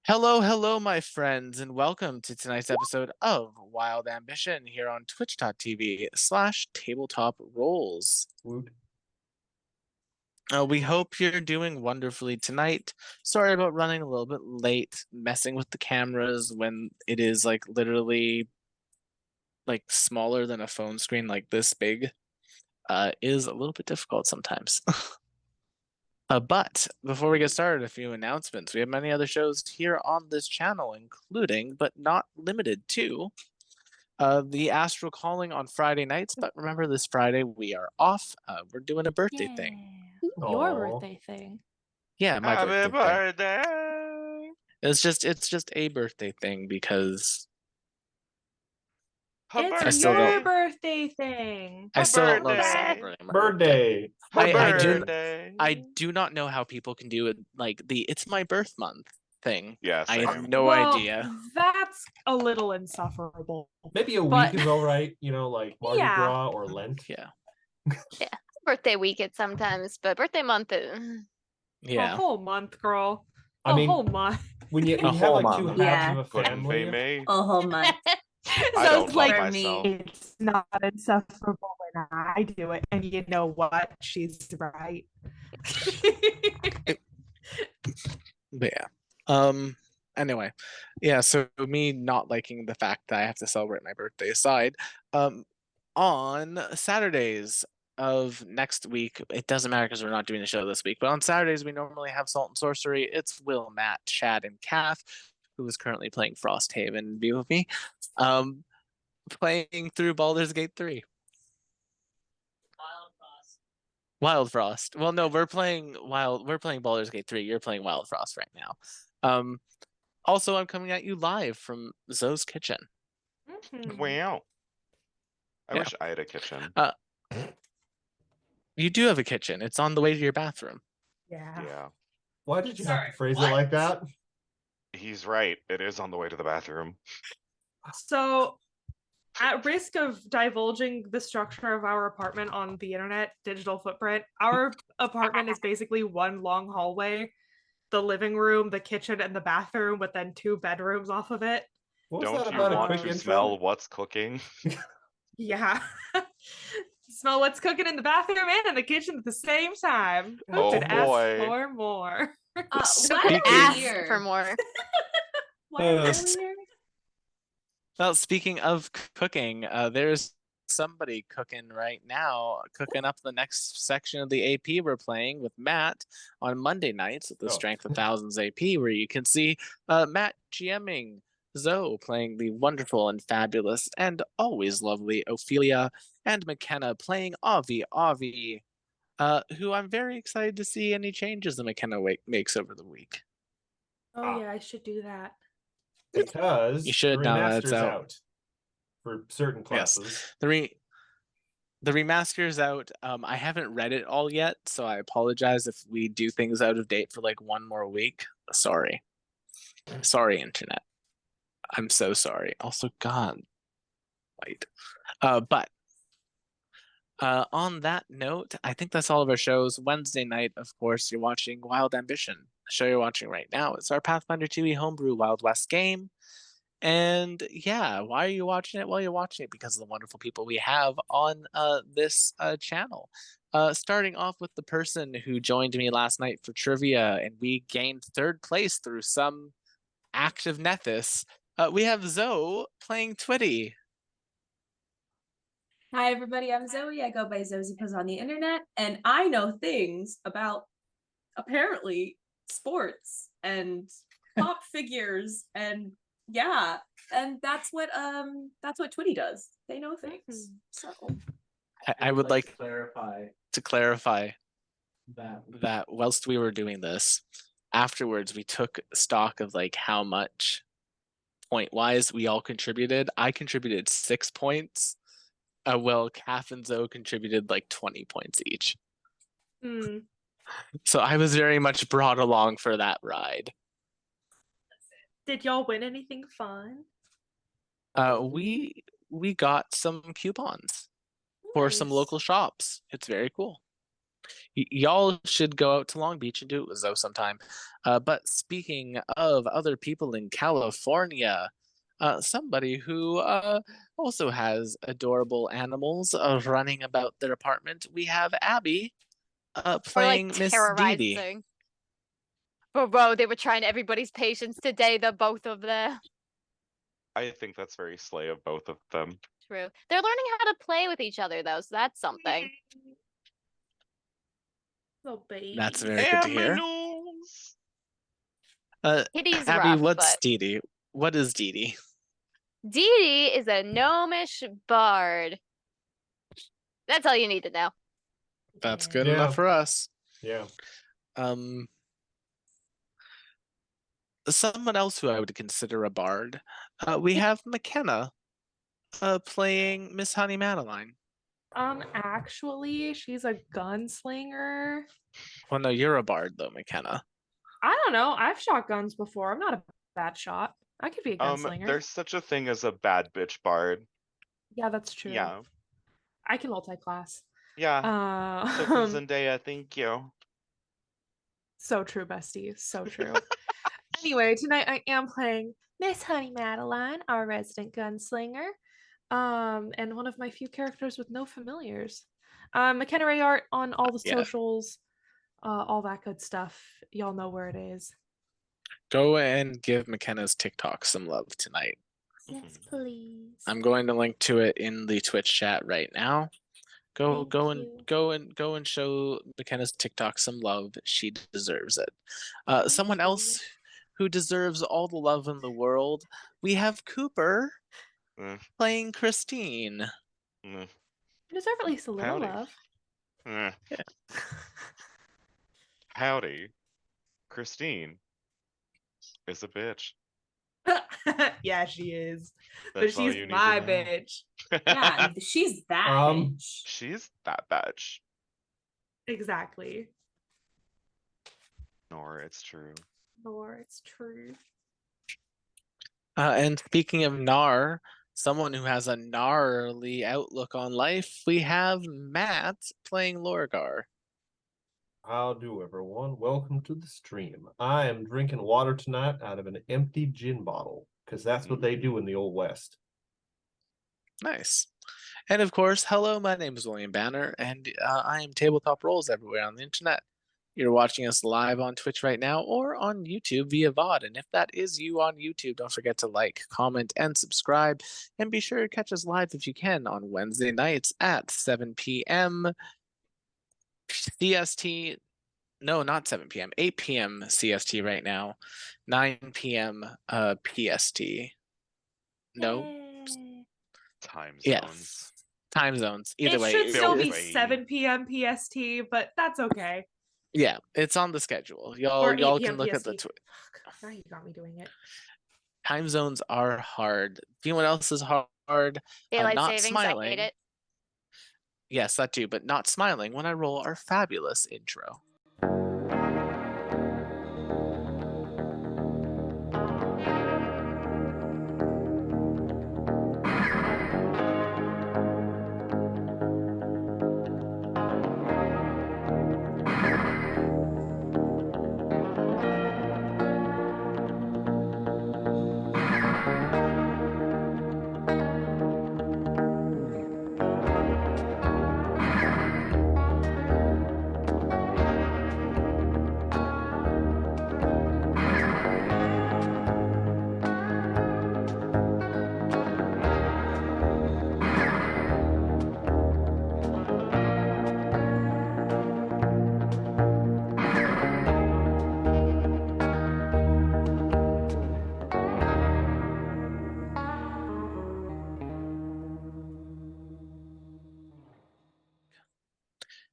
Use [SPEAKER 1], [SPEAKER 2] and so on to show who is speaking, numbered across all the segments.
[SPEAKER 1] Hello, hello, my friends, and welcome to tonight's episode of Wild Ambition here on twitch.tv/tabletop rolls.
[SPEAKER 2] Woot.
[SPEAKER 1] We hope you're doing wonderfully tonight. Sorry about running a little bit late, messing with the cameras when it is like literally like smaller than a phone screen, like this big, is a little bit difficult sometimes. But before we get started, a few announcements. We have many other shows here on this channel, including, but not limited to, the Astral Calling on Friday nights. But remember, this Friday we are off. We're doing a birthday thing.
[SPEAKER 3] Your
[SPEAKER 2] Aw.
[SPEAKER 3] birthday thing.
[SPEAKER 1] Yeah, my
[SPEAKER 4] Happy
[SPEAKER 1] birthday thing.
[SPEAKER 4] birthday!
[SPEAKER 1] It's just a birthday thing because
[SPEAKER 4] Her
[SPEAKER 3] It's
[SPEAKER 1] I still
[SPEAKER 3] your
[SPEAKER 1] don't-
[SPEAKER 3] birthday thing.
[SPEAKER 1] I
[SPEAKER 4] Her
[SPEAKER 1] still don't love
[SPEAKER 4] birthday.
[SPEAKER 1] celebrating my birthday.
[SPEAKER 2] Birthday.
[SPEAKER 4] Her
[SPEAKER 1] I do-
[SPEAKER 4] birthday.
[SPEAKER 1] I do not know how people can do it like the "it's my birth month" thing.
[SPEAKER 4] Yeah,
[SPEAKER 1] I
[SPEAKER 4] same.
[SPEAKER 1] have no
[SPEAKER 3] Well,
[SPEAKER 1] idea.
[SPEAKER 3] That's a little insufferable.
[SPEAKER 2] Maybe a
[SPEAKER 3] But-
[SPEAKER 2] week is all right, like Mardi
[SPEAKER 3] Yeah.
[SPEAKER 2] Gras or Lent.
[SPEAKER 1] Yeah,
[SPEAKER 5] Birthday week at sometimes, but birthday month.
[SPEAKER 3] A
[SPEAKER 1] yeah.
[SPEAKER 3] whole month, girl.
[SPEAKER 2] I
[SPEAKER 3] A
[SPEAKER 2] mean,
[SPEAKER 3] whole month.
[SPEAKER 2] when you
[SPEAKER 1] A
[SPEAKER 2] have
[SPEAKER 1] whole
[SPEAKER 2] like two
[SPEAKER 1] month.
[SPEAKER 2] halves
[SPEAKER 6] Yeah.
[SPEAKER 2] of a
[SPEAKER 4] Couldn't be
[SPEAKER 2] family,
[SPEAKER 4] me.
[SPEAKER 6] A whole month.
[SPEAKER 4] I
[SPEAKER 3] So
[SPEAKER 4] don't
[SPEAKER 3] it's
[SPEAKER 4] love
[SPEAKER 3] like
[SPEAKER 6] for
[SPEAKER 4] myself.
[SPEAKER 6] me.
[SPEAKER 3] it's not insufferable when I do it, and you know what? She's right.
[SPEAKER 1] But yeah. Anyway, yeah, so me not liking the fact that I have to celebrate my birthday aside, on Saturdays of next week, it doesn't matter because we're not doing the show this week, but on Saturdays we normally have Salt and Sorcery. It's Will, Matt, Chad, and Kath, who is currently playing Frosthaven and be with me, playing through Baldur's Gate 3. Wild Frost. Well, no, we're playing Baldur's Gate 3. You're playing Wild Frost right now. Also, I'm coming at you live from Zoe's kitchen.
[SPEAKER 3] Mhm.
[SPEAKER 4] Wow. I
[SPEAKER 1] Yeah.
[SPEAKER 4] wish I had a kitchen.
[SPEAKER 1] You do have a kitchen. It's on the way to your bathroom.
[SPEAKER 3] Yeah.
[SPEAKER 4] Yeah.
[SPEAKER 2] why did you have
[SPEAKER 6] Sorry,
[SPEAKER 2] to phrase
[SPEAKER 6] what?
[SPEAKER 2] it like that?
[SPEAKER 4] He's right. It is on the way to the bathroom.
[SPEAKER 3] So, at risk of divulging the structure of our apartment on the internet, digital footprint, our apartment is basically one long hallway, the living room, the kitchen, and the bathroom, with then two bedrooms off of it.
[SPEAKER 2] What was
[SPEAKER 4] Don't
[SPEAKER 2] that
[SPEAKER 4] you
[SPEAKER 2] about a
[SPEAKER 4] want
[SPEAKER 2] quick
[SPEAKER 4] to
[SPEAKER 2] intro?
[SPEAKER 4] smell what's cooking?
[SPEAKER 3] Yeah. Smell what's cooking in the bathroom and in the kitchen at the same time. Who
[SPEAKER 4] Oh,
[SPEAKER 3] could ask
[SPEAKER 4] boy.
[SPEAKER 3] for more?
[SPEAKER 6] Why
[SPEAKER 1] Speaking-
[SPEAKER 5] Ask
[SPEAKER 6] weird?
[SPEAKER 5] for more.
[SPEAKER 6] Why are
[SPEAKER 1] Uh,
[SPEAKER 6] we weird?
[SPEAKER 1] Well, speaking of cooking, there's somebody cooking right now, cooking up the next section of the AP we're playing with Matt on Monday nights at the
[SPEAKER 2] Oh.
[SPEAKER 1] Strength of Thousands AP, where you can see Matt GMing Zoe playing the wonderful and fabulous and always lovely Ophelia, and McKenna playing Avi, who I'm very excited to see any changes that McKenna makes over the week.
[SPEAKER 3] Oh, yeah, I should do that.
[SPEAKER 2] Because
[SPEAKER 1] You should
[SPEAKER 2] the
[SPEAKER 1] now that it's
[SPEAKER 2] remaster's
[SPEAKER 1] out.
[SPEAKER 2] out for certain classes.
[SPEAKER 1] The remaster is out. I haven't read it all yet, so I apologize if we do things out of date for like one more week. Sorry, internet. I'm so sorry. Also, God, wait. But on that note, I think that's all of our shows. Wednesday night, of course, you're watching Wild Ambition. The show you're watching right now is our Pathfinder 2e homebrew Wild West game. And yeah, why are you watching it? Well, you're watching it because of the wonderful people we have on this channel. Starting off with the person who joined me last night for trivia, and we gained third place through some act of Nethys. We have Zoe playing Twitty.
[SPEAKER 6] Hi everybody, I'm Zoe. I go by Zosie Puz on the internet, and I know things about apparently sports and pop figures and yeah, and that's what Twitty does. They know things. So
[SPEAKER 1] I would like to clarify that whilst we were doing this, afterwards we took stock of like how much point wise we all contributed. I contributed 6 points. Well, Kath and Zoe contributed like 20 points each.
[SPEAKER 3] Hmm.
[SPEAKER 1] So I was very much brought along for that ride.
[SPEAKER 3] Did y'all win anything fun?
[SPEAKER 1] We got some coupons for some
[SPEAKER 3] Nice.
[SPEAKER 1] local shops. It's very cool. Y'all should go out to Long Beach and do it with Zoe sometime. But speaking of other people in California, somebody who also has adorable animals running about their apartment, we have Abby
[SPEAKER 5] Or
[SPEAKER 1] playing
[SPEAKER 5] like
[SPEAKER 1] Miss Dee Dee.
[SPEAKER 5] terrorizing. Bro, they were trying everybody's patience today, the both of them.
[SPEAKER 4] I think that's very slay of both of them.
[SPEAKER 5] True. They're learning how to play with each other though, so that's something.
[SPEAKER 3] Little baby.
[SPEAKER 1] That's very good to hear.
[SPEAKER 4] Aminos!
[SPEAKER 5] Kitty's
[SPEAKER 1] Abby,
[SPEAKER 5] rough,
[SPEAKER 1] what's
[SPEAKER 5] but
[SPEAKER 1] Dee Dee? What is Dee Dee?
[SPEAKER 5] Dee Dee is a gnomish bard. That's all you need to know.
[SPEAKER 1] That's good
[SPEAKER 2] Yeah.
[SPEAKER 1] enough for us.
[SPEAKER 2] Yeah.
[SPEAKER 1] Someone else who I would consider a bard. We have McKenna playing Miss Honey Madeline.
[SPEAKER 3] Actually, she's a gunslinger.
[SPEAKER 1] Well, no, you're a bard though, McKenna.
[SPEAKER 3] I don't know. I've shot guns before. I'm not a bad shot. I could be a gunslinger.
[SPEAKER 4] There's such a thing as a bad bitch bard.
[SPEAKER 3] Yeah, that's true.
[SPEAKER 4] Yeah.
[SPEAKER 3] I can multi-class.
[SPEAKER 4] Yeah. So can Zendaya, thank you.
[SPEAKER 3] So true, bestie. So true. Anyway, tonight I am playing Miss Honey Madeline, our resident gunslinger. And one of my few characters with no familiars. McKenna Rayart on all the socials, all that good stuff. Y'all know where it is.
[SPEAKER 1] Go and give McKenna's TikTok some love tonight.
[SPEAKER 3] Yes, please.
[SPEAKER 1] I'm going to link to it in the Twitch chat right now. Go and show McKenna's TikTok some love. She deserves it. Someone else who deserves all the love in the world. We have Cooper playing Christine.
[SPEAKER 3] You deserve at least a little
[SPEAKER 4] Howdy.
[SPEAKER 3] love.
[SPEAKER 4] Yeah. Howdy. Christine is a bitch.
[SPEAKER 3] Yeah, she is.
[SPEAKER 4] That's
[SPEAKER 3] but
[SPEAKER 4] all
[SPEAKER 3] she's
[SPEAKER 4] you need to
[SPEAKER 3] my
[SPEAKER 4] know.
[SPEAKER 3] bitch.
[SPEAKER 6] Yeah, she's that bitch.
[SPEAKER 4] She's that bitch.
[SPEAKER 3] Exactly.
[SPEAKER 4] Nor it's true.
[SPEAKER 3] Nor it's true.
[SPEAKER 1] And speaking of Nar, someone who has a gnarly outlook on life, we have Matt playing Lorgar.
[SPEAKER 2] How do, everyone? Welcome to the stream. I am drinking water tonight out of an empty gin bottle, because that's what they do in the Old West.
[SPEAKER 1] Nice. And of course, hello, my name is William Banner, and I am Tabletop Roles everywhere on the internet. You're watching us live on Twitch right now or on YouTube via VOD. And if that is you on YouTube, don't forget to like, comment, and subscribe. And be sure to catch us live if you can on Wednesday nights at 7 p.m. CST. No, not 7 p.m. 8 p.m. CST right now. 9 p.m. PST. No.
[SPEAKER 4] Time zones.
[SPEAKER 1] Yes. Time zones. Either
[SPEAKER 3] it
[SPEAKER 1] way.
[SPEAKER 3] should still be
[SPEAKER 4] Filthy.
[SPEAKER 3] 7 p.m. PST, but that's okay.
[SPEAKER 1] Yeah, it's on the schedule.
[SPEAKER 3] Or 8
[SPEAKER 1] Y'all
[SPEAKER 3] p.m.
[SPEAKER 1] can look at
[SPEAKER 3] PST.
[SPEAKER 1] the Twitch.
[SPEAKER 3] Now you got me doing it.
[SPEAKER 1] Time zones are hard. You know what else is hard?
[SPEAKER 5] Daylight
[SPEAKER 1] not
[SPEAKER 5] savings,
[SPEAKER 1] smiling.
[SPEAKER 5] I hate it.
[SPEAKER 1] Yes, that too, but not smiling when I roll our fabulous intro.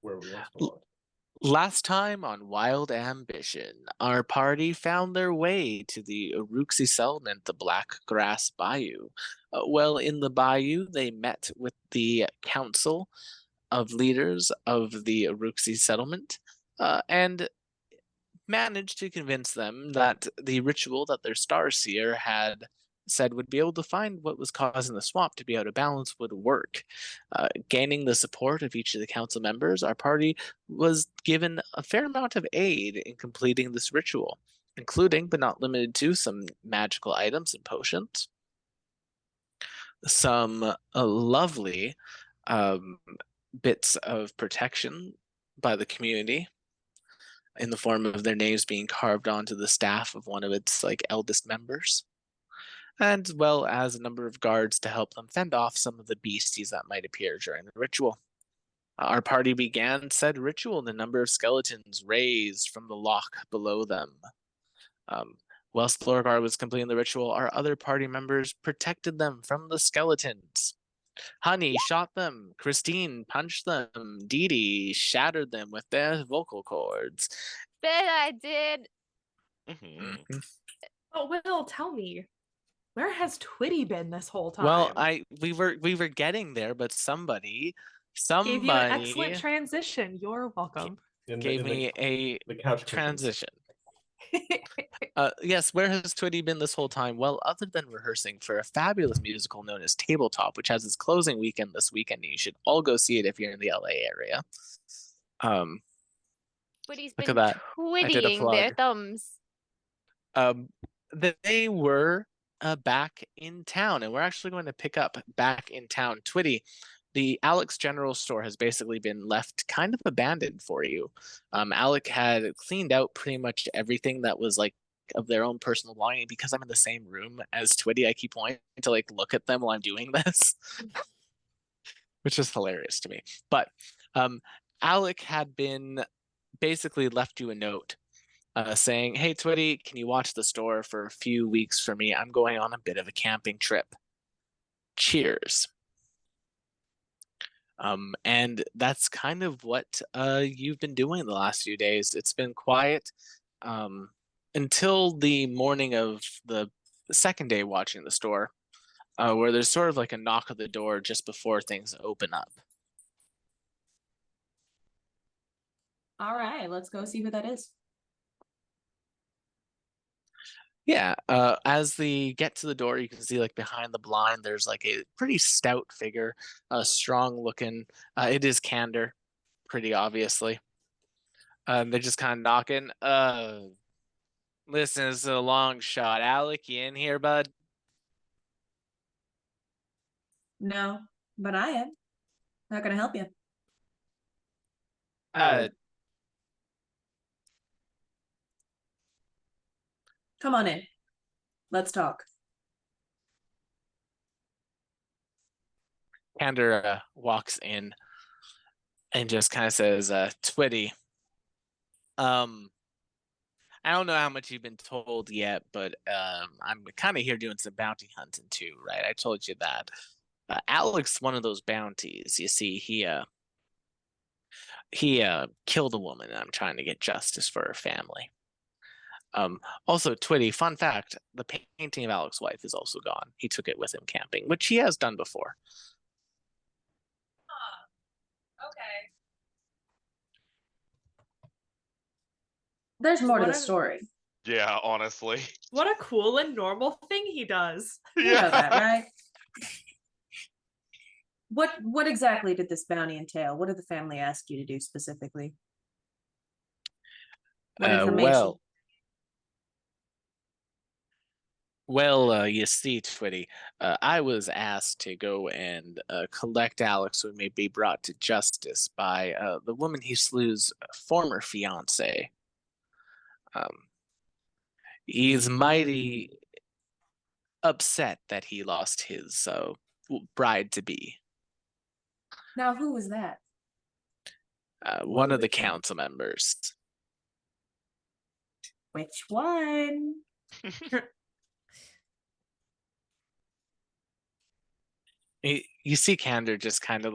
[SPEAKER 2] Where we lost a lot.
[SPEAKER 1] Last time on Wild Ambition, our party found their way to the Uruxi settlement, the Black Grass Bayou. Well, in the bayou, they met with the council of leaders of the Uruxi settlement and managed to convince them that the ritual that their Starseer had said would be able to find what was causing the swamp to be out of balance would work. Gaining the support of each of the council members, our party was given a fair amount of aid in completing this ritual, including but not limited to some magical items and potions, some lovely um, bits of protection by the community in the form of their names being carved onto the staff of one of its eldest members, and as well as a number of guards to help them fend off some of the beasties that might appear during the ritual. Our party began said ritual, and the number of skeletons raised from the loch below them. Whilst Lorgar was completing the ritual, our other party members protected them from the skeletons. Honey shot them, Christine punched them, Dee Dee shattered them with their vocal cords.
[SPEAKER 5] Bet I did.
[SPEAKER 4] Mhm.
[SPEAKER 3] Oh, Will, tell me, where has Twitty been this whole time?
[SPEAKER 1] Well, we were getting there, but somebody
[SPEAKER 3] Gave you an excellent transition. You're welcome.
[SPEAKER 1] gave me a
[SPEAKER 2] the couch cushions.
[SPEAKER 1] transition. Yes, where has Twitty been this whole time? Well, other than rehearsing for a fabulous musical known as Tabletop, which has its closing weekend this weekend, and you should all go see it if you're in the LA area.
[SPEAKER 5] Twitty's
[SPEAKER 1] Look
[SPEAKER 5] been
[SPEAKER 1] at that. I did a
[SPEAKER 5] twittying their
[SPEAKER 1] plug.
[SPEAKER 5] thumbs.
[SPEAKER 1] They were back in town, and we're actually going to pick up back in town. Twitty, the Alex General Store has basically been left kind of abandoned for you. Alec had cleaned out pretty much everything that was of their own personal belonging. Because I'm in the same room as Twitty, I keep wanting to look at them while I'm doing this, which is hilarious to me. But Alec had been basically left you a note saying, "Hey Twitty, can you watch the store for a few weeks for me? I'm going on a bit of a camping trip. Cheers." And that's kind of what you've been doing the last few days. It's been quiet until the morning of the second day watching the store, where there's sort of a knock at the door just before things open up.
[SPEAKER 6] All right, let's go see who that is.
[SPEAKER 1] Yeah, as they get to the door, you can see behind the blind, there's a pretty stout figure, strong looking. It is Candor, pretty obviously. They're just kind of knocking. Listen, it's a long shot. Alec, you in here, bud?
[SPEAKER 6] No, but I am. How can I help you? Come on in. Let's talk.
[SPEAKER 1] Candor walks in and just kind of says, Twitty, I don't know how much you've been told yet, but I'm kind of here doing some bounty hunting too, right? I told you that. Alex, one of those bounties. You see, he killed a woman, and I'm trying to get justice for her family. Also, Twitty, fun fact: the painting of Alex's wife is also gone. He took it with him camping, which he has done before.
[SPEAKER 6] Okay. There's more to
[SPEAKER 3] What
[SPEAKER 6] the
[SPEAKER 3] a-
[SPEAKER 6] story.
[SPEAKER 4] Yeah, honestly.
[SPEAKER 3] What a cool and normal thing he does.
[SPEAKER 6] You know that, right? What exactly did this bounty entail? What did the family ask you to do specifically? What information?
[SPEAKER 1] Well, you see, Twitty, I was asked to go and collect Alex who may be brought to justice by the woman he slew's former fiance. He's mighty upset that he lost his bride to be.
[SPEAKER 6] Now, who was that?
[SPEAKER 1] One of the council members.
[SPEAKER 6] Which one?
[SPEAKER 1] You see Candor just kind of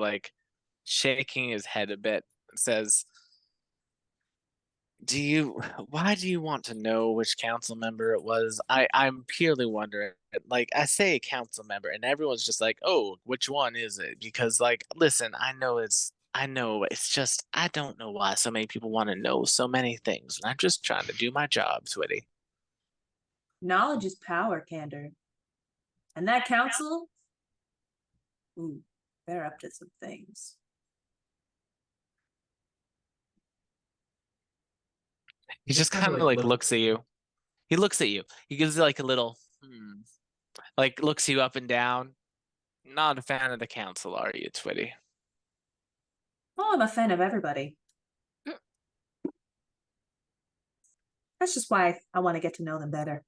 [SPEAKER 1] shaking his head a bit and says, why do you want to know which council member it was? I'm purely wondering. I say a council member and everyone's just oh, which one is it? Because listen, I know it's just I don't know why so many people want to know so many things. And I'm just trying to do my job, Twitty.
[SPEAKER 6] Knowledge is power, Candor. And that council, ooh, they're up to some things.
[SPEAKER 1] He just kind of like looks at you. He looks at you. He gives you like a little, like looks you up and down. Not a fan of the council, are you, Twitty?
[SPEAKER 6] Oh, I'm a fan of everybody. That's just why I want to get to know them better.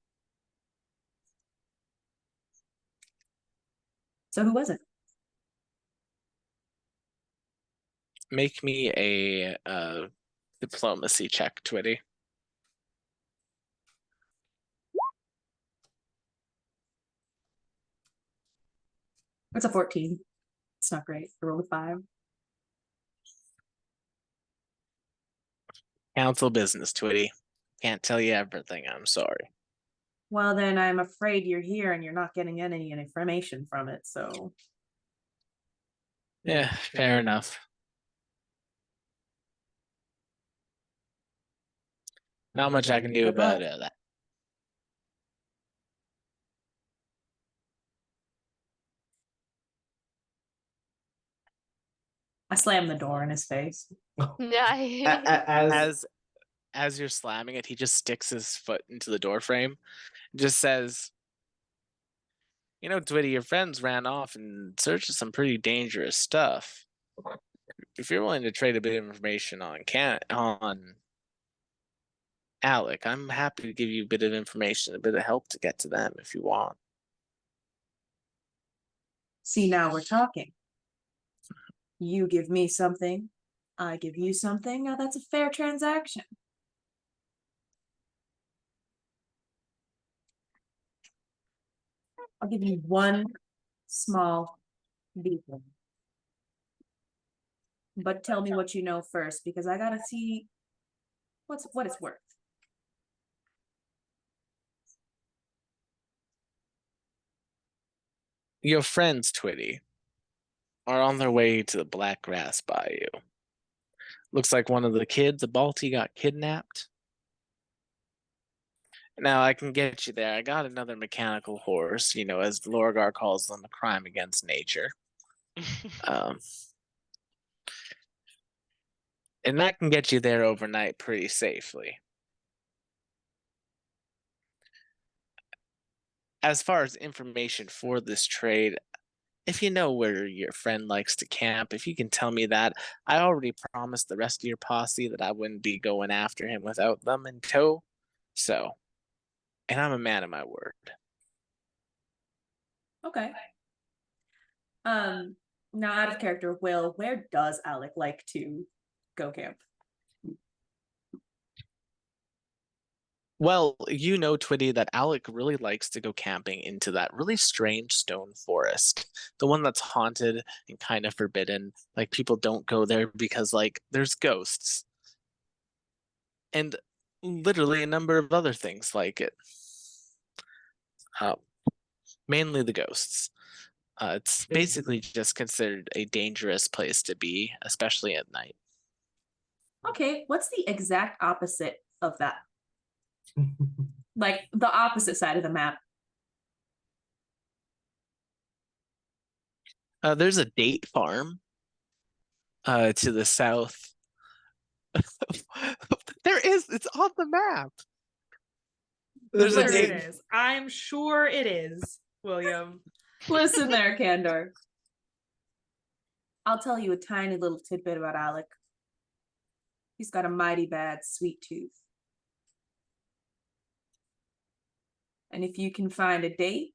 [SPEAKER 6] So who was it?
[SPEAKER 1] Make me a diplomacy check, Twitty.
[SPEAKER 6] It's a 14. It's not great. I rolled a 5.
[SPEAKER 1] Council business, Twitty. Can't tell you everything. I'm sorry.
[SPEAKER 6] Well, then I'm afraid you're here and you're not getting any information from it, so.
[SPEAKER 1] Yeah, fair enough. Not much I can do about that.
[SPEAKER 6] I slammed the door in his face.
[SPEAKER 5] Nice.
[SPEAKER 1] As you're slamming it, he just sticks his foot into the door frame, and just says, "You know, Twitty, your friends ran off in search of some pretty dangerous stuff. If you're willing to trade a bit of information on Alec, I'm happy to give you a bit of information, a bit of help to get to them if you want."
[SPEAKER 6] See, now we're talking. You give me something, I give you something. Now that's a fair transaction. I'll give you one small beacon. But tell me what you know first, because I gotta see what it's worth.
[SPEAKER 1] Your friends, Twitty, are on their way to the Black Grass Bayou. Looks like one of the kids, a Balti, got kidnapped. Now I can get you there. I got another mechanical horse, as Lorgar calls them, a crime against nature. And that can get you there overnight pretty safely. As far as information for this trade, if you know where your friend likes to camp, if you can tell me that, I already promised the rest of your posse that I wouldn't be going after him without them in tow. So, and I'm a man of my word.
[SPEAKER 6] Okay. Now out of character, Will, where does Alec like to go camp?
[SPEAKER 1] Well, Twitty, that Alec really likes to go camping into that really strange stone forest. The one that's haunted and kind of forbidden. Like, people don't go there because, there's ghosts. And literally a number of other things like it. Mainly the ghosts. It's basically just considered a dangerous place to be, especially at night.
[SPEAKER 6] Okay, what's the exact opposite of that? Like the opposite side of the map.
[SPEAKER 1] There's a date farm to the south. It's on the map. There's a date.
[SPEAKER 3] It is. I'm sure it is, William.
[SPEAKER 6] Listen there, Candor. I'll tell you a tiny little tidbit about Alec. He's got a mighty bad sweet tooth. And if you can find a date,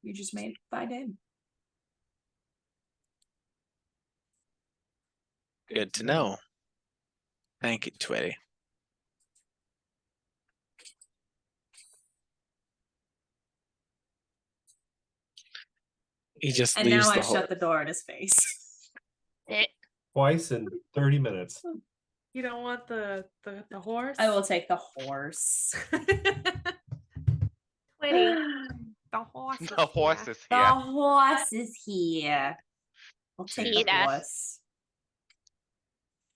[SPEAKER 6] you just may find him.
[SPEAKER 1] Good to know. Thank you, Twitty. He just
[SPEAKER 6] And
[SPEAKER 1] leaves
[SPEAKER 6] now
[SPEAKER 1] the
[SPEAKER 6] I shut the door in his face.
[SPEAKER 2] Twice in 30 minutes.
[SPEAKER 3] You don't want the horse?
[SPEAKER 6] I will take the horse.
[SPEAKER 5] Twitty.
[SPEAKER 3] The horse.
[SPEAKER 4] The horse is
[SPEAKER 6] The
[SPEAKER 4] here.
[SPEAKER 6] horse is here. I'll take the
[SPEAKER 5] Cheetah.
[SPEAKER 6] horse.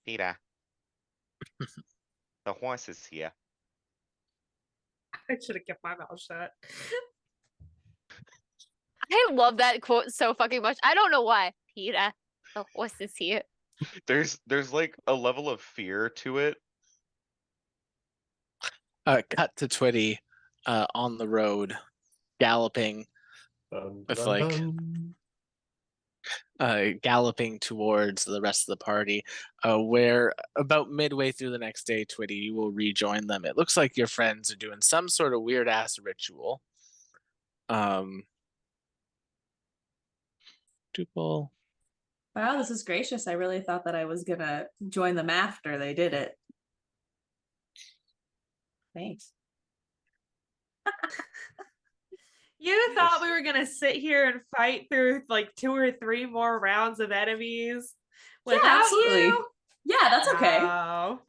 [SPEAKER 4] Peter. The horse is here.
[SPEAKER 3] I should have kept my mouth shut.
[SPEAKER 5] I love that quote so fucking much. I don't know why. Peter, the horse is here.
[SPEAKER 4] There's like a level of fear to it.
[SPEAKER 1] Cut to Twitty on the road, galloping
[SPEAKER 2] Dun,
[SPEAKER 1] with
[SPEAKER 2] dun,
[SPEAKER 1] like
[SPEAKER 2] dun.
[SPEAKER 1] galloping towards the rest of the party. Where about midway through the next day, Twitty, you will rejoin them. It looks like your friends are doing some sort of weird ass ritual. Duple.
[SPEAKER 6] Wow, this is gracious. I really thought that I was gonna join them after they did it. Thanks.
[SPEAKER 3] You thought we were gonna sit here and fight through like 2 or 3 more rounds of enemies without
[SPEAKER 6] absolutely.
[SPEAKER 3] you?
[SPEAKER 6] Yeah, that's okay.
[SPEAKER 3] Wow.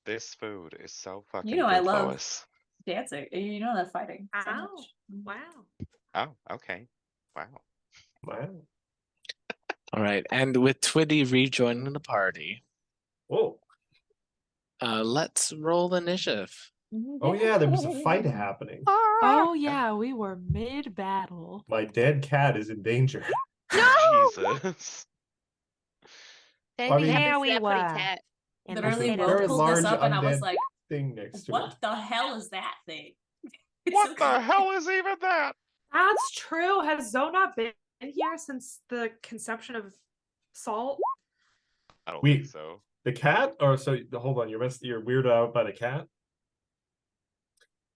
[SPEAKER 4] This food is so fucking
[SPEAKER 6] You know I
[SPEAKER 4] good,
[SPEAKER 6] love
[SPEAKER 4] Lois.
[SPEAKER 6] dancing. You know that fighting. So
[SPEAKER 3] Ow.
[SPEAKER 6] much.
[SPEAKER 3] Wow.
[SPEAKER 4] Oh, okay. Wow.
[SPEAKER 2] Wow.
[SPEAKER 1] All right, and with Twitty rejoining the party,
[SPEAKER 2] Whoa.
[SPEAKER 1] let's roll initiative.
[SPEAKER 2] Oh yeah, there was a fight happening.
[SPEAKER 3] Oh yeah, we were mid-battle.
[SPEAKER 2] My dead cat is in danger.
[SPEAKER 5] No!
[SPEAKER 4] Jesus.
[SPEAKER 5] I
[SPEAKER 2] I
[SPEAKER 5] think
[SPEAKER 2] mean-
[SPEAKER 5] happens
[SPEAKER 3] Yeah,
[SPEAKER 5] to
[SPEAKER 3] we
[SPEAKER 5] that pretty
[SPEAKER 3] were.
[SPEAKER 5] cat.
[SPEAKER 3] In
[SPEAKER 2] There's
[SPEAKER 6] Literally,
[SPEAKER 2] a
[SPEAKER 3] mosquito
[SPEAKER 6] Will
[SPEAKER 2] very
[SPEAKER 6] pulled
[SPEAKER 2] large
[SPEAKER 6] this up and I was
[SPEAKER 2] undead
[SPEAKER 6] like,
[SPEAKER 2] thing next to
[SPEAKER 6] what
[SPEAKER 2] it.
[SPEAKER 6] the hell is that thing?
[SPEAKER 4] What the hell is even that?
[SPEAKER 3] That's true. Has Zoe not been here since the conception of salt?
[SPEAKER 4] I don't
[SPEAKER 2] We-
[SPEAKER 4] think so.
[SPEAKER 2] The cat? Or so hold on, you're weirded out by the cat?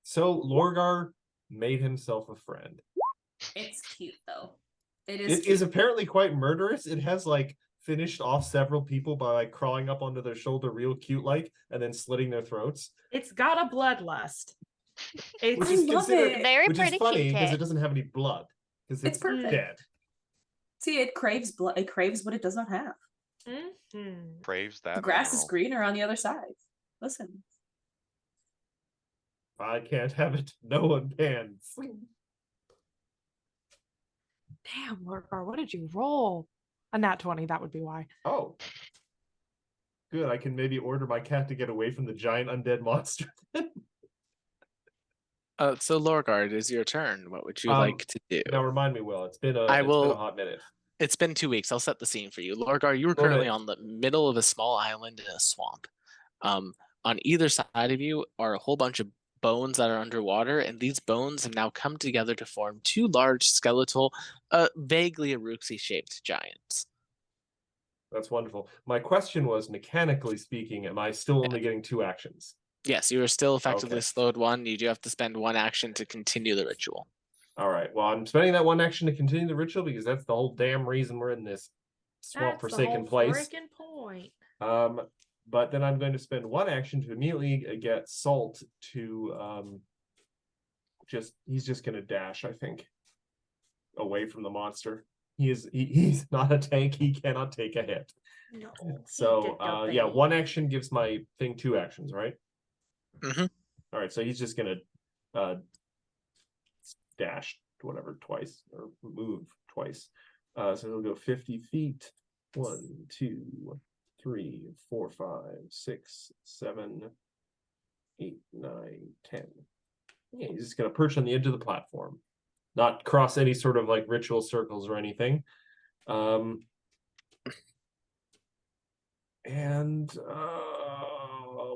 [SPEAKER 2] So Lorgar made himself a friend.
[SPEAKER 6] It's cute though. It is
[SPEAKER 2] It
[SPEAKER 6] cute.
[SPEAKER 2] is apparently quite murderous. It has like finished off several people by like crawling up onto their shoulder real cute like and then slitting their throats.
[SPEAKER 3] It's got a bloodlust.
[SPEAKER 2] Which
[SPEAKER 6] I
[SPEAKER 2] is
[SPEAKER 6] love
[SPEAKER 2] considered
[SPEAKER 6] it.
[SPEAKER 5] Very
[SPEAKER 2] which is
[SPEAKER 5] pretty
[SPEAKER 2] funny
[SPEAKER 5] kitty
[SPEAKER 2] because it
[SPEAKER 5] cat.
[SPEAKER 2] doesn't have any blood. Because
[SPEAKER 6] It's
[SPEAKER 2] it's
[SPEAKER 6] perfect.
[SPEAKER 2] dead.
[SPEAKER 6] See, it craves blood. It craves what it does not have.
[SPEAKER 3] Mm-hmm.
[SPEAKER 4] Craves that
[SPEAKER 6] The grass is
[SPEAKER 4] mineral.
[SPEAKER 6] greener on the other side. Listen.
[SPEAKER 2] I can't have it. No one can.
[SPEAKER 3] Damn, Lorgar, what did you roll? A nat 20, that would be why.
[SPEAKER 2] Oh. Good. I can maybe order my cat to get away from the giant undead monster.
[SPEAKER 1] So Lorgar, it is your turn. What would you like to do?
[SPEAKER 2] Now remind me, Will. It's been a
[SPEAKER 1] I
[SPEAKER 2] it's been a
[SPEAKER 1] will-
[SPEAKER 2] hot minute.
[SPEAKER 1] It's been 2 weeks. I'll set the scene for you. Lorgar, you were
[SPEAKER 2] Go
[SPEAKER 1] currently
[SPEAKER 2] ahead.
[SPEAKER 1] on the middle of a small island in a swamp. On either side of you are a whole bunch of bones that are underwater, and these bones have now come together to form 2 large skeletal, vaguely Aruxi-shaped giants.
[SPEAKER 2] That's wonderful. My question was, mechanically speaking, am I still only getting 2 actions?
[SPEAKER 1] Yes, you are still effectively
[SPEAKER 2] Okay.
[SPEAKER 1] slowed 1. You do have to spend 1 action to continue the ritual.
[SPEAKER 2] All right. Well, I'm spending that 1 action to continue the ritual because that's the whole damn reason we're in this swamp forsaken place.
[SPEAKER 3] Freaking point.
[SPEAKER 2] But then I'm going to spend 1 action to immediately get Salt to he's just going to dash, I think, away from the monster. He's not a tank. He cannot take a hit.
[SPEAKER 3] No.
[SPEAKER 2] So yeah, 1 action gives my thing 2 actions, right?
[SPEAKER 1] Mhm.
[SPEAKER 2] All right, so he's just gonna dash whatever twice or move twice. So he'll go 50 feet. 1, 2, 3, 4, 5, 6, 7, 8, 9, 10. Yeah, he's just gonna perch on the edge of the platform, not cross any sort of like ritual circles or anything. And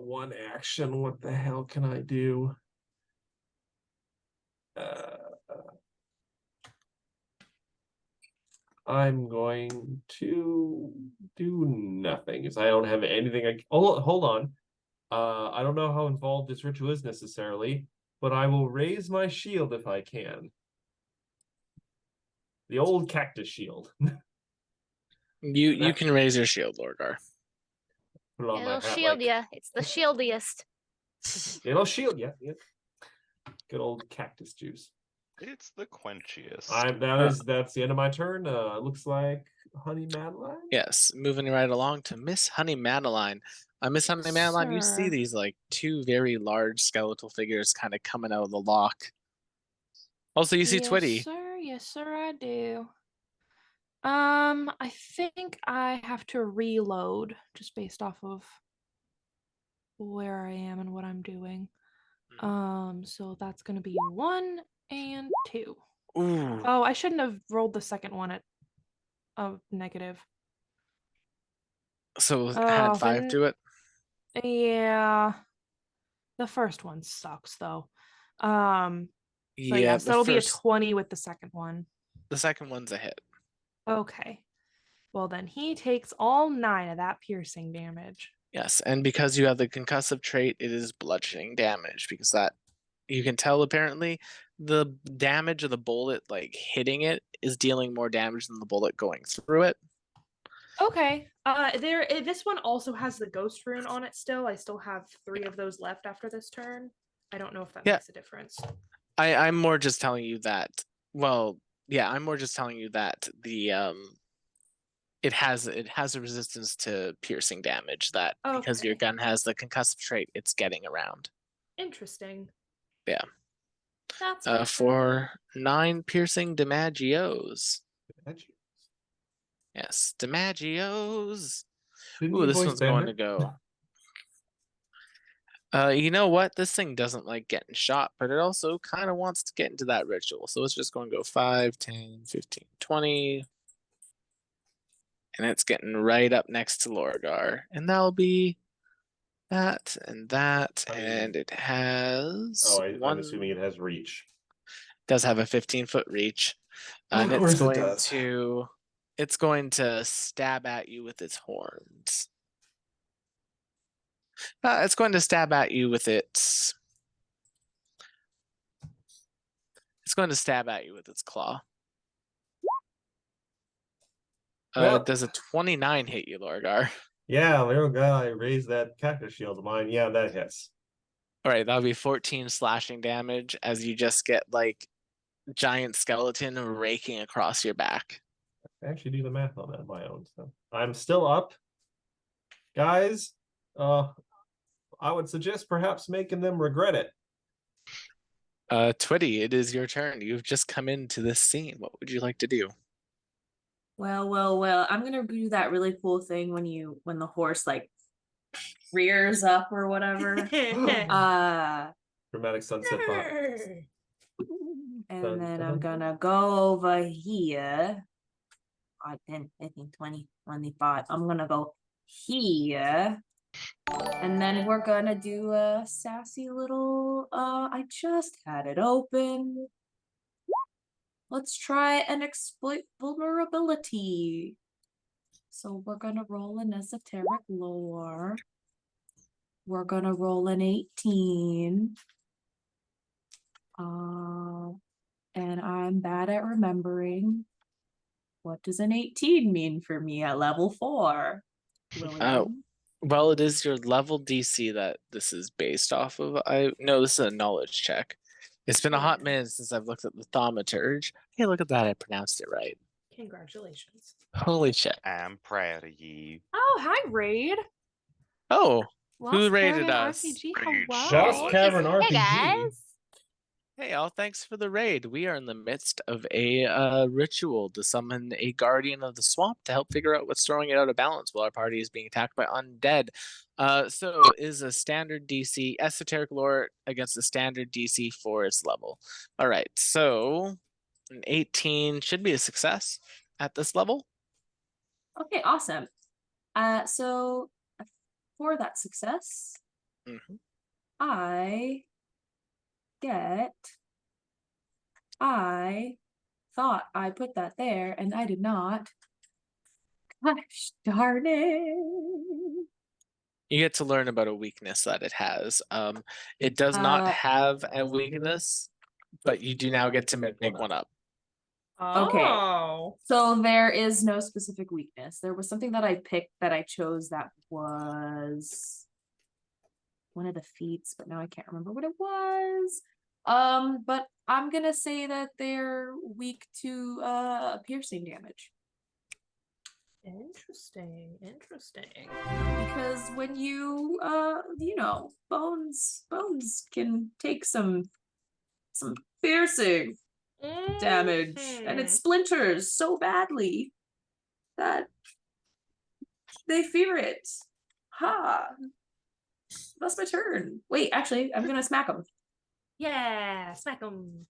[SPEAKER 2] 1 action. What the hell can I do? I'm going to do nothing because I don't have anything. Hold on. I don't know how involved this ritual is necessarily, but I will raise my shield if I can. The old cactus shield.
[SPEAKER 1] You can raise your shield, Lorgar.
[SPEAKER 2] Put it on my
[SPEAKER 5] It'll
[SPEAKER 2] hat
[SPEAKER 5] shield
[SPEAKER 2] like,
[SPEAKER 5] ya. It's the shieldiest.
[SPEAKER 2] it'll shield. Yeah. Good old cactus juice.
[SPEAKER 4] It's the quenchiest.
[SPEAKER 2] That's the end of my turn. Looks like Honey Madeline.
[SPEAKER 1] Yes, moving right along to Miss Honey Madeline. Miss Honey Madeline, you see
[SPEAKER 3] Sir.
[SPEAKER 1] these like 2 very large skeletal figures kind of coming out of the lock. Also, you see Twitty.
[SPEAKER 3] Yes, sir, I do. I think I have to reload just based off of where I am and what I'm doing. So that's gonna be 1 and 2.
[SPEAKER 1] Ooh.
[SPEAKER 3] Oh, I shouldn't have rolled the second one at negative.
[SPEAKER 1] So had
[SPEAKER 3] Oh,
[SPEAKER 1] 5
[SPEAKER 3] then
[SPEAKER 1] to it.
[SPEAKER 3] yeah. The first one sucks though. So
[SPEAKER 1] Yeah,
[SPEAKER 3] yes, that'll be a 20 with the second one.
[SPEAKER 1] the second one's a hit.
[SPEAKER 3] Okay. Well then he takes all 9 of that piercing damage.
[SPEAKER 1] Yes, and because you have the concussive trait, it is bludgeoning damage because that you can tell apparently the damage of the bullet like hitting it is dealing more damage than the bullet going through it.
[SPEAKER 3] Okay. This one also has the ghost rune on it still. I still have 3 of those left after this turn. I don't know if that
[SPEAKER 1] Yeah.
[SPEAKER 3] makes a difference.
[SPEAKER 1] I'm more just telling you that. Well, yeah, I'm more just telling you that the it has a resistance to piercing damage that because your
[SPEAKER 3] Okay.
[SPEAKER 1] gun has the concussive trait, it's getting around.
[SPEAKER 3] Interesting.
[SPEAKER 1] Yeah.
[SPEAKER 3] That's fair.
[SPEAKER 1] For 9 piercing DiMaggio's. Yes, DiMaggio's.
[SPEAKER 2] Didn't
[SPEAKER 1] Ooh,
[SPEAKER 2] you
[SPEAKER 1] this
[SPEAKER 2] voice
[SPEAKER 1] one's going to
[SPEAKER 2] Bender?
[SPEAKER 1] go. You know what? This thing doesn't like getting shot, but it also kind of wants to get into that ritual. So it's just going to go 5, 10, 15, 20. And it's getting right up next to Lorgar. And that'll be that and that. And it has
[SPEAKER 2] Oh, I'm
[SPEAKER 1] one.
[SPEAKER 2] assuming it has reach.
[SPEAKER 1] Does have a 15-foot reach. And
[SPEAKER 2] Of
[SPEAKER 1] it's
[SPEAKER 2] course it
[SPEAKER 1] going
[SPEAKER 2] does.
[SPEAKER 1] to. It's going to stab at you with its horns. It's going to stab at you with its. It's going to stab at you with its claw.
[SPEAKER 2] Well-
[SPEAKER 1] Does a 29 hit you, Lorgar?
[SPEAKER 2] Yeah, little guy raised that cactus shield of mine. Yeah, that hits.
[SPEAKER 1] All right, that'll be 14 slashing damage as you just get like giant skeleton raking across your back.
[SPEAKER 2] I actually do the math on that on my own. So I'm still up. Guys, I would suggest perhaps making them regret it.
[SPEAKER 1] Twitty, it is your turn. You've just come into this scene. What would you like to do?
[SPEAKER 6] Well. I'm gonna do that really cool thing when the horse like rears up or whatever.
[SPEAKER 2] Dramatic sunset pop.
[SPEAKER 6] And then I'm gonna go over here. 5, 10, 15, 20, 25. I'm gonna go here. And then we're gonna do a sassy little I just had it open. Let's try and exploit vulnerability. So we're gonna roll an esoteric lore. We're gonna roll an 18. And I'm bad at remembering. What does an 18 mean for me at level 4? William?
[SPEAKER 1] Well, it is your level DC that this is based off of. No, this is a knowledge check. It's been a hot minute since I've looked at the thaumaturge. Hey, look at that! I pronounced it right.
[SPEAKER 3] Congratulations.
[SPEAKER 1] Holy shit!
[SPEAKER 4] I'm proud of you.
[SPEAKER 3] Oh, hi, Raid.
[SPEAKER 1] Oh,
[SPEAKER 3] Lost
[SPEAKER 1] raided
[SPEAKER 3] Caravan
[SPEAKER 1] us?
[SPEAKER 3] RPG.
[SPEAKER 4] Raid
[SPEAKER 3] Hello.
[SPEAKER 2] Lost Cavern RPG.
[SPEAKER 5] Hey guys.
[SPEAKER 1] Hey, all! Thanks for the raid. We are in the midst of a ritual to summon a guardian of the swamp to help figure out what's throwing it out of balance while our party is being attacked by undead. So is a standard DC esoteric lore against a standard DC for its level. All right, so an 18 should be a success at this level.
[SPEAKER 6] Okay, awesome. So for that success,
[SPEAKER 1] Mhm.
[SPEAKER 6] I thought I put that there and I did not. Gosh darn it.
[SPEAKER 1] You get to learn about a weakness that it has. It does not have a weakness, but you do now get to make one up.
[SPEAKER 6] Okay.
[SPEAKER 3] Oh.
[SPEAKER 6] So there is no specific weakness. There was something that I picked that I chose that was one of the feats, but now I can't remember what it was. But I'm gonna say that they're weak to piercing damage.
[SPEAKER 3] Interesting.
[SPEAKER 6] Because when you bones can take some piercing damage and it splinters so badly that they fear it. Ha! That's my turn. Wait, actually, I'm gonna smack him.
[SPEAKER 3] Yeah, smack 'em.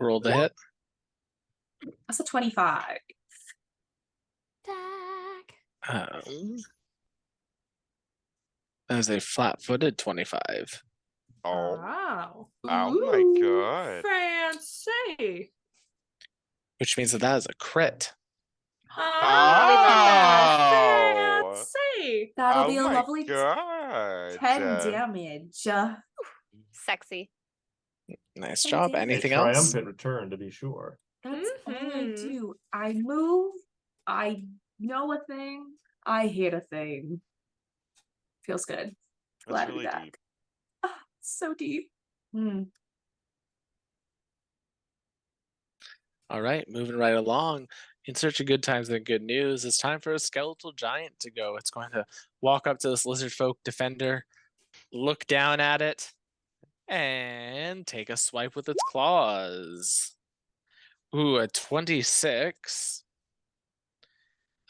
[SPEAKER 1] Roll the hit.
[SPEAKER 6] That's a 25.
[SPEAKER 5] Attack.
[SPEAKER 1] That is a flat-footed 25.
[SPEAKER 4] Oh,
[SPEAKER 3] Wow.
[SPEAKER 4] oh my
[SPEAKER 6] Ooh.
[SPEAKER 4] god.
[SPEAKER 3] Fancy.
[SPEAKER 1] Which means that is a crit.
[SPEAKER 3] Ah,
[SPEAKER 4] Oh.
[SPEAKER 3] fancy.
[SPEAKER 6] That'll
[SPEAKER 4] Oh
[SPEAKER 6] be a
[SPEAKER 4] my
[SPEAKER 6] lovely
[SPEAKER 4] god.
[SPEAKER 6] 10 damage.
[SPEAKER 5] Sexy.
[SPEAKER 1] Nice
[SPEAKER 6] 10
[SPEAKER 1] job.
[SPEAKER 6] damage.
[SPEAKER 2] A
[SPEAKER 1] Anything else?
[SPEAKER 2] triumphant return, to be sure.
[SPEAKER 6] That's all I
[SPEAKER 3] Mhm.
[SPEAKER 6] do. I move. I know a thing. I hit a thing. Feels good. Glad
[SPEAKER 4] That's
[SPEAKER 6] to be
[SPEAKER 4] really
[SPEAKER 6] back.
[SPEAKER 4] deep.
[SPEAKER 6] Ah, so deep. Hmm.
[SPEAKER 1] All right, moving right along. In search of good times and good news, it's time for a skeletal giant to go. It's going to walk up to this lizard folk defender, look down at it, and take a swipe with its claws. Ooh, a 26.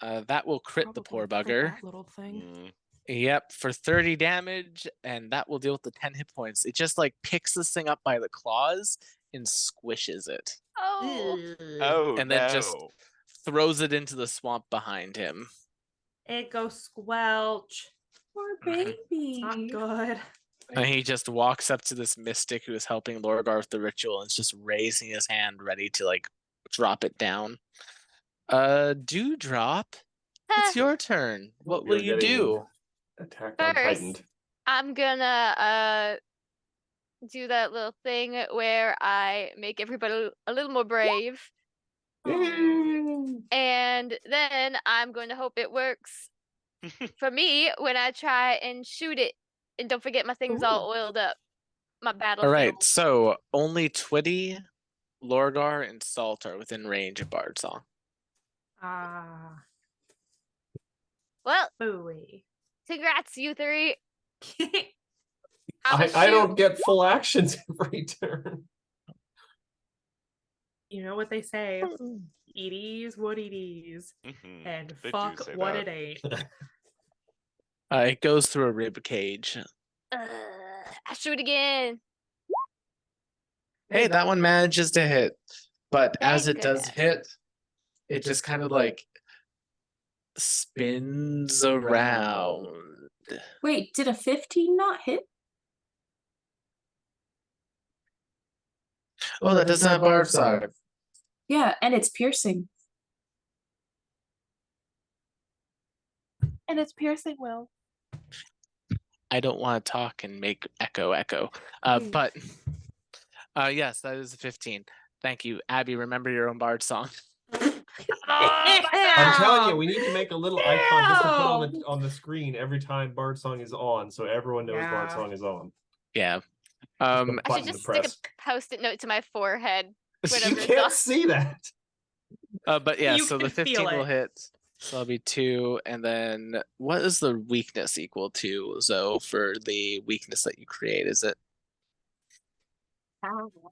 [SPEAKER 1] That will crit the poor
[SPEAKER 3] Probably
[SPEAKER 1] bugger.
[SPEAKER 3] that little thing.
[SPEAKER 4] Mm.
[SPEAKER 1] Yep, for 30 damage, and that will deal with the 10 hit points. It just like picks this thing up by the claws and squishes it,
[SPEAKER 5] Oh.
[SPEAKER 4] Oh
[SPEAKER 1] and then just
[SPEAKER 4] no.
[SPEAKER 1] throws it into the swamp behind him.
[SPEAKER 3] It goes squelch.
[SPEAKER 6] Poor
[SPEAKER 1] Mhm.
[SPEAKER 6] baby.
[SPEAKER 3] Not good.
[SPEAKER 1] And he just walks up to this mystic who is helping Lorgar with the ritual and is just raising his hand ready to like drop it down. Dewdrop, it's your turn. What will
[SPEAKER 2] You're
[SPEAKER 1] you
[SPEAKER 2] getting
[SPEAKER 1] do?
[SPEAKER 2] Attacked on
[SPEAKER 5] First.
[SPEAKER 2] Titaned.
[SPEAKER 5] I'm gonna do that little thing where I make everybody a little more brave. And then I'm going to hope it works for me when I try and shoot it. And don't forget my thing's all oiled up. My
[SPEAKER 1] All
[SPEAKER 5] battlefield.
[SPEAKER 1] right, so only Twitty, Lorgar, and Salt are within range of Bard Song.
[SPEAKER 3] Ah,
[SPEAKER 5] Well,
[SPEAKER 3] booey.
[SPEAKER 5] congrats, you three.
[SPEAKER 2] I don't get full actions every turn.
[SPEAKER 3] You know what they say. It is what it is.
[SPEAKER 4] Mhm.
[SPEAKER 3] And
[SPEAKER 4] They do
[SPEAKER 3] fuck
[SPEAKER 4] say
[SPEAKER 3] what
[SPEAKER 4] that.
[SPEAKER 3] it ain't.
[SPEAKER 1] It goes through a rib cage.
[SPEAKER 5] I shoot again.
[SPEAKER 1] Hey, that one manages to hit, but as
[SPEAKER 5] Thank
[SPEAKER 1] it does
[SPEAKER 5] goodness.
[SPEAKER 1] hit, it just kind of like spins around.
[SPEAKER 6] Wait, did a 15 not hit?
[SPEAKER 1] Oh, that doesn't have Bard Song.
[SPEAKER 6] Yeah, and it's piercing. And it's piercing, Will.
[SPEAKER 1] I don't want to talk and make echo. But yes, that is a 15. Thank you, Abby. Remember your own Bard Song.
[SPEAKER 2] I'm telling you, we need to make a little icon just to put on the screen every time Bard Song is on, so everyone knows Bard
[SPEAKER 3] Yeah.
[SPEAKER 2] Song is on.
[SPEAKER 1] Yeah.
[SPEAKER 5] I
[SPEAKER 2] Button
[SPEAKER 5] should
[SPEAKER 2] to
[SPEAKER 5] just stick a
[SPEAKER 2] press.
[SPEAKER 5] post-it note to my forehead.
[SPEAKER 2] You
[SPEAKER 5] Whenever it's
[SPEAKER 2] can't
[SPEAKER 5] on.
[SPEAKER 2] see that.
[SPEAKER 1] But yeah,
[SPEAKER 3] You
[SPEAKER 1] so the
[SPEAKER 3] can feel
[SPEAKER 1] 15 will
[SPEAKER 3] it.
[SPEAKER 1] hit. So that'll be 2. And then what is the weakness equal to, Zoe, for the weakness that you create? Is it?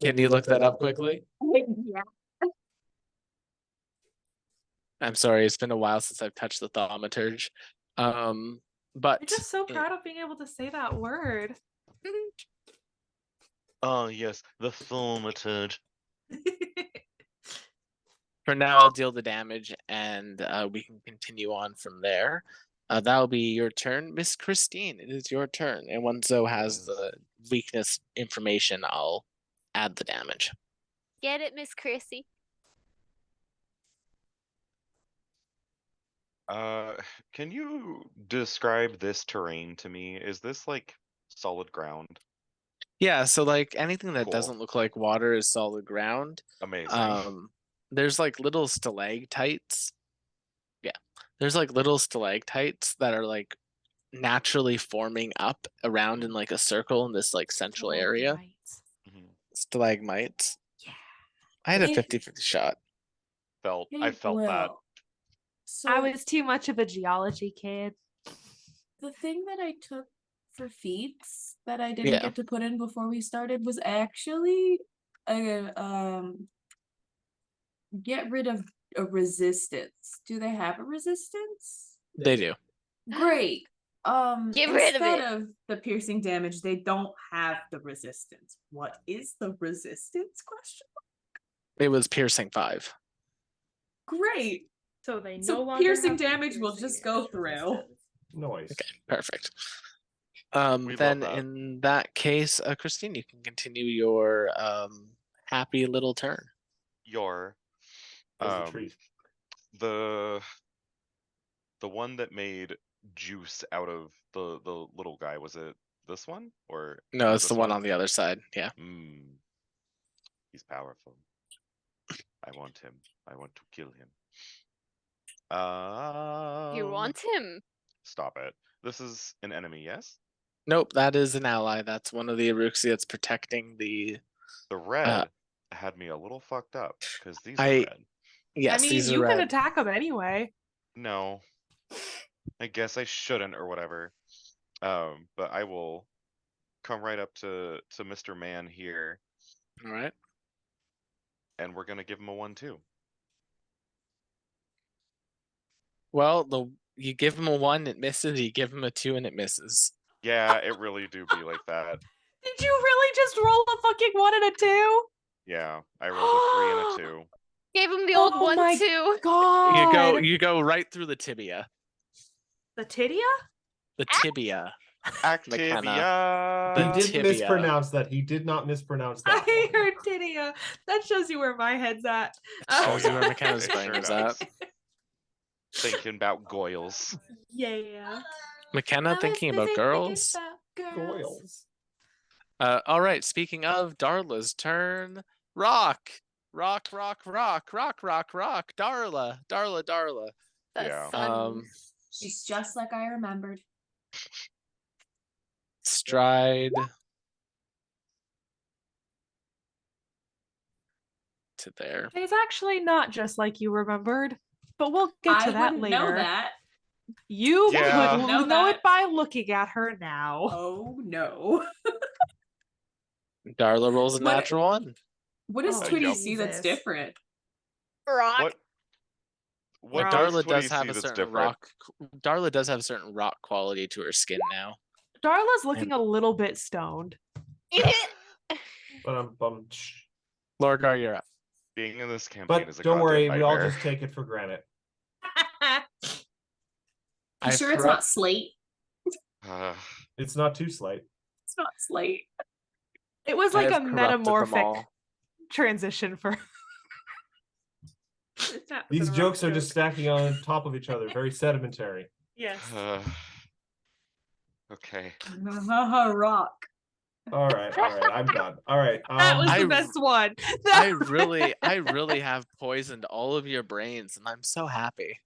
[SPEAKER 1] Can you look that up quickly?
[SPEAKER 6] Yeah.
[SPEAKER 1] I'm sorry, it's been a while since I've touched the thaumaturge. But
[SPEAKER 3] I'm just so proud of being able to say that word.
[SPEAKER 4] Oh yes, the thaumaturge.
[SPEAKER 1] for now, I'll deal the damage, and we can continue on from there. That'll be your turn, Miss Christine. It is your turn, and once Zoe has the weakness information, I'll add the damage.
[SPEAKER 5] Get it, Miss Chrissy?
[SPEAKER 4] Can you describe this terrain to me? Is this like solid ground?
[SPEAKER 1] Yeah, so like anything that
[SPEAKER 4] Cool.
[SPEAKER 1] doesn't look like water is solid ground.
[SPEAKER 4] Amazing.
[SPEAKER 1] There's like little stalactites. Yeah, there's like little stalactites that are like naturally forming up around in like a circle in this like central area.
[SPEAKER 4] Mhm.
[SPEAKER 1] Stalagmites.
[SPEAKER 3] Yeah.
[SPEAKER 1] I had a
[SPEAKER 6] Hey.
[SPEAKER 1] 50-50 shot.
[SPEAKER 4] I felt that.
[SPEAKER 6] So
[SPEAKER 3] I was too much of a geology kid.
[SPEAKER 6] the thing that I took for feats that I didn't
[SPEAKER 1] Yeah.
[SPEAKER 6] get to put in before we started was actually get rid of a resistance. Do they have a resistance?
[SPEAKER 1] They do.
[SPEAKER 6] Great.
[SPEAKER 5] Get rid of
[SPEAKER 6] Instead
[SPEAKER 5] it.
[SPEAKER 6] of the piercing damage, they don't have the resistance. What is the resistance question?
[SPEAKER 1] It was piercing 5.
[SPEAKER 6] Great.
[SPEAKER 3] So they
[SPEAKER 6] So
[SPEAKER 3] no longer
[SPEAKER 6] piercing
[SPEAKER 3] have the
[SPEAKER 6] damage will
[SPEAKER 3] piercing
[SPEAKER 6] just go
[SPEAKER 3] damage
[SPEAKER 6] through.
[SPEAKER 3] resistance.
[SPEAKER 2] Noise.
[SPEAKER 1] Okay, perfect.
[SPEAKER 4] We
[SPEAKER 1] Then
[SPEAKER 4] love that.
[SPEAKER 1] in that case, Christine, you can continue your happy little turn.
[SPEAKER 4] Your
[SPEAKER 2] As a treat.
[SPEAKER 4] the one that made juice out of the little guy, was it this one or
[SPEAKER 1] No,
[SPEAKER 4] was
[SPEAKER 1] it's
[SPEAKER 4] it
[SPEAKER 1] the
[SPEAKER 4] this
[SPEAKER 1] one on the other side. Yeah.
[SPEAKER 4] He's powerful. I want him. I want to kill him.
[SPEAKER 5] You want him?
[SPEAKER 4] Stop it. This is an enemy, yes?
[SPEAKER 1] Nope, that is an ally. That's one of the Aruxi that's protecting the.
[SPEAKER 4] The red had me a little fucked up because these are
[SPEAKER 1] I-
[SPEAKER 4] red.
[SPEAKER 1] Yes,
[SPEAKER 3] I mean,
[SPEAKER 1] these are
[SPEAKER 3] you
[SPEAKER 1] red.
[SPEAKER 3] can attack them anyway.
[SPEAKER 4] No, I guess I shouldn't or whatever. But I will come right up to Mr. Man here,
[SPEAKER 1] All right.
[SPEAKER 4] and we're gonna give him a 1-2.
[SPEAKER 1] Well, you give him a 1, it misses. You give him a 2, and it misses.
[SPEAKER 4] Yeah, it really do be like that.
[SPEAKER 3] Did you really just roll a fucking 1 and a 2?
[SPEAKER 4] Yeah, I rolled a 3 and a 2.
[SPEAKER 5] Gave him the old
[SPEAKER 3] Oh
[SPEAKER 5] 1
[SPEAKER 3] my
[SPEAKER 5] 2.
[SPEAKER 3] God.
[SPEAKER 1] You go right through the tibia.
[SPEAKER 3] The tibia?
[SPEAKER 1] The tibia.
[SPEAKER 4] Activia.
[SPEAKER 1] The
[SPEAKER 2] He did
[SPEAKER 1] tibia.
[SPEAKER 2] mispronounce that. He did not mispronounce that.
[SPEAKER 3] I
[SPEAKER 2] one.
[SPEAKER 3] heard tibia. That shows you where my head's at.
[SPEAKER 1] Shows you where
[SPEAKER 4] yeah,
[SPEAKER 1] McKenna's
[SPEAKER 4] it
[SPEAKER 1] brain
[SPEAKER 4] sure
[SPEAKER 1] is
[SPEAKER 4] does.
[SPEAKER 1] at.
[SPEAKER 4] Thinking about goyles.
[SPEAKER 3] Yeah.
[SPEAKER 1] McKenna thinking about girls.
[SPEAKER 2] Goyles.
[SPEAKER 1] All right. Speaking of Darla's turn, rock. Darla.
[SPEAKER 5] The
[SPEAKER 4] Yeah.
[SPEAKER 5] sun.
[SPEAKER 6] She's just like I remembered.
[SPEAKER 1] Stride to there.
[SPEAKER 3] It's actually not just like you remembered, but we'll get to
[SPEAKER 6] I
[SPEAKER 3] that
[SPEAKER 6] wouldn't
[SPEAKER 3] later.
[SPEAKER 6] know that.
[SPEAKER 3] You
[SPEAKER 4] Yeah.
[SPEAKER 3] would
[SPEAKER 6] Know
[SPEAKER 3] know
[SPEAKER 6] that.
[SPEAKER 3] it by looking at her now.
[SPEAKER 6] Oh no.
[SPEAKER 1] Darla rolls a
[SPEAKER 6] What-
[SPEAKER 1] natural 1.
[SPEAKER 6] What does
[SPEAKER 3] Oh,
[SPEAKER 6] Twitty
[SPEAKER 4] yup.
[SPEAKER 6] see that's
[SPEAKER 3] Jesus.
[SPEAKER 6] different?
[SPEAKER 5] Rock.
[SPEAKER 4] What
[SPEAKER 3] Rock.
[SPEAKER 4] does
[SPEAKER 1] Darla
[SPEAKER 4] Twitty
[SPEAKER 1] does have
[SPEAKER 4] see
[SPEAKER 1] a
[SPEAKER 4] that's
[SPEAKER 1] certain
[SPEAKER 4] different?
[SPEAKER 1] rock. Darla does have a certain rock quality to her skin now.
[SPEAKER 3] Darla's looking a little bit stoned.
[SPEAKER 2] But I'm bummed.
[SPEAKER 1] Lorgar, you're up.
[SPEAKER 4] Being in this campaign
[SPEAKER 2] But
[SPEAKER 4] is a
[SPEAKER 2] don't worry,
[SPEAKER 4] goddamn
[SPEAKER 2] we all
[SPEAKER 4] nightmare.
[SPEAKER 2] just take it for granted.
[SPEAKER 6] You sure it's not Slate?
[SPEAKER 2] It's not too slight.
[SPEAKER 6] It's not Slate.
[SPEAKER 3] It was like a
[SPEAKER 1] corrupted them
[SPEAKER 3] metamorphic
[SPEAKER 1] all.
[SPEAKER 3] transition for.
[SPEAKER 2] These jokes are just stacking on top of each other, very sedimentary.
[SPEAKER 3] Yes.
[SPEAKER 4] Okay.
[SPEAKER 6] Rock.
[SPEAKER 2] All right, I'm done. All right,
[SPEAKER 3] That was
[SPEAKER 1] I
[SPEAKER 3] the best one.
[SPEAKER 1] I really have poisoned all of your brains, and I'm so happy.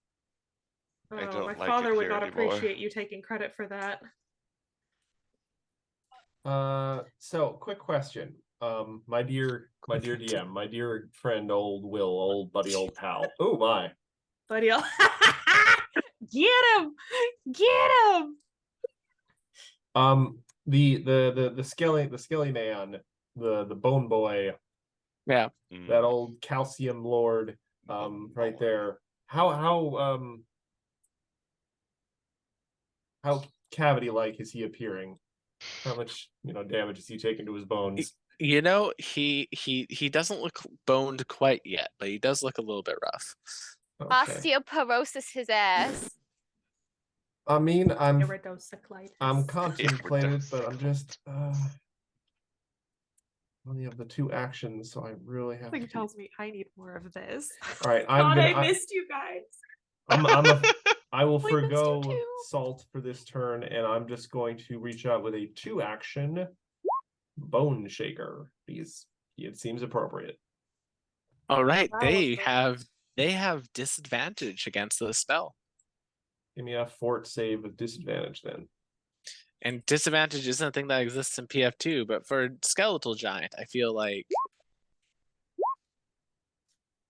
[SPEAKER 4] I
[SPEAKER 3] Oh,
[SPEAKER 4] don't
[SPEAKER 3] my
[SPEAKER 4] like it
[SPEAKER 3] father would
[SPEAKER 4] here
[SPEAKER 3] not
[SPEAKER 4] anymore.
[SPEAKER 3] appreciate you taking credit for that.
[SPEAKER 2] So quick question. My dear DM, my dear friend, old Will, old buddy, old pal. Oh my.
[SPEAKER 3] Buddy, get him! Get him!
[SPEAKER 2] The skelly man, the bone boy,
[SPEAKER 1] Yeah.
[SPEAKER 2] that old calcium lord, right there. How cavity like is he appearing? How much damage is he taking to his bones?
[SPEAKER 1] You know, he doesn't look boned quite yet, but he does look a little bit rough.
[SPEAKER 2] Okay.
[SPEAKER 5] Osteoporosis his ass.
[SPEAKER 2] I mean, I'm
[SPEAKER 3] Iridocyclitis.
[SPEAKER 2] contemplated, but I'm just only have the 2 actions, so I really have
[SPEAKER 3] Something
[SPEAKER 2] to.
[SPEAKER 3] tells me I need more of this.
[SPEAKER 2] All right,
[SPEAKER 6] God, I missed you guys.
[SPEAKER 2] I will
[SPEAKER 3] We missed you
[SPEAKER 2] forgo
[SPEAKER 3] too.
[SPEAKER 2] salt for this turn, and I'm just going to reach out with a 2 action bone shaker because it seems appropriate.
[SPEAKER 1] All right,
[SPEAKER 3] Wow,
[SPEAKER 1] they
[SPEAKER 3] okay.
[SPEAKER 1] have disadvantage against the spell,
[SPEAKER 2] Give me a fort save with disadvantage then.
[SPEAKER 1] and disadvantage isn't a thing that exists in PF2. But for skeletal giant, I feel like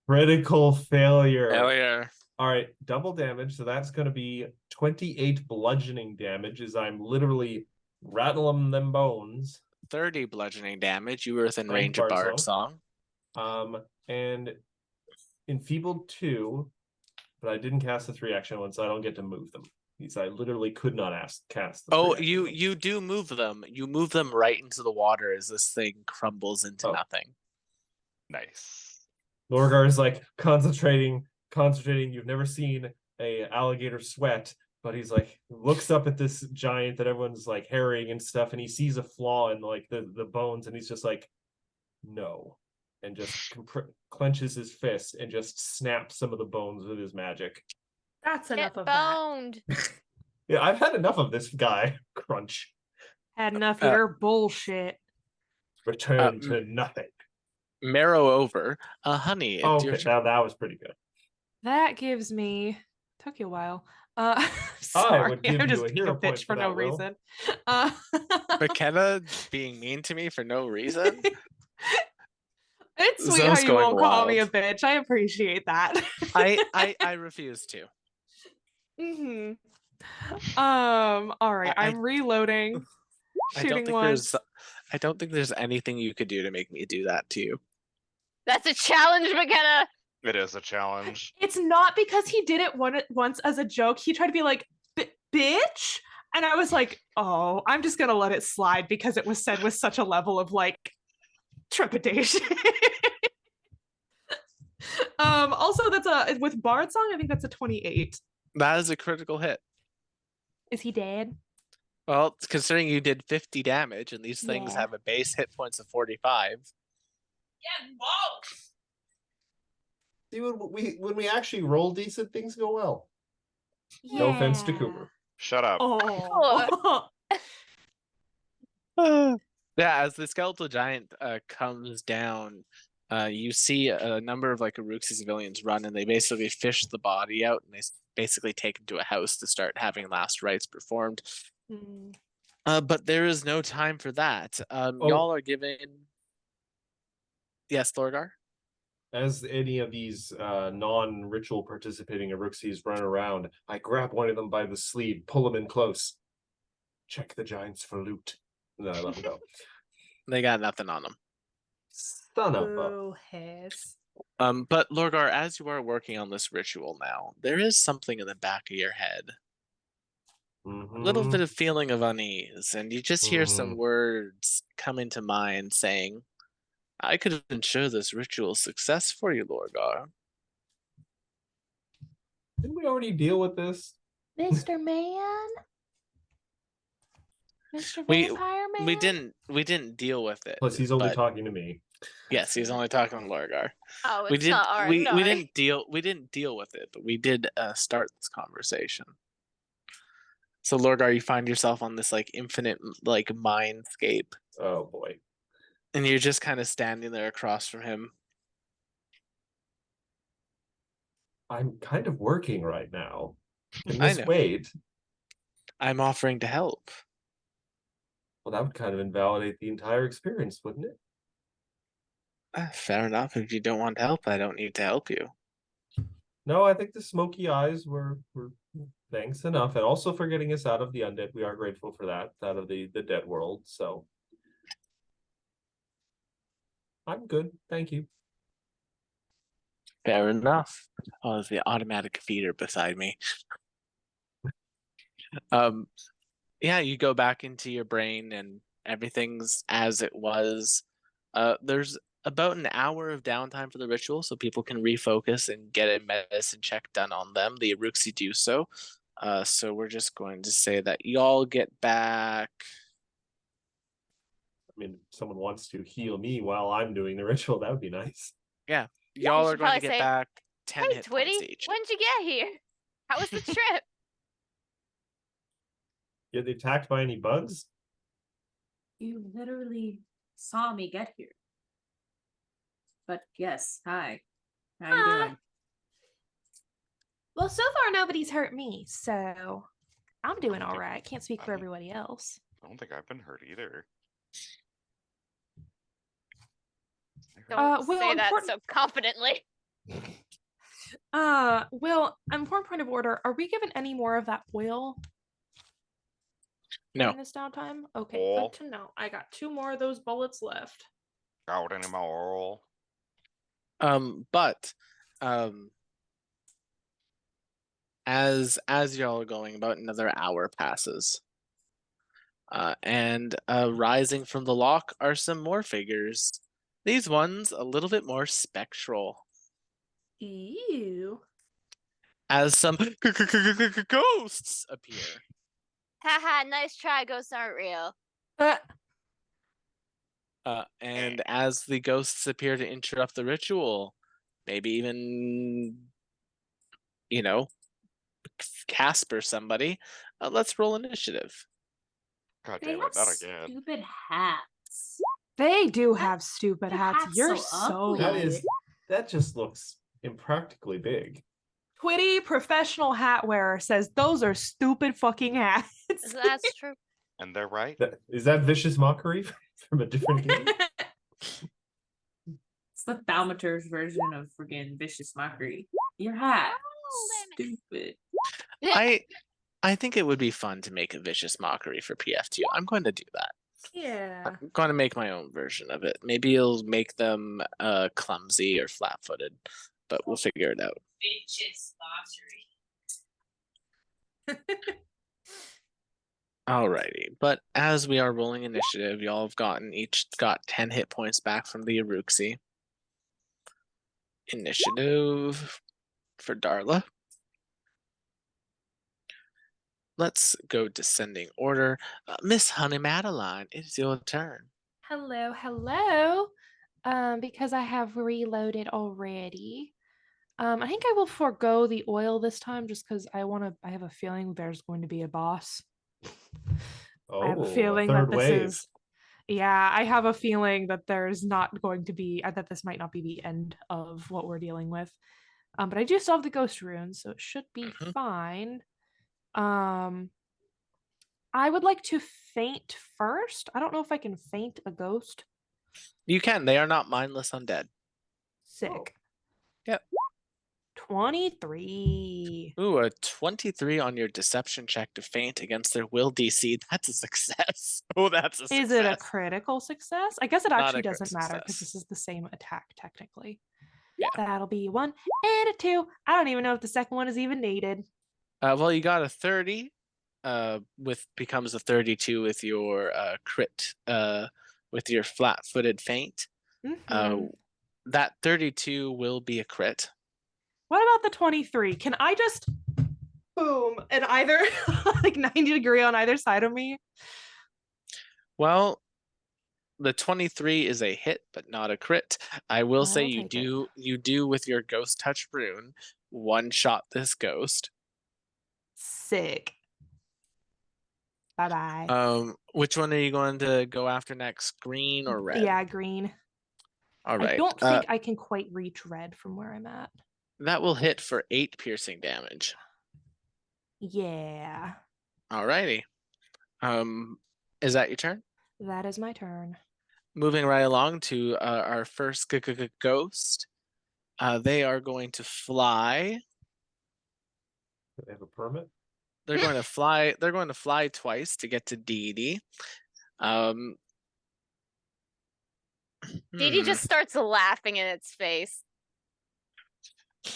[SPEAKER 2] Critical failure.
[SPEAKER 1] failure.
[SPEAKER 2] All right, double damage. So that's going to be 28 bludgeoning damage as I'm literally rattling them bones.
[SPEAKER 1] 30 bludgeoning damage. You were within
[SPEAKER 2] Thank
[SPEAKER 1] range of
[SPEAKER 2] Barzo.
[SPEAKER 1] Bard Song.
[SPEAKER 2] And enfeebled 2, but I didn't cast the 3 action one, so I don't get to move them. Because I literally could not cast the 3
[SPEAKER 1] Oh,
[SPEAKER 2] action
[SPEAKER 1] you
[SPEAKER 2] ones.
[SPEAKER 1] you do move them. You move them right into the water as this thing crumbles into
[SPEAKER 2] Oh.
[SPEAKER 1] nothing.
[SPEAKER 4] Nice.
[SPEAKER 2] Lorgar is like concentrating. You've never seen a alligator sweat, but he's like looks up at this giant that everyone's like harrying and stuff, and he sees a flaw in like the bones, and he's just like, no, and just clenches his fist and just snaps some of the bones with his magic.
[SPEAKER 3] That's enough
[SPEAKER 5] Get
[SPEAKER 3] of that.
[SPEAKER 5] boned.
[SPEAKER 2] Yeah, I've had enough of this guy. Crunch.
[SPEAKER 3] Had enough of your bullshit.
[SPEAKER 2] Return to nothing.
[SPEAKER 1] Marrow over. Honey, it's your
[SPEAKER 2] Okay,
[SPEAKER 1] turn.
[SPEAKER 2] that was pretty good.
[SPEAKER 3] That gives me took you a while.
[SPEAKER 2] I
[SPEAKER 3] Sorry,
[SPEAKER 2] would give
[SPEAKER 3] I'm
[SPEAKER 2] you
[SPEAKER 3] just
[SPEAKER 2] a
[SPEAKER 3] being
[SPEAKER 2] hero
[SPEAKER 3] a
[SPEAKER 2] point
[SPEAKER 3] bitch
[SPEAKER 2] for
[SPEAKER 3] for no
[SPEAKER 2] that, Will.
[SPEAKER 3] reason. Uh,
[SPEAKER 1] McKenna being mean to me for no reason.
[SPEAKER 3] it's sweet
[SPEAKER 1] Zoe's
[SPEAKER 3] how you
[SPEAKER 1] going
[SPEAKER 3] won't call me a
[SPEAKER 1] wild.
[SPEAKER 3] bitch. I appreciate that.
[SPEAKER 1] I refuse to.
[SPEAKER 3] hmm All right,
[SPEAKER 1] I-
[SPEAKER 3] I'm reloading.
[SPEAKER 1] I don't
[SPEAKER 3] Shooting
[SPEAKER 1] think
[SPEAKER 3] once.
[SPEAKER 1] there's anything you could do to make me do that to you.
[SPEAKER 5] That's a challenge, McKenna.
[SPEAKER 4] It is a challenge.
[SPEAKER 3] It's not because he did it once as a joke. He tried to be like, bitch. And I was like, oh, I'm just going to let it slide because it was said with such a level of like trepidation. Also, that's with Bard Song, I think that's a 28.
[SPEAKER 1] That is a critical hit.
[SPEAKER 3] Is he dead?
[SPEAKER 1] Well, considering you did 50 damage and these things
[SPEAKER 3] Yeah.
[SPEAKER 1] have a base hit points of 45.
[SPEAKER 6] Yeah, whoa.
[SPEAKER 2] See, when we actually roll decent, things go well.
[SPEAKER 3] Yeah.
[SPEAKER 2] No offense to Cooper.
[SPEAKER 4] Shut up.
[SPEAKER 3] Oh.
[SPEAKER 1] Yeah, as the skeletal giant comes down, you see a number of like Aruxi civilians run, and they basically fish the body out, and they basically take him to a house to start having last rites performed.
[SPEAKER 3] Hmm.
[SPEAKER 1] But there is no time for that. Y'all are given. Yes, Thorgar?
[SPEAKER 2] As any of these non-ritual participating Aruxis run around, I grab one of them by the sleeve, pull him in close. Check the giants for loot. And then I let him go.
[SPEAKER 1] They got nothing on them.
[SPEAKER 2] Son of a...
[SPEAKER 3] Boo hiss.
[SPEAKER 1] But Lorgar, as you are working on this ritual now, there is something in the back of your head. A little bit of feeling of unease, and you just hear some words come into mind saying, I could ensure this ritual success for you, Lorgar.
[SPEAKER 2] Didn't we already deal with this?
[SPEAKER 3] Mr. Man? Mr.
[SPEAKER 1] We
[SPEAKER 3] Vampire Man?
[SPEAKER 1] we didn't deal with it.
[SPEAKER 2] Plus, he's only
[SPEAKER 1] but
[SPEAKER 2] talking to me.
[SPEAKER 1] yes, he's only talking to Lorgar.
[SPEAKER 5] Oh,
[SPEAKER 1] We
[SPEAKER 5] it's
[SPEAKER 1] didn't
[SPEAKER 5] not our
[SPEAKER 1] we
[SPEAKER 5] no.
[SPEAKER 1] didn't deal with it, but we did start this conversation. So Lorgar, you find yourself on this like infinite like mindscape,
[SPEAKER 2] Oh boy.
[SPEAKER 1] and you're just kind of standing there across from him.
[SPEAKER 2] I'm kind of working right now. Can
[SPEAKER 1] I
[SPEAKER 2] this
[SPEAKER 1] know.
[SPEAKER 2] wait?
[SPEAKER 1] I'm offering to help.
[SPEAKER 2] Well, that would kind of invalidate the entire experience, wouldn't it?
[SPEAKER 1] Fair enough. If you don't want help, I don't need to help you.
[SPEAKER 2] No, I think the smoky eyes were thanks enough, and also for getting us out of the undead. We are grateful for that, out of the dead world. So I'm good, thank you.
[SPEAKER 1] Fair enough. Oh, there's the automatic feeder beside me. Yeah, you go back into your brain and everything's as it was. There's about an hour of downtime for the ritual, so people can refocus and get a medicine check done on them. The Aruxi do so. So we're just going to say that y'all get back.
[SPEAKER 2] I mean, if someone wants to heal me while I'm doing the ritual, that would be nice.
[SPEAKER 1] Yeah,
[SPEAKER 5] Yeah,
[SPEAKER 1] y'all
[SPEAKER 5] you
[SPEAKER 1] are
[SPEAKER 5] should
[SPEAKER 1] going to
[SPEAKER 5] probably
[SPEAKER 1] get
[SPEAKER 5] say,
[SPEAKER 1] back 10
[SPEAKER 5] Hey,
[SPEAKER 1] hit points
[SPEAKER 5] Twitty,
[SPEAKER 1] each.
[SPEAKER 5] when'd you get here? How was the trip?
[SPEAKER 2] Get attacked by any bugs?
[SPEAKER 6] You literally saw me get here. But yes, hi. How you doing?
[SPEAKER 3] Well, so far nobody's hurt me, so I'm doing all
[SPEAKER 4] think-
[SPEAKER 3] right. Can't speak for everybody else.
[SPEAKER 4] I don't think I've been hurt either.
[SPEAKER 5] Don't
[SPEAKER 3] well,
[SPEAKER 5] say that
[SPEAKER 3] important-
[SPEAKER 5] so confidently.
[SPEAKER 3] Will, important point of order. Are we given any more of that oil
[SPEAKER 1] No.
[SPEAKER 3] during this downtime? Okay,
[SPEAKER 4] Oil.
[SPEAKER 3] good to know. I got 2 more of those bullets left.
[SPEAKER 4] Out anymore.
[SPEAKER 1] But as y'all are going, about another hour passes. And rising from the lock are some more figures. These ones a little bit more spectral.
[SPEAKER 3] Ew.
[SPEAKER 1] as some ghosts appear.
[SPEAKER 5] Haha, nice try. Ghosts aren't real.
[SPEAKER 1] And as the ghosts appear to interrupt the ritual, maybe even, you know, Casper somebody, let's roll initiative.
[SPEAKER 4] God
[SPEAKER 6] They
[SPEAKER 4] damn
[SPEAKER 6] have
[SPEAKER 4] it, not again.
[SPEAKER 6] stupid hats.
[SPEAKER 3] They do
[SPEAKER 6] That-
[SPEAKER 3] have stupid
[SPEAKER 6] their
[SPEAKER 3] hats.
[SPEAKER 6] hat's
[SPEAKER 3] You're
[SPEAKER 6] so
[SPEAKER 3] so
[SPEAKER 6] ugly.
[SPEAKER 2] That just looks impractically big.
[SPEAKER 3] Twitty professional hat wearer says those are stupid fucking hats.
[SPEAKER 5] That's true.
[SPEAKER 4] And they're right.
[SPEAKER 2] Is that vicious mockery from a different game?
[SPEAKER 6] It's the Thaumaturge version of friggin' vicious mockery. Your hat, stupid.
[SPEAKER 1] I think it would be fun to make a vicious mockery for PF2. I'm going to do that.
[SPEAKER 3] Yeah.
[SPEAKER 1] I'm going to make my own version of it. Maybe you'll make them clumsy or flat-footed, but we'll figure it out.
[SPEAKER 6] Vicious mockery.
[SPEAKER 1] Alrighty, but as we are rolling initiative, y'all have each got 10 hit points back from the Aruxi. Initiative for Darla. Let's go descending order. Miss Honey Madeline, it is your turn.
[SPEAKER 3] Hello, hello. Because I have reloaded already. I think I will forego the oil this time just because I have a feeling there's going to be a boss.
[SPEAKER 2] Oh,
[SPEAKER 3] I have a
[SPEAKER 2] a
[SPEAKER 3] feeling
[SPEAKER 2] third
[SPEAKER 3] that this
[SPEAKER 2] wave.
[SPEAKER 3] is yeah, I have a feeling that there's not going to be that this might not be the end of what we're dealing with. But I do still have the ghost runes, so it should be
[SPEAKER 1] Mhm.
[SPEAKER 3] fine. I would like to faint first. I don't know if I can faint a ghost.
[SPEAKER 1] You can. They are not mindless undead.
[SPEAKER 3] Sick.
[SPEAKER 1] Yep.
[SPEAKER 3] 23.
[SPEAKER 1] Ooh, a 23 on your deception check to faint against their will DC. That's a success. Oh, that's a success.
[SPEAKER 3] Is it a critical success? I guess it
[SPEAKER 1] Not
[SPEAKER 3] actually
[SPEAKER 1] a crit
[SPEAKER 3] doesn't matter because
[SPEAKER 1] success.
[SPEAKER 3] this is the same attack technically.
[SPEAKER 1] Yeah.
[SPEAKER 3] That'll be 1 and a 2. I don't even know if the second one is even needed.
[SPEAKER 1] Well, you got a 30. Becomes a 32 with your crit. With your flat-footed feint.
[SPEAKER 3] Mhm.
[SPEAKER 1] That 32 will be a crit.
[SPEAKER 3] What about the 23? Can I just boom and either like 90-degree on either side of me?
[SPEAKER 1] Well, the 23 is a hit, but not a crit. I will say
[SPEAKER 3] I'll take it.
[SPEAKER 1] you do with your ghost touch rune one shot this ghost.
[SPEAKER 3] Sick. Bye-bye.
[SPEAKER 1] Which one are you going to go after next? Green or red?
[SPEAKER 3] Yeah, green.
[SPEAKER 1] All right.
[SPEAKER 3] I don't think I can quite reach red from where I'm at.
[SPEAKER 1] That will hit for 8 piercing damage.
[SPEAKER 3] Yeah.
[SPEAKER 1] Alrighty. Is that your turn?
[SPEAKER 3] That is my turn.
[SPEAKER 1] Moving right along to our first ghost. They are going to fly.
[SPEAKER 2] Do they have a permit?
[SPEAKER 1] They're going to fly. They're going to fly twice to get to Dee Dee.
[SPEAKER 5] Dee Dee just starts laughing in its face.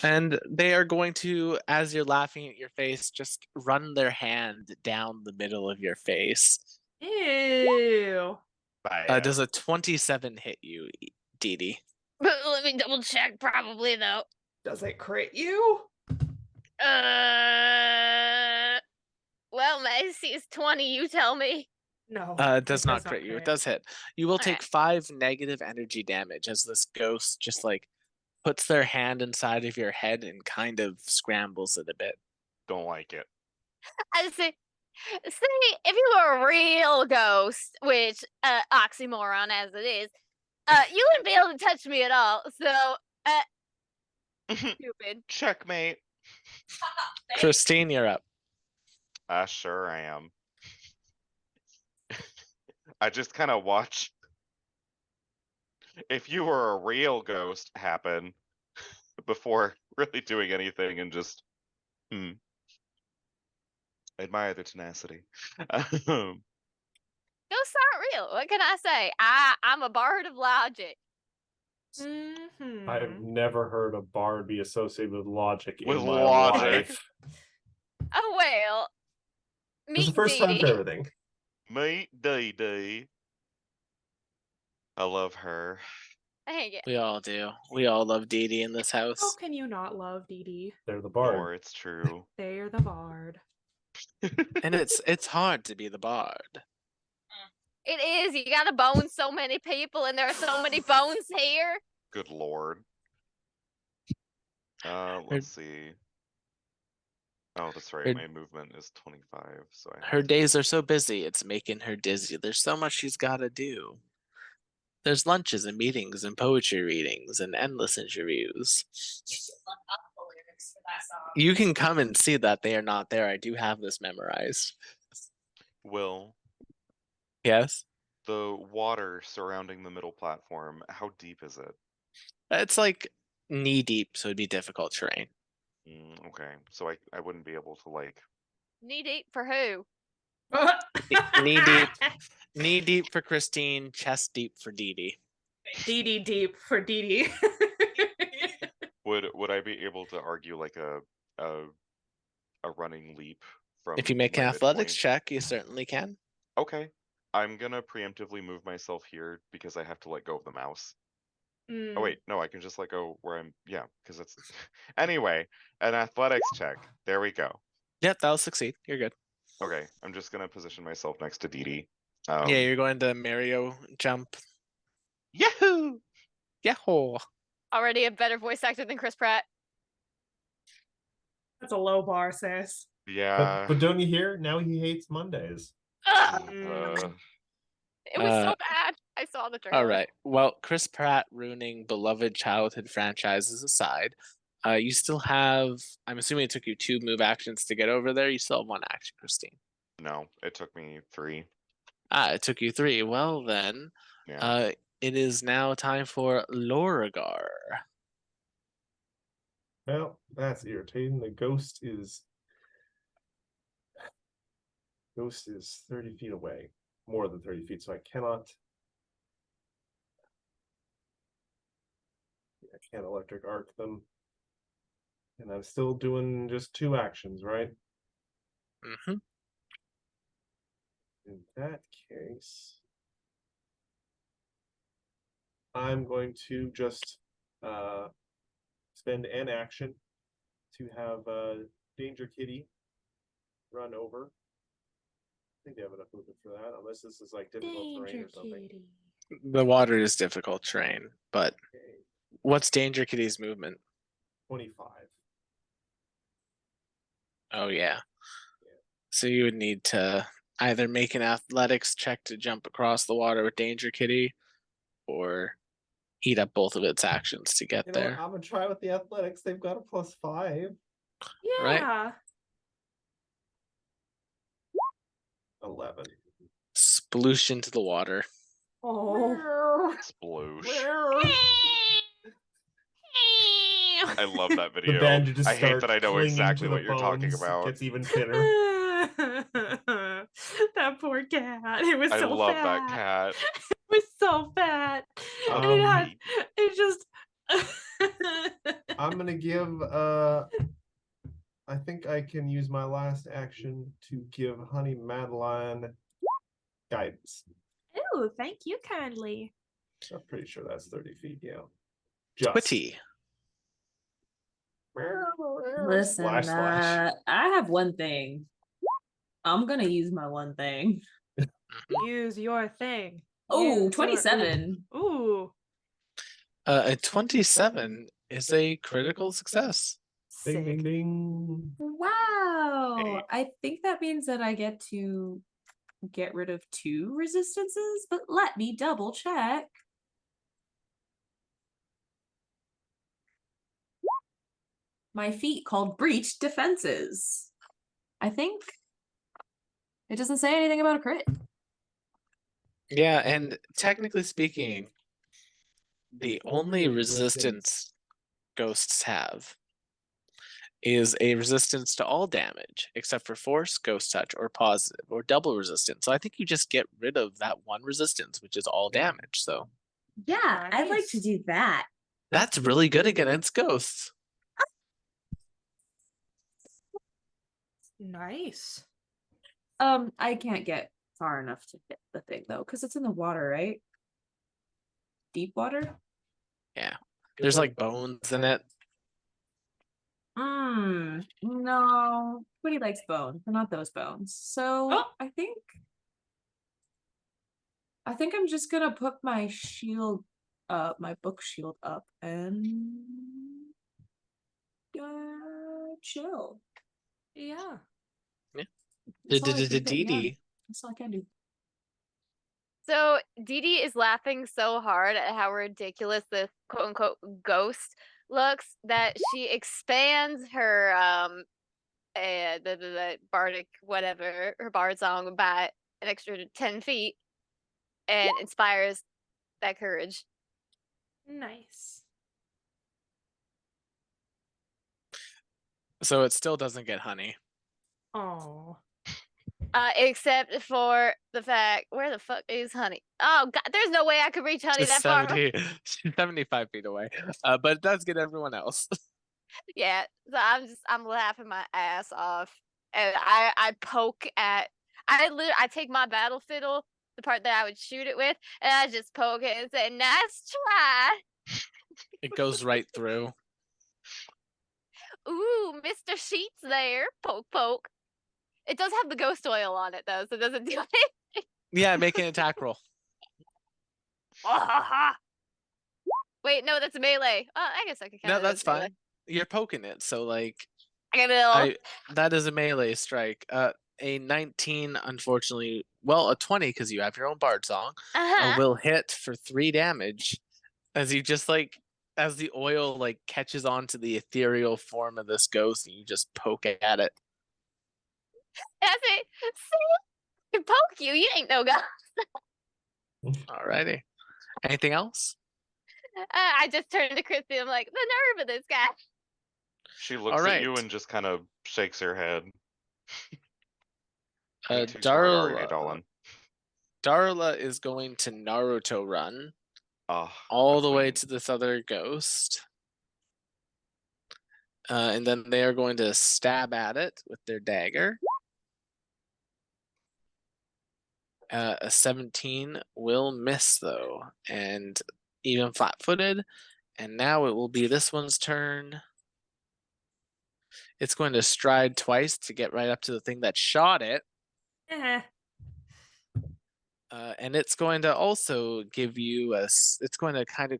[SPEAKER 1] And they are going to, as you're laughing at your face, just run their hand down the middle of your face.
[SPEAKER 3] Ew.
[SPEAKER 1] Does a 27 hit you, Dee Dee?
[SPEAKER 5] But let me double check, probably though.
[SPEAKER 3] Does it crit you?
[SPEAKER 5] Well, my AC is 20, you tell me.
[SPEAKER 3] No.
[SPEAKER 1] It does not crit you. It does hit. You will take 5 negative energy damage as this ghost just like puts their hand inside of your head and kind of scrambles it a bit.
[SPEAKER 4] Don't like it.
[SPEAKER 5] I see. See, if you were a real ghost, which oxymoron as it is, you wouldn't be able to touch me at all. So, stupid.
[SPEAKER 4] Checkmate.
[SPEAKER 1] Christine, you're up.
[SPEAKER 4] I sure am. I just kind of watch. If you were a real ghost happen before really doing anything and just admire the tenacity.
[SPEAKER 5] Ghosts aren't real. What can I say? I'm a bard of logic.
[SPEAKER 3] Mm-hmm.
[SPEAKER 2] I've never heard a bard be associated with logic
[SPEAKER 4] With
[SPEAKER 2] in my
[SPEAKER 4] logic.
[SPEAKER 2] life.
[SPEAKER 5] Oh well.
[SPEAKER 2] It's the
[SPEAKER 5] Meet
[SPEAKER 2] first time
[SPEAKER 5] Dee
[SPEAKER 2] for
[SPEAKER 5] Dee.
[SPEAKER 2] everything.
[SPEAKER 4] Meet Dee Dee. I love her.
[SPEAKER 5] Dang it.
[SPEAKER 1] We all do. We all love Dee Dee in this
[SPEAKER 3] How
[SPEAKER 1] house.
[SPEAKER 3] can you not love Dee Dee?
[SPEAKER 2] They're the bard.
[SPEAKER 4] Or it's true.
[SPEAKER 3] They're the bard.
[SPEAKER 1] And it's hard to be the bard.
[SPEAKER 5] It is. You gotta bone so many people, and there are so many bones here.
[SPEAKER 4] Good lord. Let's see. Oh, that's right.
[SPEAKER 1] Her-
[SPEAKER 4] My movement is 25, so I have
[SPEAKER 1] Her
[SPEAKER 4] to-
[SPEAKER 1] days are so busy, it's making her dizzy. There's so much she's got to do. There's lunches and meetings and poetry readings and endless interviews. You can come and see that they are not there. I do have this memorized.
[SPEAKER 4] Will,
[SPEAKER 1] Yes?
[SPEAKER 4] the water surrounding the middle platform, how deep is it?
[SPEAKER 1] It's like knee deep, so it'd be difficult terrain.
[SPEAKER 4] Okay, so I wouldn't be able to like.
[SPEAKER 5] Knee deep for who?
[SPEAKER 1] Knee deep. Knee deep for Christine, chest deep for Dee Dee.
[SPEAKER 3] Dee Dee deep for Dee Dee.
[SPEAKER 4] Would I be able to argue like a running leap from?
[SPEAKER 1] If you make
[SPEAKER 4] my
[SPEAKER 1] an athletics
[SPEAKER 4] midpoint?
[SPEAKER 1] check, you certainly can.
[SPEAKER 4] Okay, I'm gonna preemptively move myself here because I have to let go of the mouse. Oh wait, no, I can just let go where I'm. Yeah, because it's anyway. An athletics check. There we go.
[SPEAKER 1] Yep, that'll succeed. You're good.
[SPEAKER 4] Okay, I'm just gonna position myself next to Dee Dee.
[SPEAKER 1] Yeah, you're going to Mario jump.
[SPEAKER 4] Yahoo!
[SPEAKER 1] Yahoo!
[SPEAKER 5] Already a better voice actor than Chris Pratt.
[SPEAKER 3] That's a low bar, sis.
[SPEAKER 4] Yeah.
[SPEAKER 2] But don't you hear? Now he hates Mondays.
[SPEAKER 5] Ugh,
[SPEAKER 4] uh,
[SPEAKER 5] it was so bad. I saw the trailer.
[SPEAKER 1] All right. Well, Chris Pratt ruining beloved childhood franchises aside, you still have. I'm assuming it took you 2 move actions to get over there. You still have 1 action, Christine.
[SPEAKER 4] no, it took me 3.
[SPEAKER 1] It took you 3. Well, then,
[SPEAKER 4] Yeah.
[SPEAKER 1] it is now time for Lorigar.
[SPEAKER 2] Well, that's irritating. The ghost is 30 feet away, more than 30 feet, so I can't electric arc them. And I'm still doing just 2 actions, right?
[SPEAKER 1] Mm-hmm.
[SPEAKER 2] In that case, I'm going to just spend an action to have Danger Kitty run over. I think they have enough movement for that, unless this is like difficult terrain
[SPEAKER 3] Danger
[SPEAKER 2] or something.
[SPEAKER 3] Kitty.
[SPEAKER 1] The water is difficult terrain, but
[SPEAKER 2] Okay,
[SPEAKER 1] what's Danger Kitty's movement?
[SPEAKER 2] 25.
[SPEAKER 1] Oh, yeah. So you would need to either make an athletics check to jump across the water with Danger Kitty, or eat up both of its actions to get
[SPEAKER 2] You know what?
[SPEAKER 1] there.
[SPEAKER 2] I'm gonna try with the athletics. They've got a +5.
[SPEAKER 3] Yeah.
[SPEAKER 2] 11.
[SPEAKER 1] Sploosh into the water.
[SPEAKER 3] Oh.
[SPEAKER 4] Sploosh.
[SPEAKER 5] I
[SPEAKER 4] I love that
[SPEAKER 2] The
[SPEAKER 4] video.
[SPEAKER 2] band just
[SPEAKER 4] I hate that
[SPEAKER 2] starts
[SPEAKER 4] I know
[SPEAKER 2] clinging
[SPEAKER 4] exactly
[SPEAKER 2] to the
[SPEAKER 4] what you're talking
[SPEAKER 2] bones. It
[SPEAKER 4] about.
[SPEAKER 2] gets even thinner.
[SPEAKER 3] That poor cat. It was
[SPEAKER 4] I
[SPEAKER 3] so
[SPEAKER 4] love
[SPEAKER 3] fat.
[SPEAKER 4] that cat.
[SPEAKER 3] It was so fat. And it had
[SPEAKER 4] Fluffy.
[SPEAKER 3] it just
[SPEAKER 2] I'm gonna give I think I can use my last action to give Honey Madeline guidance.
[SPEAKER 3] Oh, thank you kindly.
[SPEAKER 2] I'm pretty sure that's 30 feet, yeah. Just
[SPEAKER 1] Twitty.
[SPEAKER 6] Listen,
[SPEAKER 2] Splash, splash.
[SPEAKER 6] I have one thing. I'm gonna use my one thing.
[SPEAKER 3] Use your thing.
[SPEAKER 6] Oh,
[SPEAKER 3] Use
[SPEAKER 6] 27.
[SPEAKER 3] Your... Ooh.
[SPEAKER 1] A 27 is a critical success.
[SPEAKER 2] Ding, ding,
[SPEAKER 3] Sick.
[SPEAKER 2] ding.
[SPEAKER 6] Wow. I think that means that I get to get rid of 2 resistances, but let me double check. My feat called breach defenses. I think it doesn't say anything about a crit.
[SPEAKER 1] Yeah, and technically speaking, the only resistance ghosts have is a resistance to all damage, except for force, ghost touch, or positive, or double resistance. So I think you just get rid of that one resistance, which is all damage. So
[SPEAKER 6] Yeah, I'd like to
[SPEAKER 3] Nice.
[SPEAKER 6] do that.
[SPEAKER 1] that's really good against ghosts.
[SPEAKER 3] Nice.
[SPEAKER 6] I can't get far enough to hit the thing though, because it's in the water, right? Deep water?
[SPEAKER 1] Yeah. There's like bones in it.
[SPEAKER 6] No. Nobody likes bones, but not those bones. So
[SPEAKER 3] Oh.
[SPEAKER 6] I think I'm just gonna put my shield my book shield up and chill.
[SPEAKER 3] Yeah.
[SPEAKER 6] That's all I can think,
[SPEAKER 1] Dee
[SPEAKER 6] yeah.
[SPEAKER 1] Dee.
[SPEAKER 6] That's all I can do.
[SPEAKER 5] So Dee Dee is laughing so hard at how ridiculous this quote unquote ghost looks that she expands her the bardic whatever her bard song by an extra 10 feet and inspires that courage.
[SPEAKER 3] Nice.
[SPEAKER 1] So it still doesn't get honey.
[SPEAKER 3] Oh.
[SPEAKER 5] Except for the fact, where the fuck is Honey? Oh God, there's no way I could reach Honey
[SPEAKER 1] She's
[SPEAKER 5] that far.
[SPEAKER 1] 75 feet away. But it does get everyone else.
[SPEAKER 5] Yeah, so I'm laughing my ass off, and I poke at I take my battle fiddle, the part that I would shoot it with, and I just poke it and say, "Nice try."
[SPEAKER 1] It goes right through.
[SPEAKER 5] Ooh, Mr. Sheets there. Poke poke. It does have the ghost oil on it though, so it doesn't do it.
[SPEAKER 1] Yeah, make an attack roll.
[SPEAKER 5] Wait, no, that's a melee. Oh, I guess I could count
[SPEAKER 1] No,
[SPEAKER 5] it
[SPEAKER 1] that's
[SPEAKER 5] as melee.
[SPEAKER 1] fine. You're poking it, so like
[SPEAKER 5] I got it all.
[SPEAKER 1] that is a melee strike. A 19, unfortunately, well, a 20 because you have your own bard song,
[SPEAKER 5] Uh-huh.
[SPEAKER 1] will hit for 3 damage as you just like as the oil like catches onto the ethereal form of this ghost and you just poke at it.
[SPEAKER 5] That's it. See, I can poke you. You ain't no ghost.
[SPEAKER 1] Alrighty. Anything else?
[SPEAKER 5] I just turned to Christy. I'm like, the nerve of this guy.
[SPEAKER 4] She looks
[SPEAKER 1] All
[SPEAKER 4] at you
[SPEAKER 1] right.
[SPEAKER 4] and just kind of shakes her head. Ain't too smart, are you, darling?
[SPEAKER 1] Darla is going to Naruto run
[SPEAKER 4] Oh,
[SPEAKER 1] all the way
[SPEAKER 4] queen.
[SPEAKER 1] to this other ghost. And then they are going to stab at it with their dagger. A 17 will miss though, and even flat-footed. And now it will be this one's turn. It's going to stride twice to get right up to the thing that shot it. And it's going to also give you it's going to kind of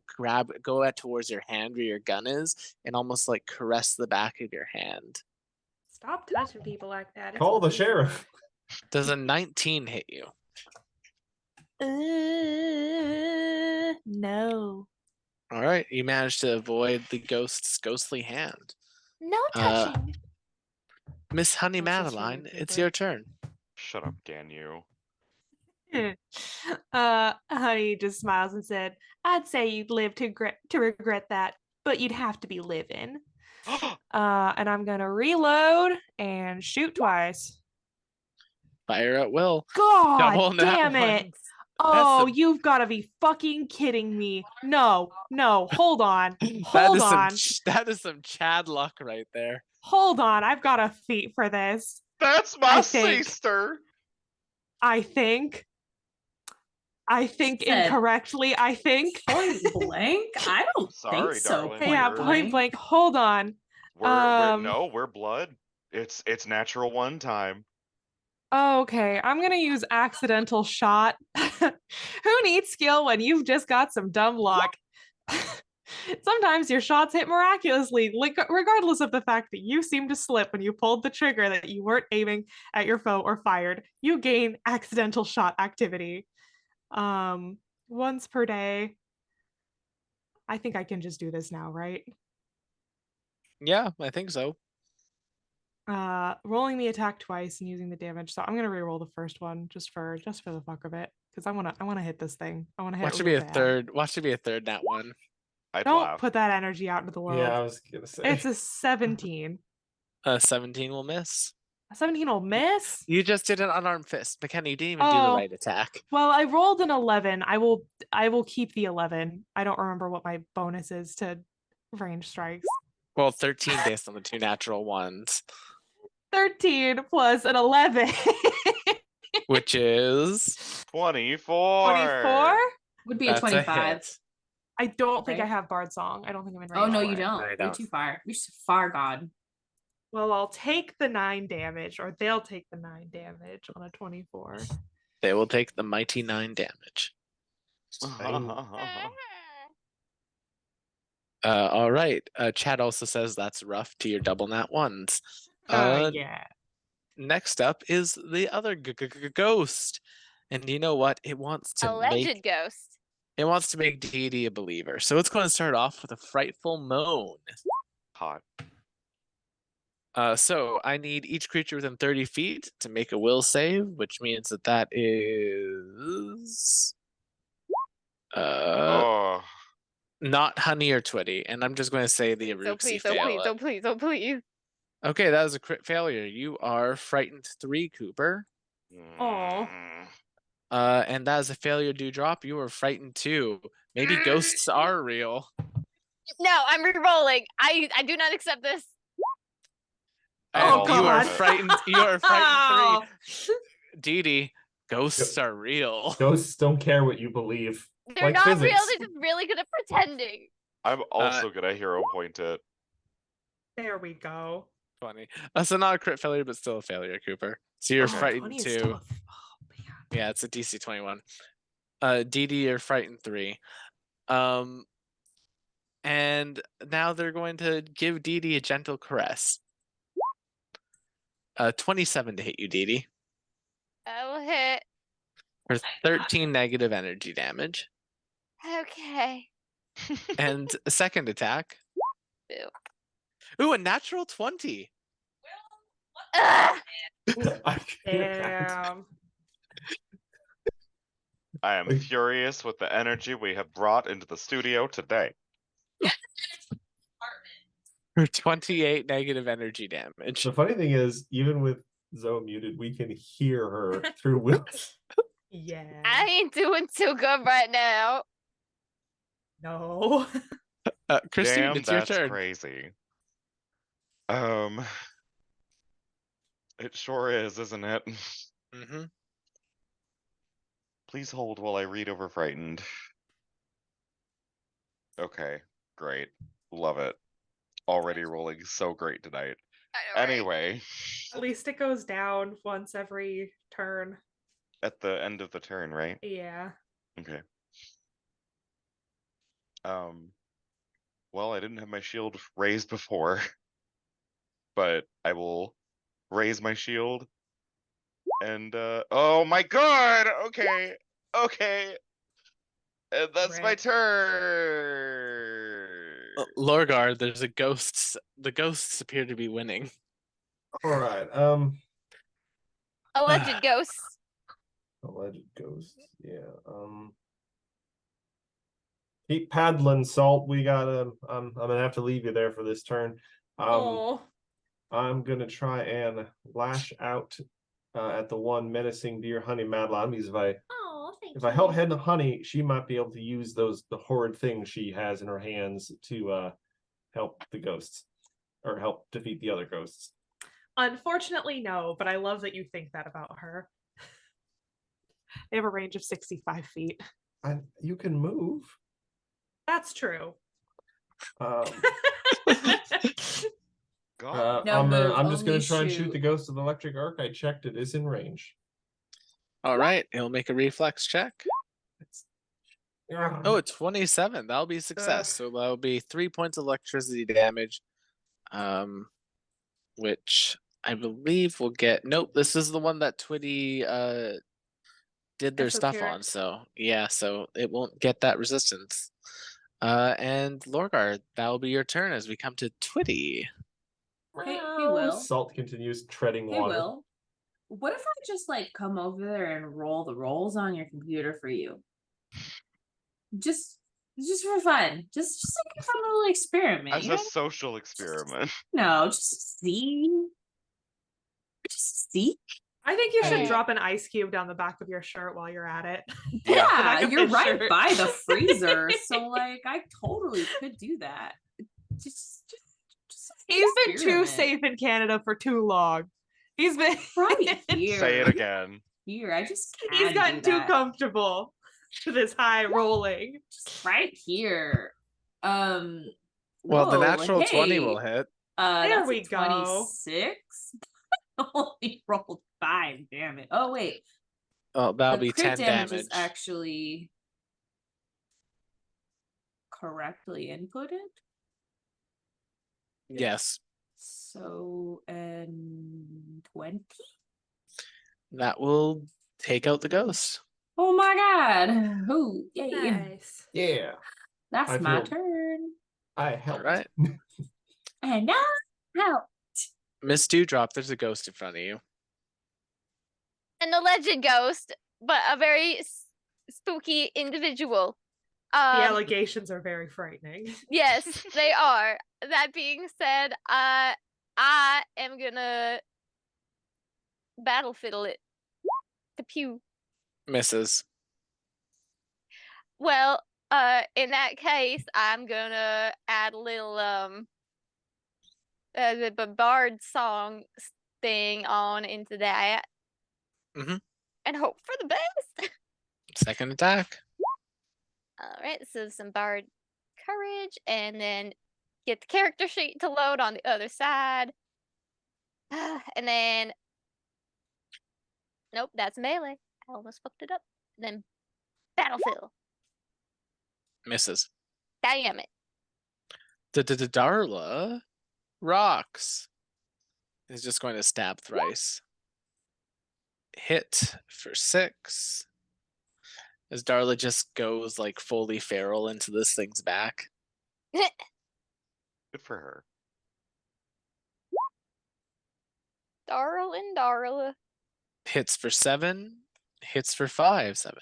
[SPEAKER 1] go at towards your hand where your gun is and almost like caress the back of your hand.
[SPEAKER 3] Stop touching people like that. It's
[SPEAKER 2] Call the
[SPEAKER 3] illegal.
[SPEAKER 2] sheriff.
[SPEAKER 1] Does a 19 hit you?
[SPEAKER 3] No.
[SPEAKER 1] All right, you managed to avoid the ghost's ghostly hand.
[SPEAKER 5] No touching.
[SPEAKER 1] Miss Honey
[SPEAKER 3] That's just
[SPEAKER 1] Madeline,
[SPEAKER 3] rude,
[SPEAKER 1] it's
[SPEAKER 3] Cooper.
[SPEAKER 1] your turn.
[SPEAKER 4] Shut up, Ganyu.
[SPEAKER 3] Honey just smiles and said, I'd say you'd live to regret that, but you'd have to be living. And I'm gonna reload and shoot twice.
[SPEAKER 1] Fire at will.
[SPEAKER 3] God
[SPEAKER 1] Double nat
[SPEAKER 3] damn it.
[SPEAKER 1] ones.
[SPEAKER 3] Oh,
[SPEAKER 1] a-
[SPEAKER 3] you've got to be fucking kidding me. No, hold on.
[SPEAKER 1] That is some Chad luck right there.
[SPEAKER 3] Hold on. I've got a feat for this.
[SPEAKER 4] That's my
[SPEAKER 3] I think-
[SPEAKER 4] sister.
[SPEAKER 3] I think
[SPEAKER 6] Said-
[SPEAKER 3] incorrectly. I think.
[SPEAKER 6] Point blank? I don't
[SPEAKER 4] Sorry,
[SPEAKER 6] think so.
[SPEAKER 4] darling.
[SPEAKER 6] Point
[SPEAKER 3] Yeah,
[SPEAKER 6] blank.
[SPEAKER 3] point blank. Hold on.
[SPEAKER 4] We're blood. It's natural one time.
[SPEAKER 3] Okay, I'm gonna use accidental shot. Who needs skill when you've just got some dumb luck? Sometimes your shots hit miraculously, regardless of the fact that you seem to slip when you pulled the trigger that you weren't aiming at your foe or fired. You gain accidental shot activity. Once per day. I think I can just do this now, right?
[SPEAKER 1] Yeah, I think so.
[SPEAKER 3] Rolling the attack twice and using the damage. So I'm gonna re-roll the first one just for the fuck of it, because I wanna hit this thing. I wanna hit.
[SPEAKER 1] Watch
[SPEAKER 3] it
[SPEAKER 1] to be
[SPEAKER 3] real
[SPEAKER 1] a
[SPEAKER 3] bad.
[SPEAKER 1] third. Watch to be a third nat one.
[SPEAKER 4] I'd
[SPEAKER 3] Don't
[SPEAKER 4] laugh.
[SPEAKER 3] put that energy out into the world.
[SPEAKER 2] Yeah, I was gonna say.
[SPEAKER 3] It's a 17.
[SPEAKER 1] 17 will miss.
[SPEAKER 3] A 17 will miss.
[SPEAKER 1] You just did an unarmed fist. McKenna, you didn't even do the
[SPEAKER 3] Oh.
[SPEAKER 1] right attack.
[SPEAKER 3] Well, I rolled an 11. I will keep the 11. I don't remember what my bonus is to range strikes.
[SPEAKER 1] Well, 13 based on the 2 natural ones,
[SPEAKER 3] 13 plus an 11.
[SPEAKER 1] which is
[SPEAKER 4] 24.
[SPEAKER 3] 24?
[SPEAKER 6] Would be a
[SPEAKER 1] that's
[SPEAKER 6] 25.
[SPEAKER 1] hit.
[SPEAKER 3] I don't think I
[SPEAKER 6] Right?
[SPEAKER 3] have Bard Song. I don't think I'm in range.
[SPEAKER 6] Oh no,
[SPEAKER 3] for
[SPEAKER 6] you
[SPEAKER 3] it.
[SPEAKER 6] don't.
[SPEAKER 1] I
[SPEAKER 6] You're
[SPEAKER 1] don't.
[SPEAKER 6] too far. You're so far gone.
[SPEAKER 3] Well, I'll take the 9 damage, or they'll take the 9 damage on a 24.
[SPEAKER 1] They will take the mighty 9 damage. All right. Chad also says that's rough to your double nat ones.
[SPEAKER 3] Yeah.
[SPEAKER 1] Next up is the other ghost, and you know what? It wants to
[SPEAKER 5] Alleged ghost.
[SPEAKER 1] make Dee Dee a believer. So it's going to start off with a frightful moan.
[SPEAKER 4] Hot.
[SPEAKER 1] So I need each creature within 30 feet to make a will save, which means that is
[SPEAKER 4] Oh,
[SPEAKER 1] not Honey or Twitty, and I'm just going to say the
[SPEAKER 5] So
[SPEAKER 1] Aruxi
[SPEAKER 5] please, so
[SPEAKER 1] fail
[SPEAKER 5] please,
[SPEAKER 1] it.
[SPEAKER 5] so please, so please.
[SPEAKER 1] Okay, that was a crit failure. You are frightened 3, Cooper.
[SPEAKER 3] Aw.
[SPEAKER 1] And that is a failure dewdrop. You are frightened 2. Maybe ghosts are real.
[SPEAKER 5] No, I'm re-rolling. I do not accept this.
[SPEAKER 1] And
[SPEAKER 3] Oh,
[SPEAKER 1] you are
[SPEAKER 3] God.
[SPEAKER 1] frightened. You are frightened 3. Dee Dee, ghosts are real.
[SPEAKER 2] Ghosts don't care what you believe.
[SPEAKER 5] They're
[SPEAKER 2] Like
[SPEAKER 5] not real.
[SPEAKER 2] physics.
[SPEAKER 5] They're just really good at pretending.
[SPEAKER 4] I'm also gonna hero point it.
[SPEAKER 3] There we go.
[SPEAKER 1] Funny. So not a crit failure, but still a failure, Cooper. So you're
[SPEAKER 4] Okay.
[SPEAKER 1] frightened
[SPEAKER 3] 20 is
[SPEAKER 1] 2.
[SPEAKER 3] still oh, man.
[SPEAKER 1] Yeah, it's a DC 21. Dee Dee, you're frightened 3. And now they're going to give Dee Dee a gentle caress. 27 to hit you, Dee Dee,
[SPEAKER 5] I will hit.
[SPEAKER 1] for 13 negative energy damage.
[SPEAKER 5] Okay.
[SPEAKER 1] And a second attack.
[SPEAKER 5] Ew.
[SPEAKER 1] Ooh, a natural 20.
[SPEAKER 5] Ugh!
[SPEAKER 2] I can't imagine.
[SPEAKER 3] Damn.
[SPEAKER 4] I am furious with the energy we have brought into the studio today.
[SPEAKER 1] For 28 negative energy damage.
[SPEAKER 2] The funny thing is, even with Zoe muted, we can hear her through Will's.
[SPEAKER 3] Yeah.
[SPEAKER 5] I ain't doing too good right now.
[SPEAKER 3] No.
[SPEAKER 1] Christine,
[SPEAKER 4] Damn,
[SPEAKER 1] it's your
[SPEAKER 4] that's
[SPEAKER 1] turn.
[SPEAKER 4] crazy. It sure is, isn't it?
[SPEAKER 1] Mm-hmm.
[SPEAKER 4] Please hold while I read over frightened. Okay, great. Love it. Already rolling so great tonight.
[SPEAKER 5] I know, right?
[SPEAKER 4] Anyway,
[SPEAKER 3] At least it goes down once every turn.
[SPEAKER 4] at the end of the turn, right?
[SPEAKER 3] Yeah.
[SPEAKER 4] Okay. Well, I didn't have my shield raised before, but I will raise my shield. And oh my god! Okay. Okay. And that's my
[SPEAKER 3] Rip.
[SPEAKER 4] turn.
[SPEAKER 1] Lorgar, there's a ghost. The ghosts appear to be winning.
[SPEAKER 2] All right.
[SPEAKER 5] Alleged ghosts.
[SPEAKER 2] Alleged ghosts. Yeah. Keep paddling, Salt. We gotta. I'm gonna have to leave you there for this turn.
[SPEAKER 3] Oh.
[SPEAKER 2] I'm gonna try and lash out at the one menacing dear Honey Madeline, because if I help Head Honey, she might be able to use the horrid things she has in her hands to help the ghosts, or help defeat the other ghosts.
[SPEAKER 3] Unfortunately, no, but I love that you think that about her. They have a range of 65 feet.
[SPEAKER 2] And you can move.
[SPEAKER 3] That's true.
[SPEAKER 2] Um,
[SPEAKER 4] God.
[SPEAKER 6] No move,
[SPEAKER 2] I'm just gonna
[SPEAKER 6] only
[SPEAKER 2] try and
[SPEAKER 6] shoot.
[SPEAKER 2] shoot the ghost of the electric arc. I checked; it is in range.
[SPEAKER 1] All right, he'll make a reflex check. Oh, a 27. That'll be a success. So that'll be 3 points of electricity damage. Which I believe will get. Nope, this is the one that Twitty did their stuff on.
[SPEAKER 3] Esoteric.
[SPEAKER 1] So yeah, so it won't get that resistance. And Lorgar, that'll be your turn as we come to Twitty.
[SPEAKER 6] Hey, Will.
[SPEAKER 2] Salt continues treading
[SPEAKER 6] Hey,
[SPEAKER 2] water.
[SPEAKER 6] Will. What if I just like come over there and roll the rolls on your computer for you? Just for fun. Just like a fun little experiment.
[SPEAKER 4] As
[SPEAKER 6] You
[SPEAKER 4] a
[SPEAKER 6] know?
[SPEAKER 4] social experiment.
[SPEAKER 6] No, just see. Just see.
[SPEAKER 3] I think you should
[SPEAKER 5] Yeah.
[SPEAKER 3] drop an ice cube down the back of your shirt while you're at it.
[SPEAKER 1] Yeah.
[SPEAKER 3] back
[SPEAKER 6] Yeah,
[SPEAKER 3] of
[SPEAKER 6] you're
[SPEAKER 3] his
[SPEAKER 6] right
[SPEAKER 3] shirt.
[SPEAKER 6] by the freezer. So like I totally could do that. Just
[SPEAKER 3] He's been too
[SPEAKER 6] experiment.
[SPEAKER 3] safe in Canada for too long. He's been
[SPEAKER 6] Right here.
[SPEAKER 4] Say it again.
[SPEAKER 6] Here, I just
[SPEAKER 3] He's
[SPEAKER 6] can't
[SPEAKER 3] gotten
[SPEAKER 6] do
[SPEAKER 3] too
[SPEAKER 6] that.
[SPEAKER 3] comfortable. this high rolling.
[SPEAKER 6] Right here.
[SPEAKER 1] Well, the
[SPEAKER 6] whoa,
[SPEAKER 1] natural 20
[SPEAKER 6] hey.
[SPEAKER 1] will hit.
[SPEAKER 3] There
[SPEAKER 6] That's
[SPEAKER 3] we
[SPEAKER 6] a
[SPEAKER 3] go.
[SPEAKER 6] 26. Only rolled 5, damn it. Oh wait.
[SPEAKER 1] Oh, that'll
[SPEAKER 6] The
[SPEAKER 1] be
[SPEAKER 6] crit
[SPEAKER 1] 10
[SPEAKER 6] damage
[SPEAKER 1] damage.
[SPEAKER 6] is actually correctly inputted.
[SPEAKER 1] Yes.
[SPEAKER 6] So, and 20?
[SPEAKER 1] That will take out the ghost.
[SPEAKER 6] Oh my god. Oh, yay.
[SPEAKER 3] Nice.
[SPEAKER 2] Yeah,
[SPEAKER 6] That's
[SPEAKER 2] I
[SPEAKER 6] my
[SPEAKER 2] feel-
[SPEAKER 6] turn.
[SPEAKER 2] I helped.
[SPEAKER 1] Right.
[SPEAKER 6] And now, help.
[SPEAKER 1] Miss Dewdrop, there's a ghost in front of you.
[SPEAKER 5] An alleged ghost, but a very spooky individual.
[SPEAKER 3] The allegations are very frightening.
[SPEAKER 5] Yes, they are. That being said, I am gonna battle fiddle it. The pew.
[SPEAKER 1] Misses.
[SPEAKER 5] Well, in that case, I'm gonna add a little the bard song thing on into that.
[SPEAKER 1] Mhm.
[SPEAKER 5] And hope for the best.
[SPEAKER 1] Second attack.
[SPEAKER 5] All right, so some bard courage, and then get the character sheet to load on the other side. And then, nope, that's melee. I almost fucked it up. Then battlefield.
[SPEAKER 1] Misses.
[SPEAKER 5] Damn it.
[SPEAKER 1] Darla rocks. Is just going to stab thrice. Hit for 6. As Darla just goes like fully feral into this thing's back.
[SPEAKER 4] Good for her.
[SPEAKER 5] Darla.
[SPEAKER 1] Hits for 7. Hits for 5. 7.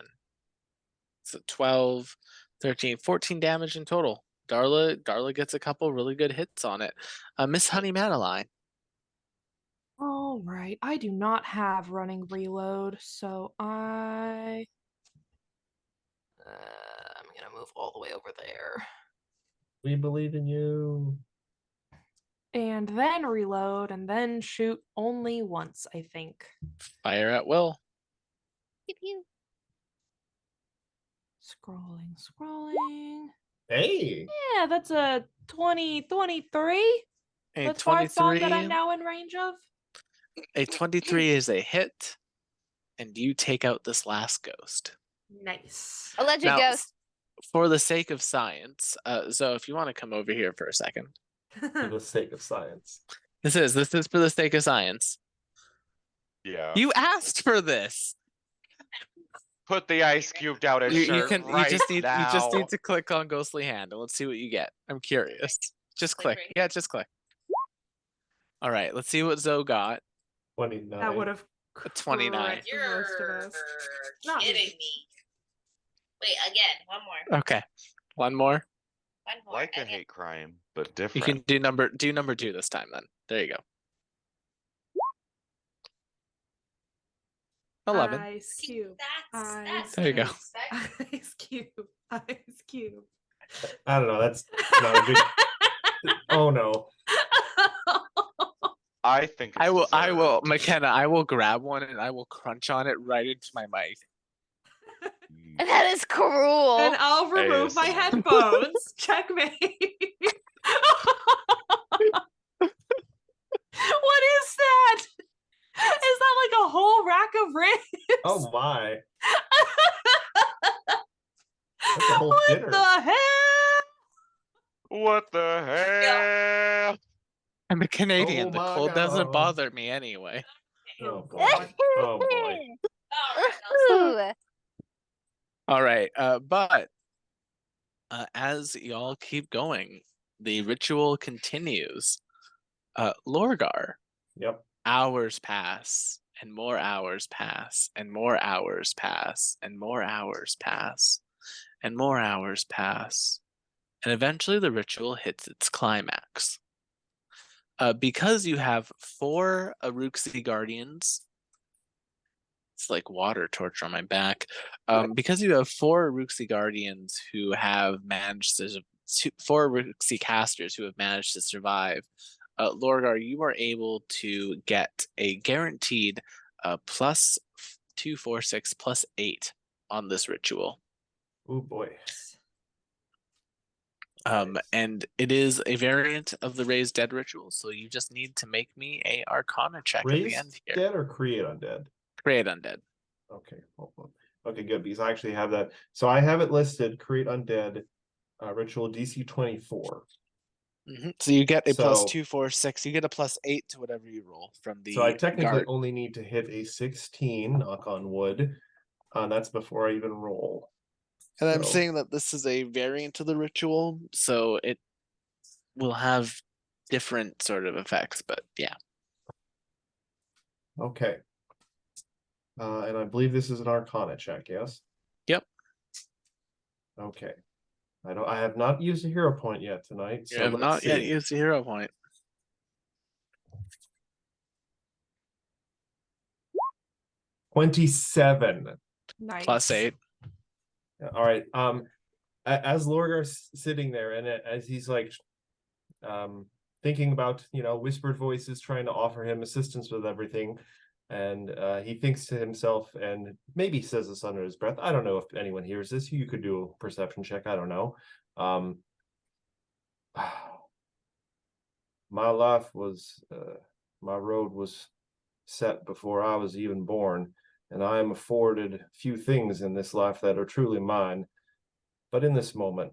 [SPEAKER 1] So 12, 13, 14 damage in total. Darla gets a couple really good hits on it. Miss Honey Madeline.
[SPEAKER 3] All right. I do not have running reload, so I'm gonna move all the way over there.
[SPEAKER 2] We believe in you.
[SPEAKER 3] And then reload and then shoot only once, I think.
[SPEAKER 1] Fire at will.
[SPEAKER 5] Pew pew.
[SPEAKER 3] Scrolling.
[SPEAKER 2] Hey,
[SPEAKER 3] Yeah, that's a 23.
[SPEAKER 1] A
[SPEAKER 3] The far song that
[SPEAKER 1] 23.
[SPEAKER 3] I'm now in range of.
[SPEAKER 1] A 23 is a hit, and you take out this last ghost.
[SPEAKER 3] Nice.
[SPEAKER 5] Alleged
[SPEAKER 1] Now,
[SPEAKER 5] ghost.
[SPEAKER 1] for the sake of science, Zoe, if you want to come over here for a second.
[SPEAKER 2] for the sake of science.
[SPEAKER 1] This is for the sake of science.
[SPEAKER 4] Yeah.
[SPEAKER 1] You asked for this.
[SPEAKER 4] Put the ice cube down his
[SPEAKER 1] You
[SPEAKER 4] shirt
[SPEAKER 1] can
[SPEAKER 4] right
[SPEAKER 1] you just need
[SPEAKER 4] now.
[SPEAKER 1] to click on Ghostly Hand and let's see what you get. I'm curious. Just
[SPEAKER 6] Like
[SPEAKER 1] click.
[SPEAKER 6] right
[SPEAKER 1] Yeah, just click. All right, let's see what Zoe got.
[SPEAKER 2] 29.
[SPEAKER 3] That would have
[SPEAKER 1] A 29.
[SPEAKER 3] most of us. Not me.
[SPEAKER 6] kidding me. Wait, again, one more.
[SPEAKER 1] Okay. One more.
[SPEAKER 6] One more.
[SPEAKER 4] Like a
[SPEAKER 6] again.
[SPEAKER 4] hate crime, but
[SPEAKER 1] You
[SPEAKER 4] different.
[SPEAKER 1] can do number 2 this time then. There you go. 11.
[SPEAKER 3] Ice cube.
[SPEAKER 6] That's
[SPEAKER 1] There you go.
[SPEAKER 3] Ice cube. Ice cube.
[SPEAKER 2] I don't know. That's not a good. Oh no.
[SPEAKER 4] I think it's
[SPEAKER 1] I will,
[SPEAKER 4] deserved.
[SPEAKER 1] McKenna, I will grab one and I will crunch on it right into my mic.
[SPEAKER 4] Mm.
[SPEAKER 5] That is cruel.
[SPEAKER 3] And I'll remove my
[SPEAKER 4] ASMR.
[SPEAKER 3] headphones. Checkmate. What is that? Is that like a whole rack of ribs?
[SPEAKER 2] Oh my. That's a whole
[SPEAKER 3] What
[SPEAKER 2] dinner.
[SPEAKER 3] the hell?
[SPEAKER 4] What the hell?
[SPEAKER 1] I'm a Canadian.
[SPEAKER 2] Oh
[SPEAKER 1] The
[SPEAKER 2] my
[SPEAKER 1] cold doesn't
[SPEAKER 2] God.
[SPEAKER 1] bother me anyway.
[SPEAKER 2] Oh boy. Oh boy.
[SPEAKER 5] Ooh.
[SPEAKER 1] All right. But as y'all keep going, the ritual continues. Lorgar,
[SPEAKER 2] Yep.
[SPEAKER 1] hours pass, and more hours pass, and more hours pass, and more hours pass, and more hours pass. And eventually the ritual hits its climax. Because you have 4 Aruxi Guardians, it's like water torture on my back. Because you have 4 Aruxi Guardians who have managed to, 4 Aruxi casters who have managed to survive, Lorgar, you are able to get a guaranteed plus 2, 4, 6, plus 8 on this ritual.
[SPEAKER 2] Oh boy.
[SPEAKER 1] And it is a variant of the raise dead ritual, so you just need to make me a Arcana check at the end
[SPEAKER 2] Raise
[SPEAKER 1] here.
[SPEAKER 2] dead or create undead?
[SPEAKER 1] Create undead.
[SPEAKER 2] Okay, hold on. Okay, good, because I actually have that. So I have it listed, create undead, ritual DC 24.
[SPEAKER 1] So you get a plus
[SPEAKER 2] So-
[SPEAKER 1] 2, 4, 6. You get a plus 8 to whatever you roll from the
[SPEAKER 2] So I technically
[SPEAKER 1] guard.
[SPEAKER 2] only need to hit a 16, knock on wood. That's before I even roll.
[SPEAKER 1] And I'm
[SPEAKER 2] So-
[SPEAKER 1] saying that this is a variant of the ritual, so it will have different sort of effects, but yeah.
[SPEAKER 2] Okay. And I believe this is an Arcana check, yes?
[SPEAKER 1] Yep.
[SPEAKER 2] Okay. I have not used a hero point yet tonight.
[SPEAKER 1] You
[SPEAKER 2] So
[SPEAKER 1] have
[SPEAKER 2] let's
[SPEAKER 1] not yet
[SPEAKER 2] see.
[SPEAKER 1] used a hero point.
[SPEAKER 2] 27.
[SPEAKER 3] Nice.
[SPEAKER 1] Plus 8.
[SPEAKER 2] All right. As Lorgar's sitting there, and as he's like, thinking about, whispered voices trying to offer him assistance with everything, and he thinks to himself, and maybe says this under his breath. I don't know if anyone hears this. You could do a perception check. I don't know. My life was, my road was set before I was even born, and I am afforded few things in this life that are truly mine. But in this moment,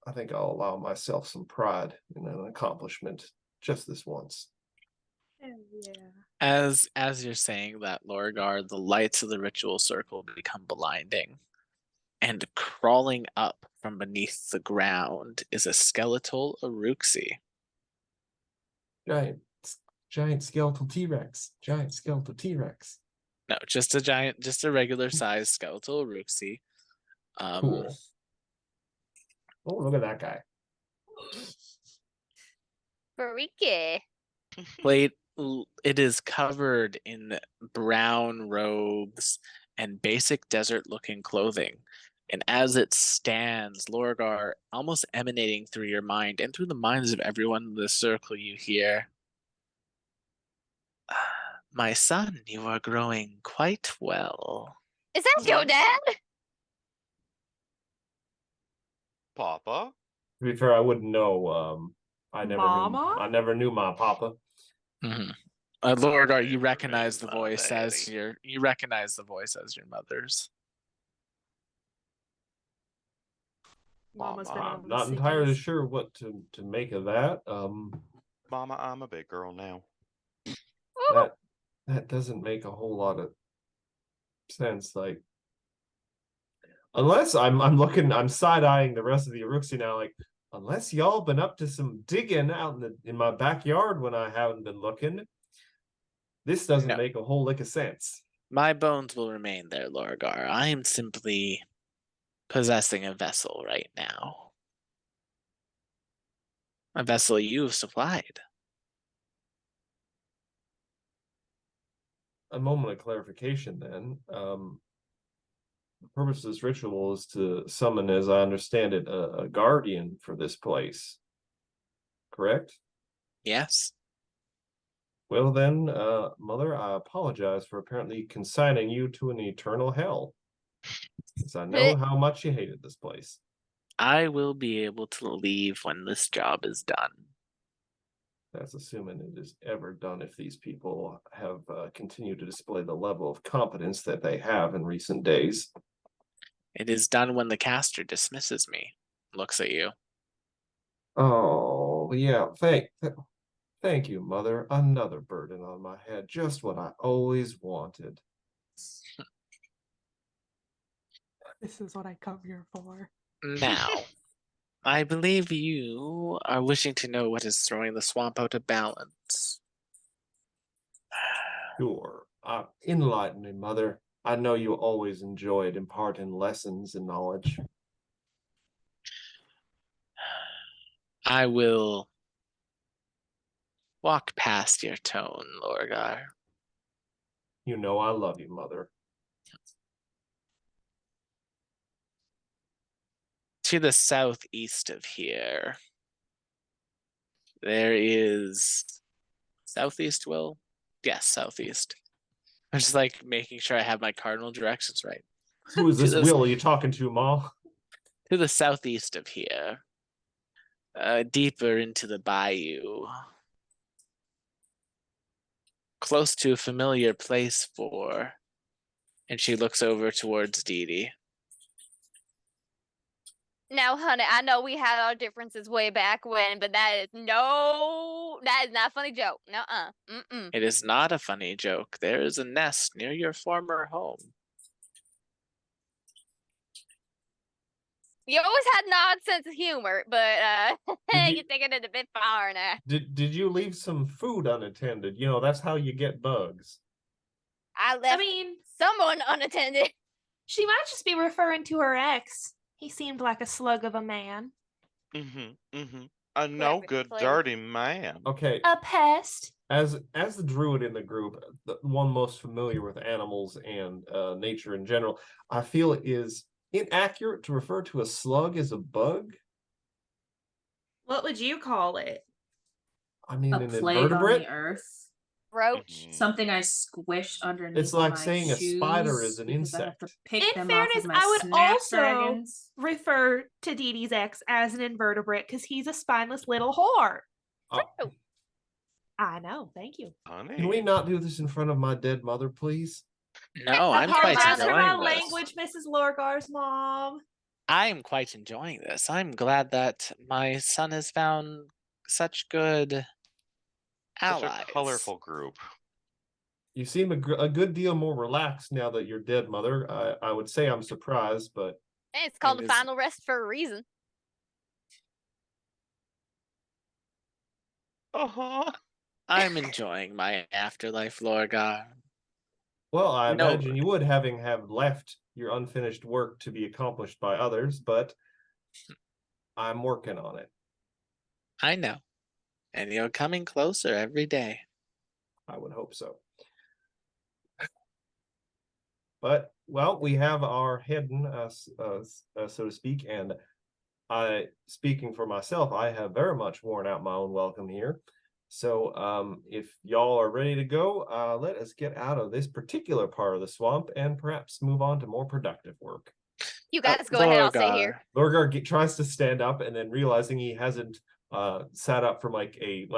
[SPEAKER 2] I think I'll allow myself some pride in an accomplishment just this once.
[SPEAKER 3] Hell yeah.
[SPEAKER 1] As you're saying that, Lorgar, the lights of the ritual circle become blinding. And crawling up from beneath the ground is a skeletal Uruxi.
[SPEAKER 2] Giant skeletal T-Rex. Giant skeletal T-Rex.
[SPEAKER 1] No, just a regular sized skeletal Uruxi.
[SPEAKER 2] Cool. Oh, look at that guy.
[SPEAKER 5] Freaky.
[SPEAKER 1] It is covered in brown robes and basic desert looking clothing. And as it stands, Lorgar, almost emanating through your mind and through the minds of everyone in the circle, you hear, "My son, you are growing quite well."
[SPEAKER 5] Is that your dad?
[SPEAKER 4] Papa?
[SPEAKER 2] To be fair, I wouldn't know. I
[SPEAKER 3] Mama?
[SPEAKER 2] never knew my papa.
[SPEAKER 1] Lorgar, you
[SPEAKER 4] Never
[SPEAKER 1] recognize the
[SPEAKER 4] knew my
[SPEAKER 1] voice as
[SPEAKER 4] daddy.
[SPEAKER 1] your mother's.
[SPEAKER 3] Mama's been
[SPEAKER 4] Mama,
[SPEAKER 3] on
[SPEAKER 2] I'm
[SPEAKER 3] the
[SPEAKER 2] not entirely
[SPEAKER 3] sickies.
[SPEAKER 2] sure what to make of that.
[SPEAKER 4] Mama, I'm a big girl now.
[SPEAKER 5] Ooh,
[SPEAKER 2] That doesn't make a whole lot of sense. Like, unless I'm side-eyeing the rest of the Uruxi now, like, unless y'all been up to some digging out in my backyard when I haven't been looking, this doesn't
[SPEAKER 1] No.
[SPEAKER 2] make a whole lick of sense.
[SPEAKER 1] My bones will remain there, Lorgar. I am simply possessing a vessel right now. A vessel you've supplied.
[SPEAKER 2] A moment of clarification then. The purpose of this ritual is to summon, as I understand it, a guardian for this place. Correct?
[SPEAKER 1] Yes.
[SPEAKER 2] Well then, Mother, I apologize for apparently consigning you to an eternal hell. Because I know how much you hated this place.
[SPEAKER 1] I will be able to leave when this job is done.
[SPEAKER 2] That's assuming it is ever done if these people have continued to display the level of competence that they have in recent days.
[SPEAKER 1] It is done when the caster dismisses me. Looks at you.
[SPEAKER 2] Oh, yeah, thank you, Mother. Another burden on my head, just what I always wanted.
[SPEAKER 3] This is what I come here for.
[SPEAKER 1] Now, I believe you are wishing to know what is throwing the swamp out of balance.
[SPEAKER 2] Sure. Enlighten me, Mother. I know you always enjoyed imparting lessons and knowledge.
[SPEAKER 1] I will walk past your tone, Lorgar.
[SPEAKER 2] You know I love you, Mother.
[SPEAKER 1] To the southeast of here, there is southeast, Will? Yes, southeast. I'm just like making sure I have my cardinal directions right.
[SPEAKER 2] Who is
[SPEAKER 1] To
[SPEAKER 2] this
[SPEAKER 1] the-
[SPEAKER 2] Will you talking to, Ma?
[SPEAKER 1] to the southeast of here, deeper into the bayou, close to a familiar place for. And she looks over towards Dee Dee.
[SPEAKER 5] Now, honey, I know we had our differences way back when, but that is not a funny joke. Nuh-uh. Mm-mm.
[SPEAKER 1] It is not a funny joke. There is a nest near your former home.
[SPEAKER 5] You always had an odd sense of humor, but you're taking it a bit far now.
[SPEAKER 2] Did you leave some food unattended? You know, that's how you get bugs.
[SPEAKER 5] I left someone unattended.
[SPEAKER 7] She might just be referring to her ex. He seemed like a slug of a man.
[SPEAKER 4] A no good, dirty man.
[SPEAKER 2] Okay.
[SPEAKER 7] A pest.
[SPEAKER 2] As the druid in the group, the one most familiar with animals and nature in general, I feel it is inaccurate to refer to a slug as a bug.
[SPEAKER 3] What would you call it?
[SPEAKER 2] I mean,
[SPEAKER 6] A
[SPEAKER 2] an
[SPEAKER 6] plague on
[SPEAKER 2] invertebrate.
[SPEAKER 6] the earth.
[SPEAKER 5] Roach.
[SPEAKER 6] Something I squish underneath.
[SPEAKER 2] It's like
[SPEAKER 6] my
[SPEAKER 2] saying a
[SPEAKER 6] shoes
[SPEAKER 2] spider is an
[SPEAKER 6] because I have to
[SPEAKER 2] insect.
[SPEAKER 6] pick
[SPEAKER 7] In
[SPEAKER 6] them
[SPEAKER 7] fairness,
[SPEAKER 6] off of my
[SPEAKER 7] I would also
[SPEAKER 6] Snapdragons.
[SPEAKER 7] refer to Dee Dee's ex as an invertebrate because he's a spineless little whore.
[SPEAKER 5] True.
[SPEAKER 7] I know. Thank you.
[SPEAKER 4] Honey.
[SPEAKER 2] Can we not do this in front of my dead mother, please?
[SPEAKER 1] No, I'm quite
[SPEAKER 7] Apologize for my
[SPEAKER 1] enjoying this.
[SPEAKER 7] language, Mrs. Lorgar's mom.
[SPEAKER 1] I'm quite enjoying this. I'm glad that my son has found such good
[SPEAKER 4] Such
[SPEAKER 1] allies.
[SPEAKER 4] a colorful group.
[SPEAKER 2] You seem a good deal more relaxed now that you're dead, mother. I would say I'm surprised, but
[SPEAKER 5] Hey, it's called
[SPEAKER 1] It
[SPEAKER 5] the
[SPEAKER 1] is-
[SPEAKER 5] final rest for a reason.
[SPEAKER 1] I'm enjoying my afterlife, Lorgar.
[SPEAKER 2] well, I
[SPEAKER 1] No.
[SPEAKER 2] imagine you would, having have left your unfinished work to be accomplished by others, but I'm working on it.
[SPEAKER 1] I know. And you're coming closer every day.
[SPEAKER 2] I would hope so. But well, we have our hidden, so to speak, and speaking for myself, I have very much worn out my own welcome here. So, if y'all are ready to go, let us get out of this particular part of the swamp and perhaps move on to more productive work.
[SPEAKER 5] You guys go ahead, I'll stay
[SPEAKER 1] Lorgar,
[SPEAKER 5] here.
[SPEAKER 2] Lorgar tries to stand up and then realizing he hasn't sat up from like a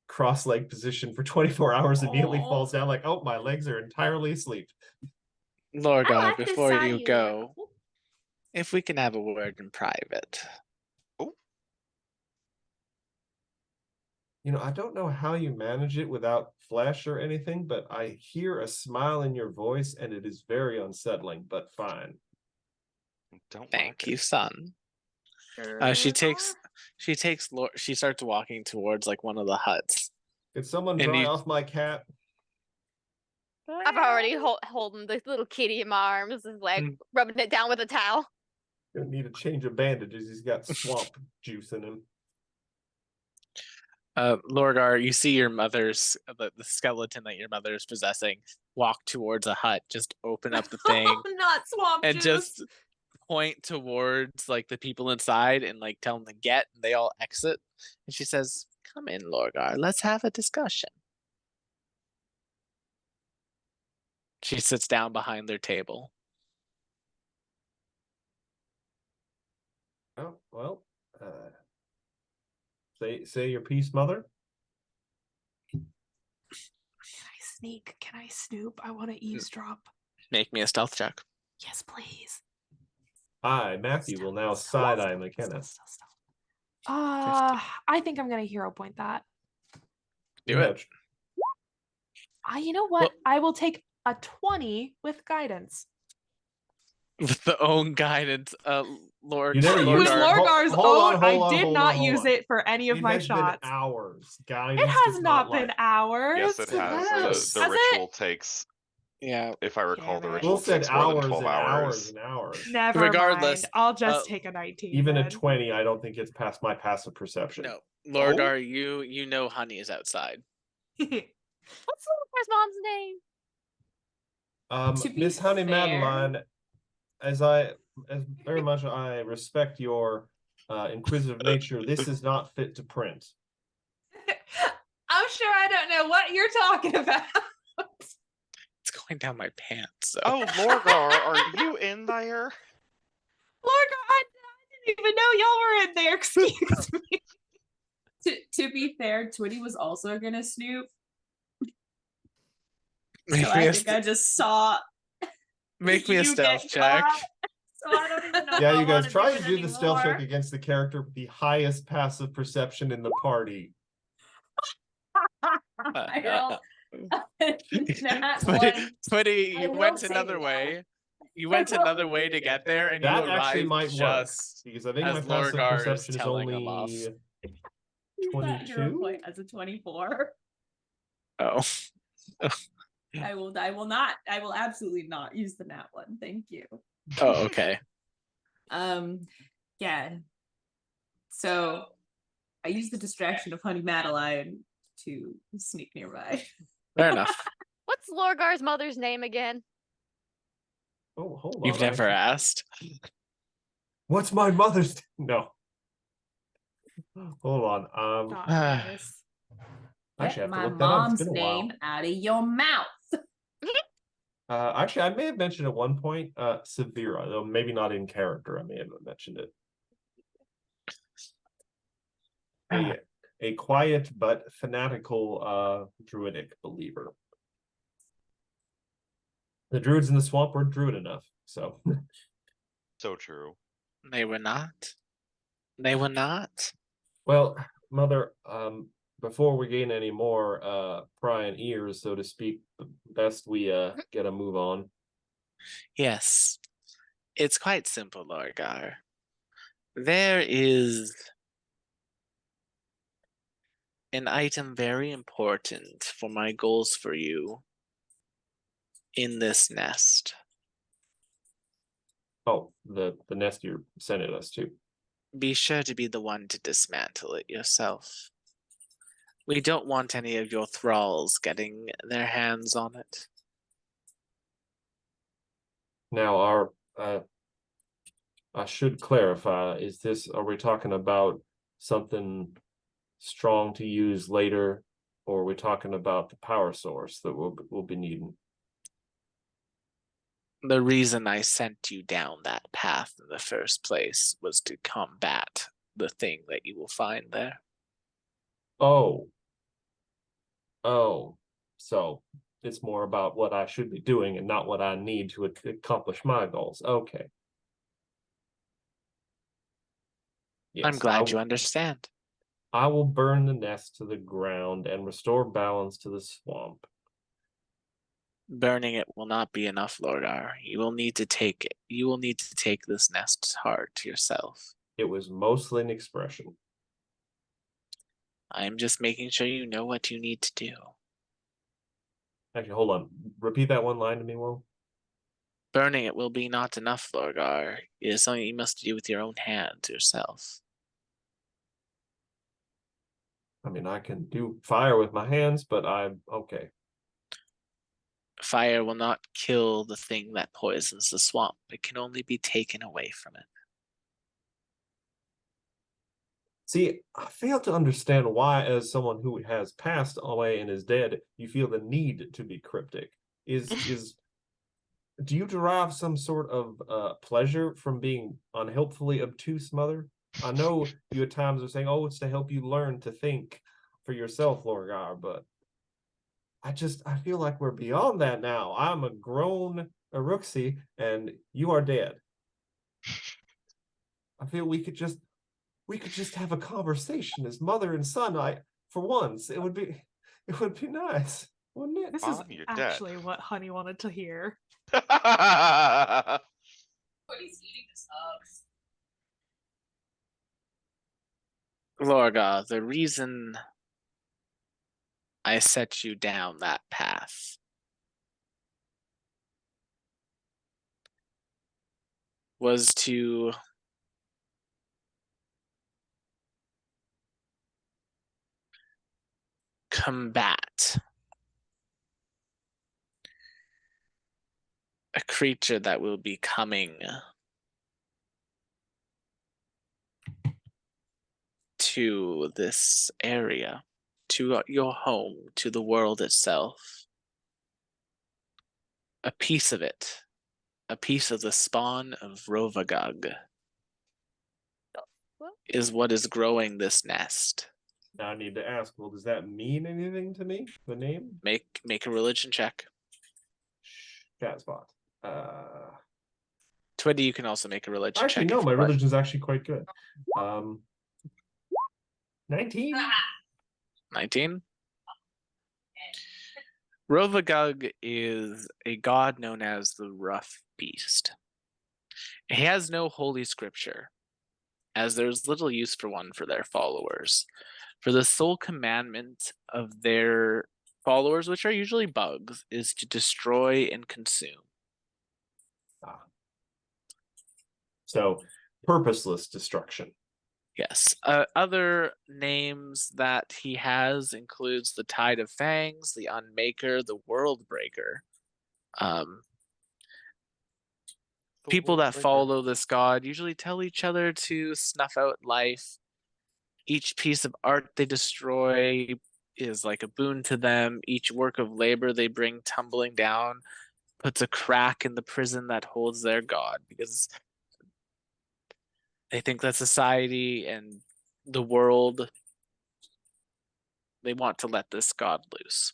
[SPEAKER 2] cross-leg position for 24 hours, immediately
[SPEAKER 6] Aw.
[SPEAKER 2] falls down like, oh, my legs are entirely asleep.
[SPEAKER 7] I
[SPEAKER 1] Lorgar,
[SPEAKER 7] like this
[SPEAKER 1] before
[SPEAKER 7] side
[SPEAKER 1] you
[SPEAKER 7] of you,
[SPEAKER 1] go,
[SPEAKER 7] Lorgar.
[SPEAKER 1] if we can have a word in private.
[SPEAKER 2] You know, I don't know how you manage it without flesh or anything, but I hear a smile in your voice and it is very unsettling, but fine.
[SPEAKER 4] Don't
[SPEAKER 1] Thank
[SPEAKER 4] like
[SPEAKER 1] you,
[SPEAKER 4] it.
[SPEAKER 1] son. She starts walking towards like one of the huts.
[SPEAKER 2] Could someone
[SPEAKER 1] And
[SPEAKER 2] dry
[SPEAKER 1] you-
[SPEAKER 2] off my cat?
[SPEAKER 5] I've already holding this little kitty in my arms, is like rubbing it down with a towel.
[SPEAKER 2] Gonna need a change of bandages. He's got swamp juice in him.
[SPEAKER 1] Lorgar, you see your mother's the skeleton that your mother is possessing walk towards a hut, just open up the thing
[SPEAKER 3] Not swamp
[SPEAKER 1] and
[SPEAKER 3] juice.
[SPEAKER 1] just point towards like the people inside and like tell them to get, and they all exit. And she says, "Come in, Lorgar, let's have a discussion." She sits down behind their table.
[SPEAKER 2] Oh, well, say your piece, mother.
[SPEAKER 7] Can I sneak? Can I snoop? I want to eavesdrop.
[SPEAKER 1] Make me a stealth check.
[SPEAKER 7] Yes, please.
[SPEAKER 2] I, Matthew, will now side-eye McKenna.
[SPEAKER 7] I think I'm gonna hero point that.
[SPEAKER 1] Do it.
[SPEAKER 7] You know what?
[SPEAKER 1] Well-
[SPEAKER 7] I will take a 20 with guidance.
[SPEAKER 1] With the own guidance, Lord.
[SPEAKER 2] You never
[SPEAKER 1] Lorgar-
[SPEAKER 3] With
[SPEAKER 2] used it.
[SPEAKER 3] Lorgar's
[SPEAKER 2] Hold on,
[SPEAKER 3] I did not use it for any of
[SPEAKER 2] It
[SPEAKER 3] my
[SPEAKER 2] has been
[SPEAKER 3] shots.
[SPEAKER 2] hours. Guidance
[SPEAKER 7] It has
[SPEAKER 2] does
[SPEAKER 7] not been
[SPEAKER 2] like-
[SPEAKER 7] hours.
[SPEAKER 4] Yes, it has.
[SPEAKER 6] Yes.
[SPEAKER 4] The
[SPEAKER 3] Has it?
[SPEAKER 4] ritual takes,
[SPEAKER 1] Yeah.
[SPEAKER 4] if I recall, the
[SPEAKER 7] Damn it.
[SPEAKER 4] ritual
[SPEAKER 2] Will said
[SPEAKER 4] takes more than
[SPEAKER 2] hours
[SPEAKER 4] 12
[SPEAKER 2] and hours
[SPEAKER 4] hours.
[SPEAKER 2] and hours.
[SPEAKER 3] Never
[SPEAKER 1] Regardless,
[SPEAKER 3] mind. I'll just
[SPEAKER 1] uh,
[SPEAKER 3] take a 19.
[SPEAKER 2] Even a
[SPEAKER 3] then.
[SPEAKER 2] 20, I don't think it's past my passive perception.
[SPEAKER 1] No, Lorgar, you know honey is outside.
[SPEAKER 5] What's Lorgar's mom's name?
[SPEAKER 6] To be
[SPEAKER 2] Miss Honey
[SPEAKER 6] fair-
[SPEAKER 2] Madeline, as very much I respect your inquisitive nature, this is not fit to print.
[SPEAKER 3] I'm sure I don't know what you're talking about.
[SPEAKER 1] It's going down my pants. So.
[SPEAKER 4] Oh, Lorgar, are you in there?
[SPEAKER 3] Lorgar, didn't even know y'all were in there. Excuse me.
[SPEAKER 6] To be fair, Twitty was also gonna snoop. So
[SPEAKER 1] Make me
[SPEAKER 6] I
[SPEAKER 1] a,
[SPEAKER 6] think I just saw
[SPEAKER 1] make me a
[SPEAKER 6] you
[SPEAKER 1] stealth
[SPEAKER 6] get
[SPEAKER 1] check.
[SPEAKER 6] caught. So I don't even know.
[SPEAKER 2] Yeah,
[SPEAKER 6] if I
[SPEAKER 2] you guys
[SPEAKER 6] wanna
[SPEAKER 2] try
[SPEAKER 6] do
[SPEAKER 2] to
[SPEAKER 6] it
[SPEAKER 2] do the stealth check
[SPEAKER 6] anymore.
[SPEAKER 2] against the character with the highest passive perception in the party.
[SPEAKER 6] I don't. That one.
[SPEAKER 1] Twitty,
[SPEAKER 6] I
[SPEAKER 1] you
[SPEAKER 6] will
[SPEAKER 1] went
[SPEAKER 6] say
[SPEAKER 1] another
[SPEAKER 6] that.
[SPEAKER 1] way. You went another way to get there, and you
[SPEAKER 2] That actually
[SPEAKER 1] arrived
[SPEAKER 2] might work
[SPEAKER 1] just
[SPEAKER 2] because I think my
[SPEAKER 1] as
[SPEAKER 2] passive
[SPEAKER 1] Lorgar
[SPEAKER 2] perception is
[SPEAKER 1] telling him off.
[SPEAKER 2] only
[SPEAKER 6] Use that hero
[SPEAKER 2] 22.
[SPEAKER 6] point as a 24.
[SPEAKER 1] Oh,
[SPEAKER 6] I will not. I will absolutely not use the nat one. Thank you.
[SPEAKER 1] oh, okay.
[SPEAKER 6] Yeah. So I use the distraction of Honey Madeline to sneak nearby.
[SPEAKER 1] Fair enough.
[SPEAKER 5] What's Lorgar's mother's name again?
[SPEAKER 2] Oh, hold on.
[SPEAKER 1] You've never
[SPEAKER 2] actually-
[SPEAKER 1] asked.
[SPEAKER 2] What's my mother's? No. Hold on.
[SPEAKER 3] Not nice.
[SPEAKER 2] Actually, I
[SPEAKER 6] Get
[SPEAKER 2] have to
[SPEAKER 6] my
[SPEAKER 2] look that up. It's
[SPEAKER 6] mom's
[SPEAKER 2] been a while.
[SPEAKER 6] name out of your mouth.
[SPEAKER 2] Actually, I may have mentioned at one point, Severa, though maybe not in character. I may have mentioned it. A quiet but fanatical druidic believer. The druids in the swamp weren't druid enough, so
[SPEAKER 4] So true.
[SPEAKER 1] They were not. They were not.
[SPEAKER 2] well, mother, before we gain any more prying ears, so to speak, best we get a move on.
[SPEAKER 1] Yes. It's quite simple, Lorgar. There is an item very important for my goals for you in this nest.
[SPEAKER 2] Oh, the nest you're sending us to.
[SPEAKER 1] Be sure to be the one to dismantle it yourself. We don't want any of your thralls getting their hands on it.
[SPEAKER 2] Now, our I should clarify: are we talking about something strong to use later, or are we talking about the power source that we'll be needing?
[SPEAKER 1] The reason I sent you down that path in the first place was to combat the thing that you will find there.
[SPEAKER 2] Oh, so it's more about what I should be doing and not what I need to accomplish my goals. Okay. Yes,
[SPEAKER 1] I'm glad you understand.
[SPEAKER 2] I will burn the nest to the ground and restore balance to the swamp.
[SPEAKER 1] Burning it will not be enough, Lorgar. You will need to take it. You will need to take this nest's heart yourself.
[SPEAKER 2] It was mostly an expression.
[SPEAKER 1] I'm just making sure you know what you need to do.
[SPEAKER 2] Actually, hold on. Repeat that one line to me, Will.
[SPEAKER 1] Burning it will be not enough, Lorgar. It is something you must do with your own hands yourself.
[SPEAKER 2] I mean, I can do fire with my hands, but I'm okay.
[SPEAKER 1] Fire will not kill the thing that poisons the swamp. It can only be taken away from it.
[SPEAKER 2] See, I fail to understand why, as someone who has passed away and is dead, you feel the need to be cryptic. Do you derive some sort of pleasure from being unhelpfully obtuse, Mother? I know you at times are saying, "Oh, it's to help you learn to think for yourself, Lorgar," but I feel like we're beyond that now. I'm a grown Aruxi, and you are dead. I feel we could just have a conversation as mother and son. For once, it would be nice, wouldn't it?
[SPEAKER 3] This
[SPEAKER 4] Mom,
[SPEAKER 3] is
[SPEAKER 4] you're
[SPEAKER 3] actually what Honey wanted to hear.
[SPEAKER 4] dead.
[SPEAKER 6] What he's eating this hugs.
[SPEAKER 1] Lorgar, the reason I set you down that path was to combat a creature that will be coming to this area, to your home, to the world itself. A piece of it, a piece of the spawn of Rovagug. is what is growing this nest.
[SPEAKER 2] Now I need to ask, well, does that mean anything to me? The name?
[SPEAKER 1] Make a religion check.
[SPEAKER 2] Chat spot. Uh,
[SPEAKER 1] Twitty, you can also make a religion
[SPEAKER 2] Actually,
[SPEAKER 1] check.
[SPEAKER 2] no,
[SPEAKER 1] if
[SPEAKER 2] my
[SPEAKER 1] you like.
[SPEAKER 2] religion's actually quite good. 19.
[SPEAKER 1] 19. Rovagug is a god known as the Rough Beast. He has no holy scripture, as there's little use for one for their followers. For the sole commandment of their followers, which are usually bugs, is to destroy and consume.
[SPEAKER 2] So, purposeless destruction.
[SPEAKER 1] Yes. Other names that he has includes the Tide of Fangs, the Unmaker, the World Breaker. People that follow this god usually tell each other to snuff out life. Each piece of art they destroy is like a boon to them. Each work of labor they bring tumbling down puts a crack in the prison that holds their god, because they think that society and the world, they want to let this god loose.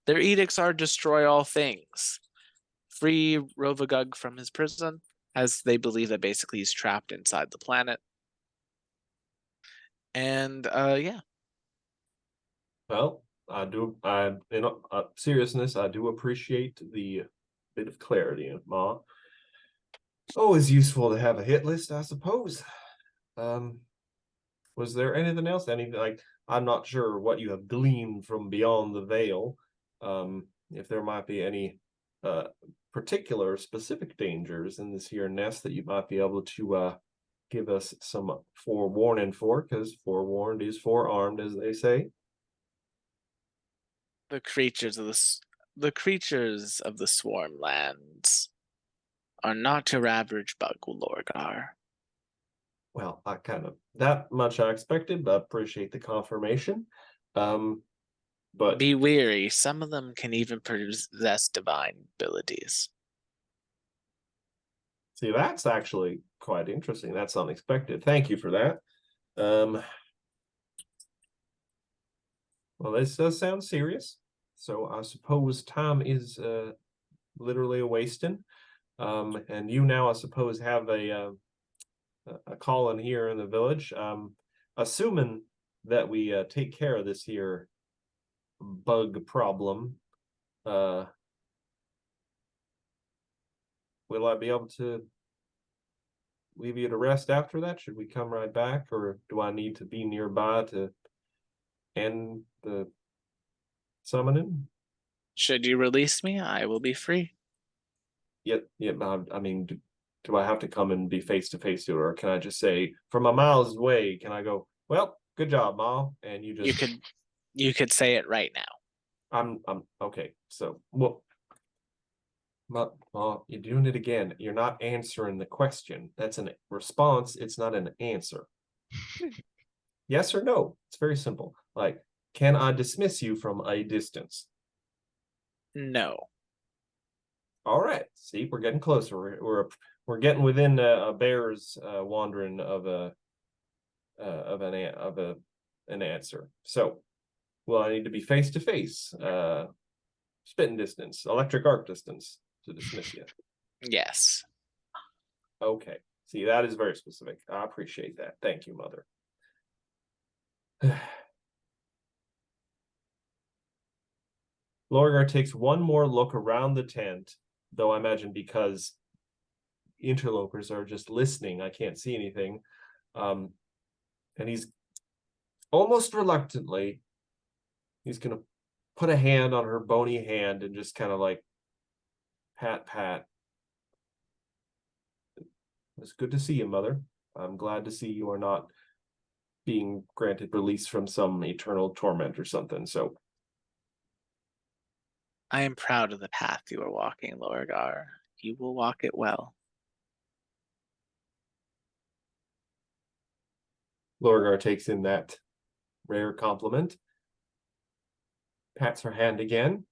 [SPEAKER 1] Their edicts are destroy all things, free Rovagug from his prison, as they believe that basically he's trapped inside the planet. And yeah.
[SPEAKER 2] Well, in seriousness, I do appreciate the bit of clarity, Ma. Always useful to have a hit list, I suppose. Was there anything else? Anything like, I'm not sure what you have gleaned from beyond the veil. If there might be any particular specific dangers in this here nest that you might be able to give us some forewarning for, because forewarned is forearmed, as they say.
[SPEAKER 1] The creatures of the swarm lands are not your average bug, Lorgar.
[SPEAKER 2] Well, I kind of that much I expected, but I appreciate the confirmation. But
[SPEAKER 1] be wary, some of them can even possess divine abilities.
[SPEAKER 2] See, that's actually quite interesting. That's unexpected. Thank you for that. Well, this does sound serious. So I suppose time is literally a wasting. And you now, I suppose, have a call in here in the village. Assuming that we take care of this here bug problem, will I be able to leave you to rest after that? Should we come right back, or do I need to be nearby to end the summoning?
[SPEAKER 1] Should you release me, I will be free.
[SPEAKER 2] Yeah. I mean, do I have to come and be face to face to her, or can I just say from a miles away? Can I go, well, good job, Ma? And you just
[SPEAKER 1] you could say it right now.
[SPEAKER 2] I'm okay. So, well, Ma, you're doing it again. You're not answering the question. That's a response. It's not an answer. Yes or no? It's very simple. Like, can I dismiss you from a distance?
[SPEAKER 1] No.
[SPEAKER 2] All right. See, we're getting closer. We're getting within a bear's wandering of an answer. So, well, I need to be face to face, spitting distance, electric arc distance to dismiss you.
[SPEAKER 1] Yes.
[SPEAKER 2] Okay. See, that is very specific. I appreciate that. Thank you, Mother. Lorgar takes one more look around the tent, though I imagine because interlopers are just listening, I can't see anything. And he's almost reluctantly, he's going to put a hand on her bony hand and just kind of like pat. It's good to see you, Mother. I'm glad to see you are not being granted release from some eternal torment or something. So
[SPEAKER 1] I am proud of the path you are walking, Lorgar. You will walk it well.
[SPEAKER 2] Lorgar takes in that rare compliment, pats her hand again.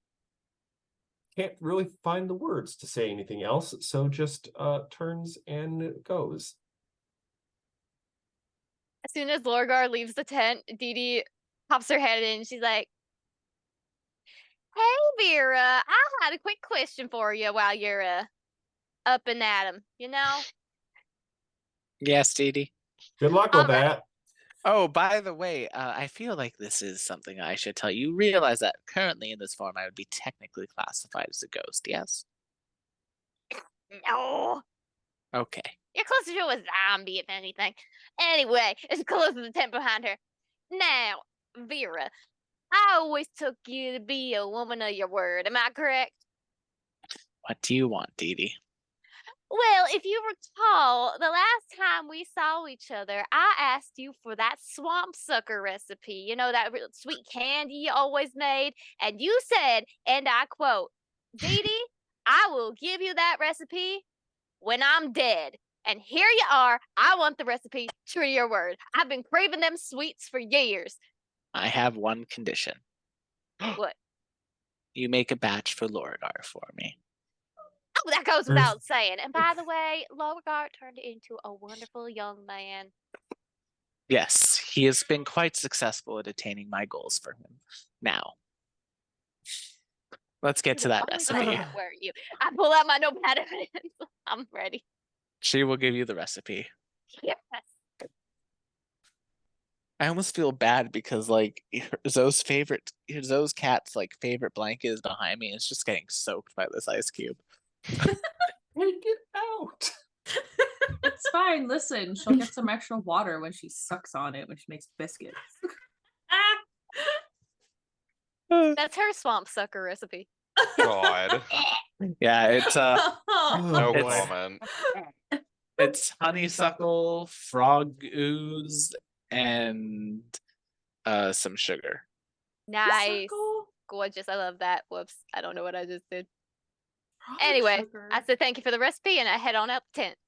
[SPEAKER 2] Can't really find the words to say anything else, so just turns and goes.
[SPEAKER 5] As soon as Lorgar leaves the tent, Dee Dee pops her head in. She's like, "Hey, Vera, I had a quick question for you while you're up and at 'em. You know,
[SPEAKER 1] Yes, Dee Dee.
[SPEAKER 2] Good luck with
[SPEAKER 5] All right.
[SPEAKER 2] that.
[SPEAKER 1] Oh, by the way, I feel like this is something I should tell you. You realize that currently in this form, I would be technically classified as a ghost, yes?
[SPEAKER 5] no,
[SPEAKER 1] Okay.
[SPEAKER 5] you're closer to a zombie if anything. Anyway, it's close to the tent behind her. Now, Vera, I always took you to be a woman of your word. Am I correct?"
[SPEAKER 1] What do you want, Dee Dee?
[SPEAKER 5] Well, if you recall, the last time we saw each other, I asked you for that swamp sucker recipe. You know, that real sweet candy you always made. And you said, and I quote, "Dee Dee, I will give you that recipe when I'm dead." And here you are. I want the recipe. True to your word. I've been craving them sweets for years.
[SPEAKER 1] I have one condition.
[SPEAKER 5] What?
[SPEAKER 1] You make a batch for Lorgar for me.
[SPEAKER 5] Oh, that goes
[SPEAKER 2] There's-
[SPEAKER 5] without saying. And by the way, Lorgar turned into a wonderful young man.
[SPEAKER 1] Yes, he has been quite successful at attaining my goals for him. Now, let's get to that recipe.
[SPEAKER 5] Where are you? I pull out my notepad and I'm ready.
[SPEAKER 1] She will give you the recipe.
[SPEAKER 5] Yes.
[SPEAKER 1] I almost feel bad because like Zoe's cat's like favorite blanket is behind me and it's just getting soaked by this ice cube.
[SPEAKER 2] Take it out.
[SPEAKER 6] It's fine. Listen, she'll get some extra water when she sucks on it when she makes biscuits.
[SPEAKER 5] That's her swamp sucker recipe.
[SPEAKER 4] God.
[SPEAKER 1] Yeah, it's
[SPEAKER 4] No
[SPEAKER 1] It's-
[SPEAKER 4] comment.
[SPEAKER 1] it's honeysuckle, frog ooze, and some sugar.
[SPEAKER 5] Nice.
[SPEAKER 6] Suckle.
[SPEAKER 5] Gorgeous. I love that. Whoops. I don't know what I just did.
[SPEAKER 3] Frog
[SPEAKER 5] Anyway,
[SPEAKER 3] sugar.
[SPEAKER 5] I said thank you for the recipe and I head on out the tent.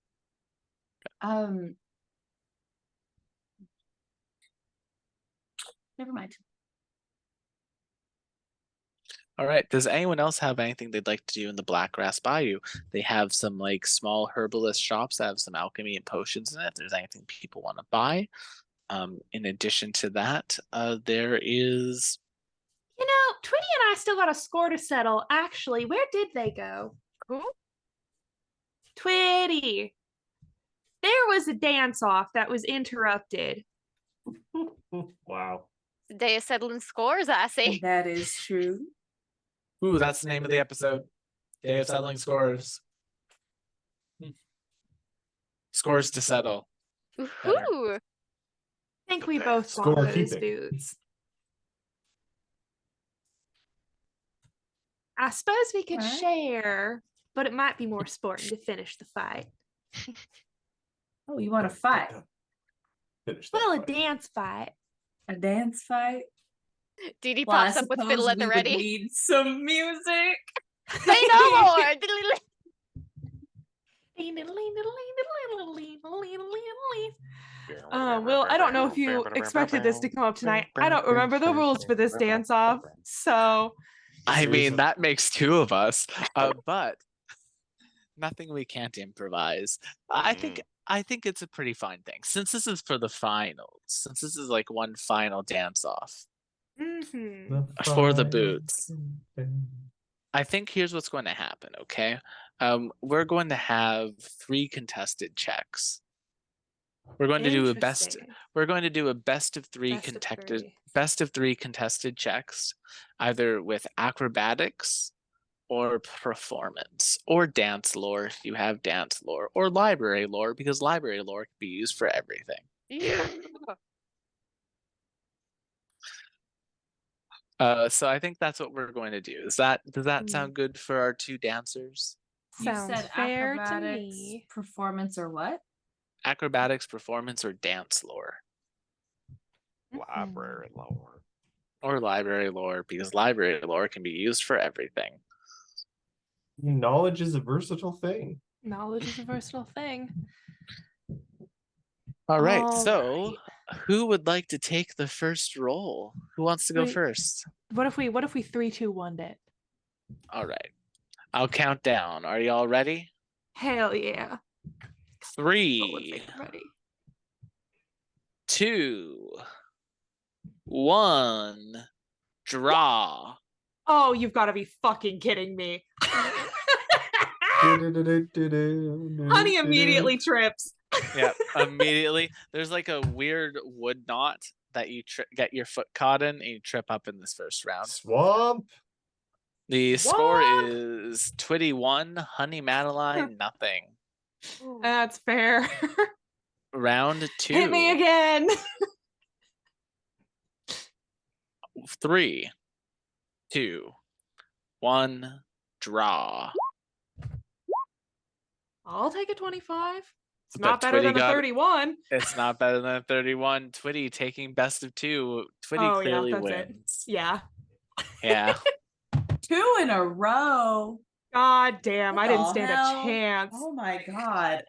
[SPEAKER 6] Never mind.
[SPEAKER 1] All right. Does anyone else have anything they'd like to do in the Black Grass Bayou? They have some like small herbalist shops that have some alchemy and potions in it. If there's anything people want to buy. In addition to that, there is
[SPEAKER 7] You know, Twitty and I still got a score to settle. Actually, where did they go?
[SPEAKER 5] Who?
[SPEAKER 7] Twitty. There was a dance off that was interrupted.
[SPEAKER 2] Wow.
[SPEAKER 5] The day of settling scores, I see.
[SPEAKER 6] That is true.
[SPEAKER 1] ooh, that's the name of the episode. Day of settling scores. Scores to settle.
[SPEAKER 5] Ooh.
[SPEAKER 7] I think we both
[SPEAKER 2] Score
[SPEAKER 7] want those
[SPEAKER 2] keeping.
[SPEAKER 7] boots. I suppose we could
[SPEAKER 6] Alright.
[SPEAKER 7] share, but it might be more sporting to finish the fight.
[SPEAKER 6] Oh, you want to fight?
[SPEAKER 2] Finish that
[SPEAKER 7] Well, a
[SPEAKER 2] fight.
[SPEAKER 7] dance fight.
[SPEAKER 6] A dance fight?
[SPEAKER 5] Dee Dee
[SPEAKER 6] Well, I
[SPEAKER 5] pops up with
[SPEAKER 6] suppose
[SPEAKER 5] fiddle at
[SPEAKER 6] we
[SPEAKER 5] the
[SPEAKER 6] would
[SPEAKER 5] ready.
[SPEAKER 6] need some music.
[SPEAKER 5] Say no more.
[SPEAKER 7] Well, I don't know if you expected this to come up tonight. I don't remember the rules for this dance off, so
[SPEAKER 1] I
[SPEAKER 2] Seriously.
[SPEAKER 1] mean, that makes two of us. But nothing we can't improvise. I think it's a pretty fine thing. Since this is for the finals, since this is like one final dance off
[SPEAKER 7] mhm.
[SPEAKER 1] for the
[SPEAKER 2] fight
[SPEAKER 1] boots. I think here's what's going to happen, okay? We're going to have 3 contested checks. We're going to do a best
[SPEAKER 7] Interesting.
[SPEAKER 1] we're going to do a best of 3
[SPEAKER 7] Best of
[SPEAKER 1] contested
[SPEAKER 7] three.
[SPEAKER 1] best of 3 contested checks, either with acrobatics or performance or dance lore if you have dance lore or library lore because library lore can be used for everything.
[SPEAKER 5] Yeah.
[SPEAKER 1] So I think that's what we're going to do. Does that
[SPEAKER 7] Mm.
[SPEAKER 1] sound good for our 2 dancers?
[SPEAKER 6] You
[SPEAKER 7] Sounds
[SPEAKER 6] said
[SPEAKER 7] fair to
[SPEAKER 6] acrobatics,
[SPEAKER 7] me.
[SPEAKER 6] performance, or what?
[SPEAKER 1] Acrobatics, performance, or dance lore?
[SPEAKER 4] Library lore.
[SPEAKER 1] Or library lore, because library lore can be used for everything.
[SPEAKER 2] Knowledge is a versatile thing.
[SPEAKER 7] Knowledge is a versatile thing.
[SPEAKER 1] All right,
[SPEAKER 7] All
[SPEAKER 1] so
[SPEAKER 7] right.
[SPEAKER 1] who would like to take the first roll? Who wants to go
[SPEAKER 7] Wait.
[SPEAKER 1] first?
[SPEAKER 7] What if we 3-2-1 it?
[SPEAKER 1] All right, I'll count down. Are y'all ready?
[SPEAKER 7] Hell yeah.
[SPEAKER 1] 3,
[SPEAKER 7] Ready.
[SPEAKER 1] 2, 1, draw.
[SPEAKER 3] Oh, you've got to be fucking kidding me. Honey immediately trips.
[SPEAKER 1] Yeah, immediately. There's like a weird wood knot that you get your foot caught in, and you trip up in this first round.
[SPEAKER 2] Swamp.
[SPEAKER 1] The score
[SPEAKER 3] Swamp!
[SPEAKER 1] is Twitty 1, Honey Madeline nothing.
[SPEAKER 3] That's fair.
[SPEAKER 1] Round 2.
[SPEAKER 3] Hit me again.
[SPEAKER 1] 3, 2, 1, draw.
[SPEAKER 3] I'll take a 25. It's
[SPEAKER 1] But
[SPEAKER 3] not better
[SPEAKER 1] Twitty
[SPEAKER 3] than a
[SPEAKER 1] got-
[SPEAKER 3] 31.
[SPEAKER 1] It's not better than a 31. Twitty taking best of 2. Twitty
[SPEAKER 3] Oh, yeah,
[SPEAKER 1] clearly
[SPEAKER 3] that's
[SPEAKER 1] wins.
[SPEAKER 3] Yeah.
[SPEAKER 1] Yeah.
[SPEAKER 6] 2 in a row.
[SPEAKER 3] God damn,
[SPEAKER 6] What
[SPEAKER 3] I didn't
[SPEAKER 6] the
[SPEAKER 3] stand
[SPEAKER 6] hell?
[SPEAKER 3] a chance.
[SPEAKER 6] Oh my god.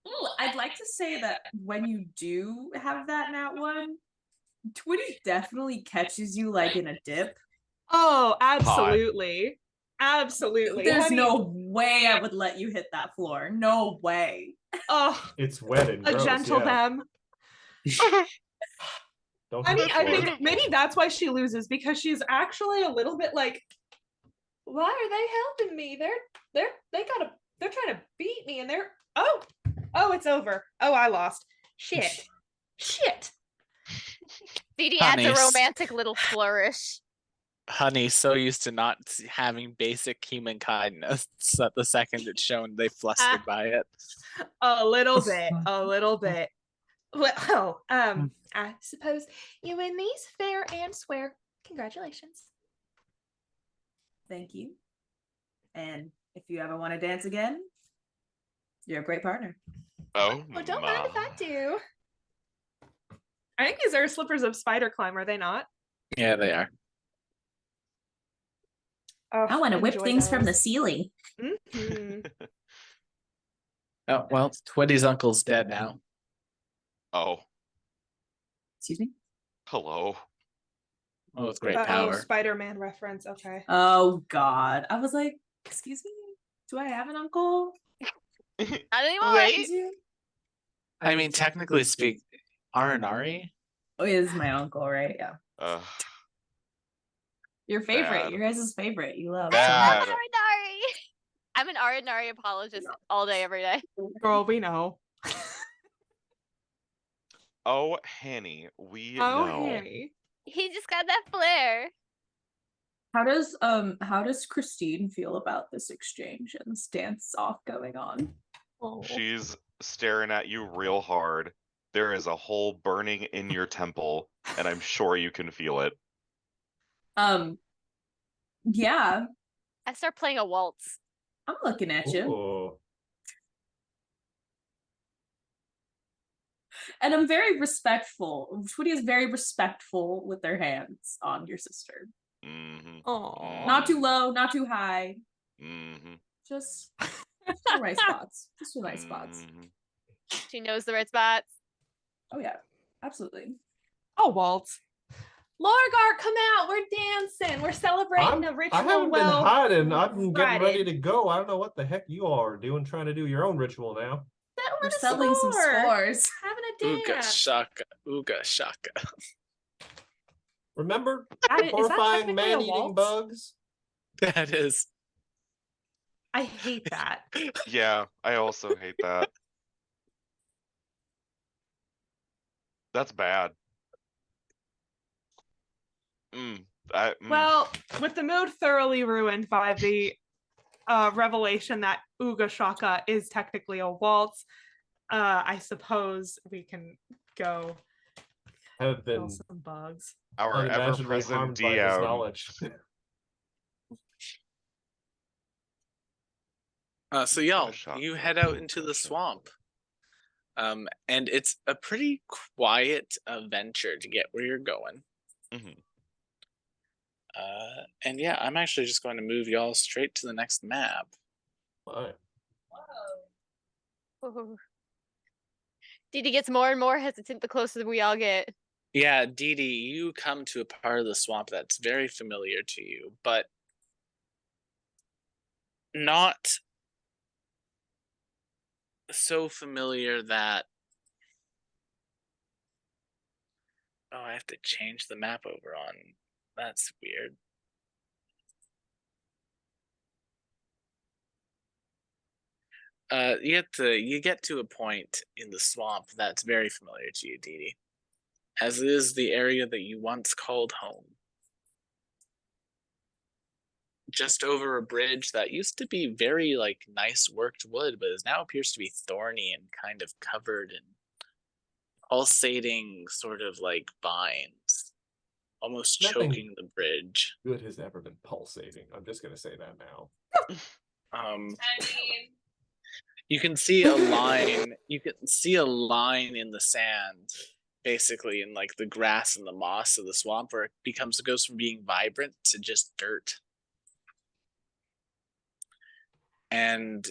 [SPEAKER 6] Ooh, I'd like to say that when you do have that nat 1, Twitty definitely catches you like in a dip.
[SPEAKER 3] Oh, absolutely. Absolutely.
[SPEAKER 6] There's
[SPEAKER 3] Honey,
[SPEAKER 6] no way I would let you hit that floor. No way.
[SPEAKER 3] Oh,
[SPEAKER 2] It's wet and
[SPEAKER 3] a
[SPEAKER 2] gross.
[SPEAKER 3] gentle
[SPEAKER 2] Yeah.
[SPEAKER 3] them.
[SPEAKER 2] Don't
[SPEAKER 3] I
[SPEAKER 2] hit
[SPEAKER 3] mean,
[SPEAKER 2] the
[SPEAKER 3] I
[SPEAKER 2] floor.
[SPEAKER 3] think maybe that's why she loses, because she's actually a little bit like, why are they helping me? They're trying to beat me, and oh, it's over. Oh, I lost. Shit.
[SPEAKER 5] Dee adds a
[SPEAKER 1] Honey.
[SPEAKER 5] romantic little flourish.
[SPEAKER 1] Honey, so used to not having basic human kindness that the second it's shown, they flustered by it.
[SPEAKER 3] A little bit. Well, I suppose you win these fair and square. Congratulations.
[SPEAKER 6] Thank you. And if you ever want to dance again, you're a great partner.
[SPEAKER 4] Oh,
[SPEAKER 3] Well, don't mind if I
[SPEAKER 4] my.
[SPEAKER 3] do. I think these are slippers of spider climb, are they not?
[SPEAKER 1] Yeah, they are.
[SPEAKER 3] Oh,
[SPEAKER 6] I want to whip
[SPEAKER 3] enjoy
[SPEAKER 6] things from the
[SPEAKER 3] those.
[SPEAKER 6] ceiling.
[SPEAKER 3] Mhm.
[SPEAKER 1] Oh, well, Twitty's uncle's dead now.
[SPEAKER 4] Oh,
[SPEAKER 6] Excuse me?
[SPEAKER 4] hello.
[SPEAKER 1] Oh, with great
[SPEAKER 3] Oh,
[SPEAKER 1] power.
[SPEAKER 3] Spider-Man reference. Okay.
[SPEAKER 6] Oh god. I was like, excuse me? Do I have an uncle?
[SPEAKER 5] Not anymore.
[SPEAKER 4] Wait.
[SPEAKER 1] I mean, technically speak, Arinari?
[SPEAKER 6] Oh, he is my uncle, right? Yeah.
[SPEAKER 4] Uh,
[SPEAKER 6] Your favorite.
[SPEAKER 4] Bad.
[SPEAKER 6] Your guys' favorite. You love.
[SPEAKER 4] Bad.
[SPEAKER 5] Arinari. I'm an Arinari apologist all day, every day.
[SPEAKER 3] Girl, we know.
[SPEAKER 4] oh, Hanny, we
[SPEAKER 3] Oh,
[SPEAKER 4] know.
[SPEAKER 3] Hanny.
[SPEAKER 5] He just got that flair.
[SPEAKER 6] How does Christine feel about this exchange and this dance off going on?
[SPEAKER 3] Oh.
[SPEAKER 4] She's staring at you real hard. There is a hole burning in your temple, and I'm sure you can feel it.
[SPEAKER 6] Yeah,
[SPEAKER 5] I start playing a waltz.
[SPEAKER 6] I'm looking at you.
[SPEAKER 2] Ooh.
[SPEAKER 6] And I'm very respectful. Twitty is very respectful with their hands on your sister.
[SPEAKER 4] Mm-hmm.
[SPEAKER 3] Aw.
[SPEAKER 6] Not too low, not too high.
[SPEAKER 4] Mm-hmm.
[SPEAKER 6] Just the right spots. Just the right spots.
[SPEAKER 4] Mm-hmm.
[SPEAKER 5] She knows the right spots.
[SPEAKER 6] Oh yeah, absolutely.
[SPEAKER 3] Oh, waltz. Lorgar, come out. We're dancing. We're celebrating a
[SPEAKER 2] I
[SPEAKER 3] ritual.
[SPEAKER 2] haven't been hiding. I'm getting ready
[SPEAKER 3] Friday.
[SPEAKER 2] to go. I don't know what the heck you all are doing, trying to do your own ritual now.
[SPEAKER 3] Settle
[SPEAKER 6] We're
[SPEAKER 3] in a
[SPEAKER 6] selling some
[SPEAKER 3] s'more.
[SPEAKER 6] spores.
[SPEAKER 3] Having a
[SPEAKER 1] Ooga
[SPEAKER 3] dance.
[SPEAKER 1] shaka, ooga shaka.
[SPEAKER 2] Remember
[SPEAKER 3] Is that
[SPEAKER 2] horrifying
[SPEAKER 3] technically a
[SPEAKER 2] man-eating
[SPEAKER 3] waltz?
[SPEAKER 2] bugs?
[SPEAKER 1] That is.
[SPEAKER 3] I hate that.
[SPEAKER 4] Yeah, I also hate that. That's bad.
[SPEAKER 3] Well, with the mood thoroughly ruined by the revelation that Ooga Shaka is technically a waltz, I suppose we can go
[SPEAKER 2] Have
[SPEAKER 3] kill
[SPEAKER 2] been
[SPEAKER 3] some bugs.
[SPEAKER 4] our
[SPEAKER 2] unimaginably
[SPEAKER 4] ever-present
[SPEAKER 2] harmed by this
[SPEAKER 4] DM.
[SPEAKER 2] knowledge.
[SPEAKER 1] So y'all,
[SPEAKER 4] shaka,
[SPEAKER 1] you head out into
[SPEAKER 4] ooga
[SPEAKER 1] the
[SPEAKER 4] shaka.
[SPEAKER 1] swamp. And it's a pretty quiet adventure to get where you're going.
[SPEAKER 4] Mhm.
[SPEAKER 1] And yeah, I'm actually just going to move y'all straight to the next map.
[SPEAKER 2] Fine.
[SPEAKER 5] Ooh. Didi gets more and more hesitant the closer we all get.
[SPEAKER 1] Yeah, Dee Dee, you come to a part of the swamp that's very familiar to you, but not so familiar that I have to change the map over on. That's weird. You get to a point in the swamp that's very familiar to you, Dee Dee, as it is the area that you once called home. Just over a bridge that used to be very like nice worked wood, but is now appears to be thorny and kind of covered in pulsating sort of like vines, almost
[SPEAKER 2] Nothing
[SPEAKER 1] choking the bridge.
[SPEAKER 2] good has ever been pulsating. I'm just gonna say that now.
[SPEAKER 6] I mean,
[SPEAKER 1] You can see a line. You can see a line in the sand, basically in like the grass and the moss of the swamp, where it goes from being vibrant to just dirt. And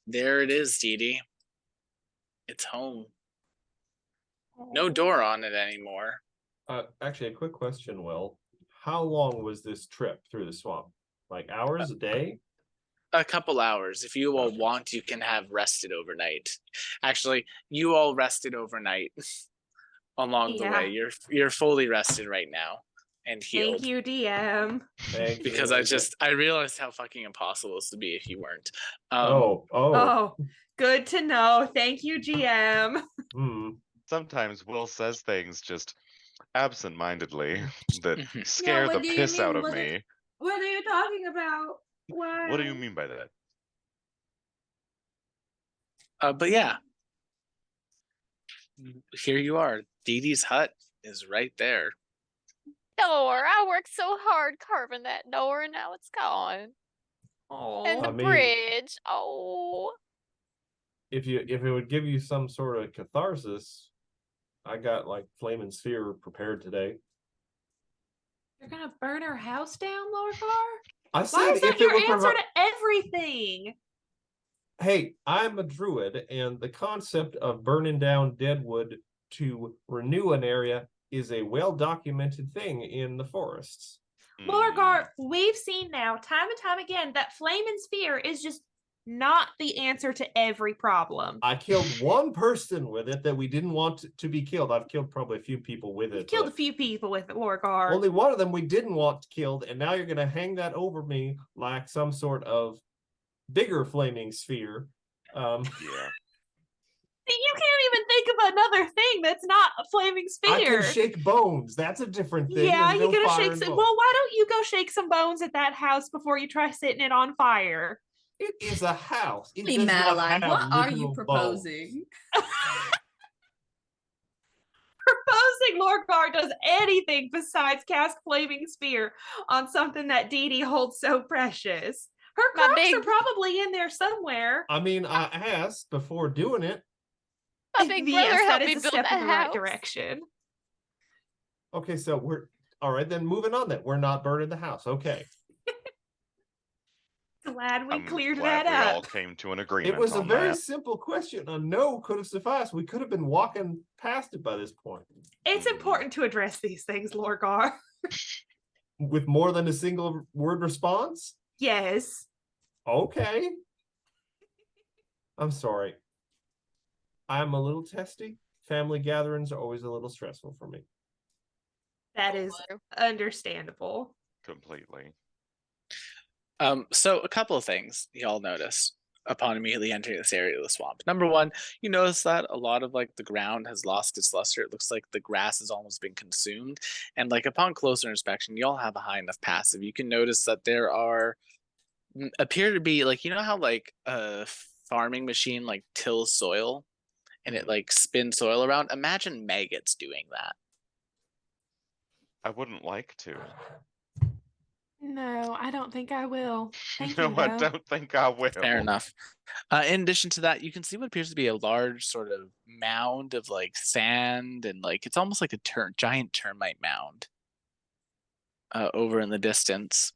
[SPEAKER 1] there it is, Dee Dee. It's home. No door on it anymore.
[SPEAKER 2] Actually, a quick question, Will. How long was this trip through the swamp? Like hours, a day?
[SPEAKER 1] A couple hours. If you all
[SPEAKER 2] Okay.
[SPEAKER 1] want, you can have rested overnight. Actually, you all rested overnight along the way. You're fully rested right now and healed.
[SPEAKER 3] Thank you, DM.
[SPEAKER 2] Thank
[SPEAKER 1] Because
[SPEAKER 2] you.
[SPEAKER 1] I realized how fucking impossible this would be if you weren't.
[SPEAKER 3] Oh, good to know. Thank you, GM.
[SPEAKER 4] Sometimes Will says things just absent-mindedly that
[SPEAKER 1] Mhm.
[SPEAKER 4] scare
[SPEAKER 6] what
[SPEAKER 4] the
[SPEAKER 6] do you
[SPEAKER 4] piss out
[SPEAKER 6] mean?
[SPEAKER 4] of me.
[SPEAKER 6] What are you talking about? Why?
[SPEAKER 4] What do you mean by that?
[SPEAKER 1] But yeah, here you are. Dee Dee's hut is right there.
[SPEAKER 5] Door. I worked so hard carving that door, and now it's gone. And the
[SPEAKER 3] Oh,
[SPEAKER 5] bridge. Oh.
[SPEAKER 2] If it would give you some sort of catharsis, I got like Flaming Sphere prepared today.
[SPEAKER 3] you're gonna burn her house down, Lorgar?
[SPEAKER 2] I
[SPEAKER 3] Why
[SPEAKER 2] said
[SPEAKER 3] is that
[SPEAKER 2] if
[SPEAKER 3] your
[SPEAKER 2] it would
[SPEAKER 3] answer to everything?
[SPEAKER 2] Hey, I'm a druid, and the concept of burning down dead wood to renew an area is a well-documented thing in the forests.
[SPEAKER 3] Lorgar, we've seen now, time and time again, that flame and sphere is just not the answer to every problem.
[SPEAKER 2] I killed one person with it that we didn't want to be killed. I've killed probably a few people with
[SPEAKER 3] You've
[SPEAKER 2] it.
[SPEAKER 3] killed a few people with it, Lorgar.
[SPEAKER 2] Only one of them we didn't want killed, and now you're going to hang that over me like some sort of bigger flaming sphere.
[SPEAKER 4] Yeah.
[SPEAKER 3] You can't even think of another thing that's not a flaming sphere.
[SPEAKER 2] I can shake bones. That's a different thing.
[SPEAKER 3] Yeah,
[SPEAKER 2] There's
[SPEAKER 3] you're
[SPEAKER 2] no
[SPEAKER 3] gonna
[SPEAKER 2] fire
[SPEAKER 3] shake some.
[SPEAKER 2] involved.
[SPEAKER 3] Well, why don't you go shake some bones at that house before you try setting it on fire?
[SPEAKER 2] It is a house. It
[SPEAKER 6] Hey,
[SPEAKER 2] does not
[SPEAKER 6] Madeline,
[SPEAKER 2] have
[SPEAKER 6] what are you
[SPEAKER 2] literal
[SPEAKER 6] proposing?
[SPEAKER 3] Proposing Lorgar does anything besides cast flaming spear on something that Dee Dee holds so precious. Her
[SPEAKER 5] My
[SPEAKER 3] crocs
[SPEAKER 5] big-
[SPEAKER 3] are probably in there somewhere.
[SPEAKER 2] I mean, I asked before doing it.
[SPEAKER 5] My big brother
[SPEAKER 3] Yes, that
[SPEAKER 5] helped
[SPEAKER 3] is
[SPEAKER 5] me
[SPEAKER 3] a
[SPEAKER 5] build
[SPEAKER 3] step
[SPEAKER 5] that
[SPEAKER 3] in the right
[SPEAKER 5] house.
[SPEAKER 3] direction.
[SPEAKER 2] Okay, so we're all right. Then moving on. Then we're not burning the house. Okay.
[SPEAKER 3] Glad we
[SPEAKER 4] I'm
[SPEAKER 3] cleared
[SPEAKER 4] glad
[SPEAKER 3] that
[SPEAKER 4] we
[SPEAKER 3] up.
[SPEAKER 4] all came to an agreement
[SPEAKER 2] It was a
[SPEAKER 4] on
[SPEAKER 2] very
[SPEAKER 4] that.
[SPEAKER 2] simple question. A no could have sufficed. We could have been walking past it by this point.
[SPEAKER 3] It's important to address these things, Lorgar.
[SPEAKER 2] With more than a single word response?
[SPEAKER 3] Yes.
[SPEAKER 2] Okay. I'm sorry. I'm a little testy. Family gatherings are always a little stressful for me.
[SPEAKER 3] That is understandable.
[SPEAKER 4] Completely.
[SPEAKER 1] So a couple of things y'all notice upon immediately entering this area of the swamp. Number one, you notice that a lot of like the ground has lost its luster. It looks like the grass has almost been consumed. And like upon closer inspection, y'all have a high enough passive. You can notice that there appear to be like, you know how like a farming machine like tills soil and it like spins soil around? Imagine maggots doing that.
[SPEAKER 4] I wouldn't like to.
[SPEAKER 7] No, I don't think I will. Thank
[SPEAKER 4] No,
[SPEAKER 7] you,
[SPEAKER 4] I
[SPEAKER 7] though.
[SPEAKER 4] don't think I will.
[SPEAKER 1] Fair enough. In addition to that, you can see what appears to be a large sort of mound of like sand and like it's almost like a giant termite mound over in the distance.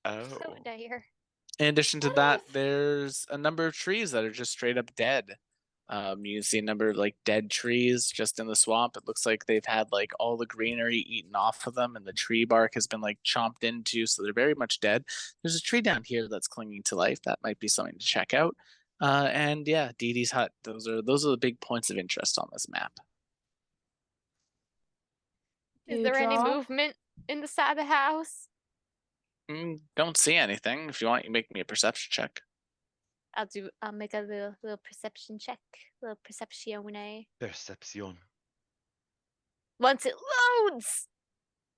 [SPEAKER 4] Oh.
[SPEAKER 5] So dire.
[SPEAKER 1] In addition to that, there's a number of trees that are just straight up dead. You see a number of like dead trees just in the swamp. It looks like they've had like all the greenery eaten off of them and the tree bark has been like chomped into, so they're very much dead. There's a tree down here that's clinging to life. That might be something to check out. And yeah, Dee Dee's hut. Those are the big points of interest on this map.
[SPEAKER 5] Is there any
[SPEAKER 7] Dewdrop?
[SPEAKER 5] movement in the side of the house?
[SPEAKER 1] Don't see anything. If you want, you make me a perception check.
[SPEAKER 5] I'll make a little perception check. Little perceptione.
[SPEAKER 4] Perception.
[SPEAKER 5] Once it loads!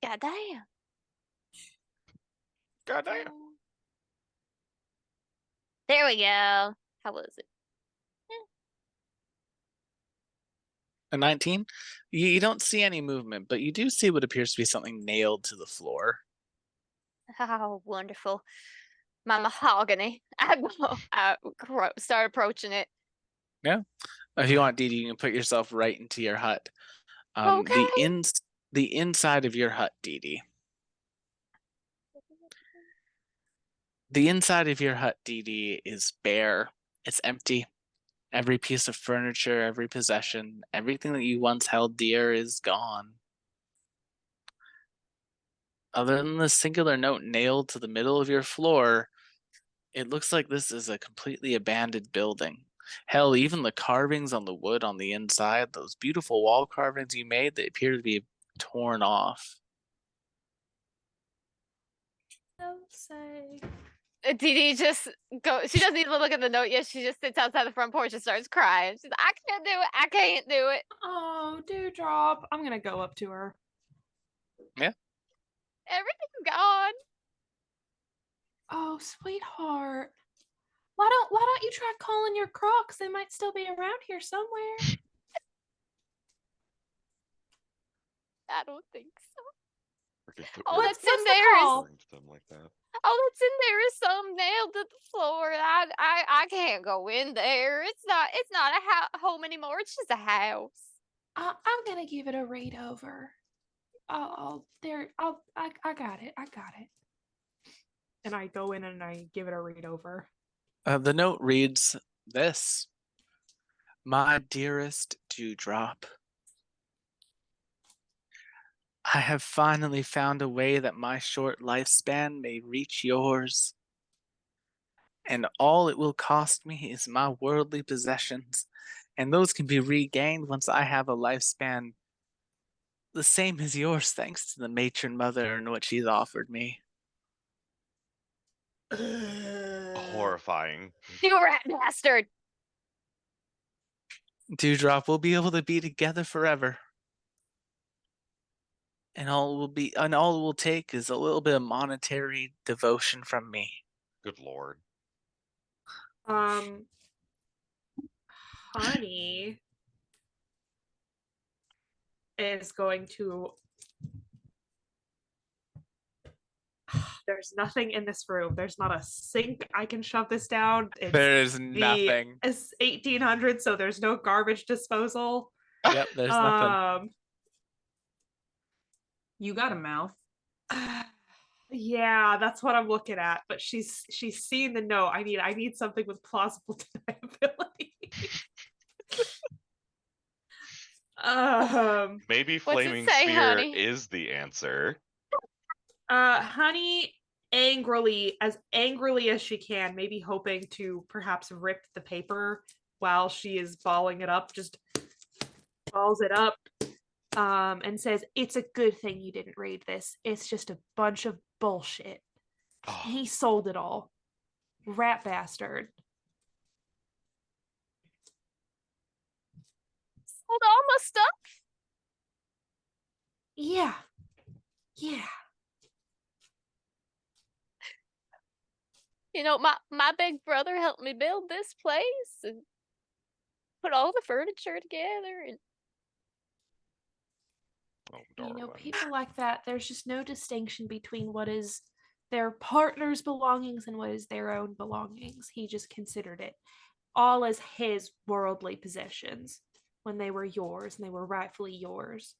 [SPEAKER 5] God damn.
[SPEAKER 4] Goddamn.
[SPEAKER 5] There we go. How was it?
[SPEAKER 1] A 19? You don't see any movement, but you do see what appears to be something nailed to the floor.
[SPEAKER 5] Oh, wonderful. My mahogany. Start approaching it.
[SPEAKER 1] Yeah. If you want, Dee Dee, you can put yourself right into your hut.
[SPEAKER 5] Okay.
[SPEAKER 1] The inside of your hut, Dee Dee. The inside of your hut, Dee Dee, is bare. It's empty. Every piece of furniture, every possession, everything that you once held dear is gone. Other than the singular note nailed to the middle of your floor, it looks like this is a completely abandoned building. Hell, even the carvings on the wood on the inside, those beautiful wall carvings you made, they appear to be torn off.
[SPEAKER 7] Don't say.
[SPEAKER 5] Dee Dee just go. She doesn't even look at the note yet. She just sits outside the front porch and starts crying. She's like, I can't do it. I can't do it.
[SPEAKER 7] Oh, Dewdrop. I'm gonna go up to her.
[SPEAKER 5] Everything's gone.
[SPEAKER 7] Oh, sweetheart. Why don't you try calling your Crocs? They might still be around here somewhere.
[SPEAKER 5] I don't think so.
[SPEAKER 4] Forget to
[SPEAKER 5] All
[SPEAKER 4] bring-
[SPEAKER 5] that's in
[SPEAKER 7] what's the
[SPEAKER 5] there is
[SPEAKER 7] call?
[SPEAKER 4] bring them like that.
[SPEAKER 5] all that's in there is some nailed to the floor. I can't go in there. It's not a home anymore. It's just a house.
[SPEAKER 7] I'm gonna give it a read over. I got it. I got it.
[SPEAKER 3] And I go in and I give it a read over.
[SPEAKER 1] The note reads this: My dearest Dewdrop, I have finally found a way that my short lifespan may reach yours. And all it will cost me is my worldly possessions, and those can be regained once I have a lifespan the same as yours, thanks to the matron mother and what she's offered me.
[SPEAKER 4] Horrifying.
[SPEAKER 5] You rat bastard.
[SPEAKER 1] Dewdrop will be able to be together forever. And all it will take is a little bit of monetary devotion from me.
[SPEAKER 4] Good lord.
[SPEAKER 3] Honey is going to. There's nothing in this room. There's not a sink I can shove this down. It's
[SPEAKER 1] There is
[SPEAKER 3] the
[SPEAKER 1] nothing.
[SPEAKER 3] It's 1800, so there's no garbage disposal.
[SPEAKER 1] Yep, there's nothing.
[SPEAKER 6] You got a mouth.
[SPEAKER 3] Yeah, that's what I'm looking at. But she's seen the note. I need something with plausible deniability.
[SPEAKER 4] Maybe
[SPEAKER 5] What's it
[SPEAKER 4] flaming
[SPEAKER 5] say,
[SPEAKER 4] spear
[SPEAKER 5] honey?
[SPEAKER 4] is the answer.
[SPEAKER 3] Honey angrily as she can, maybe hoping to perhaps rip the paper while she is balling it up, just balls it up, and says, "It's a good thing you didn't read this. It's just a bunch of bullshit.
[SPEAKER 4] Oh,
[SPEAKER 3] He sold it all. Rat bastard."
[SPEAKER 5] Sold all my stuff.
[SPEAKER 3] Yeah. Yeah.
[SPEAKER 5] You know, my big brother helped me build this place and put all the furniture together and
[SPEAKER 4] oh,
[SPEAKER 7] You know,
[SPEAKER 4] darling.
[SPEAKER 7] people like that, there's just no distinction between what is their partner's belongings and what is their own belongings. He just considered it all as his worldly possessions when they were yours and they were rightfully yours.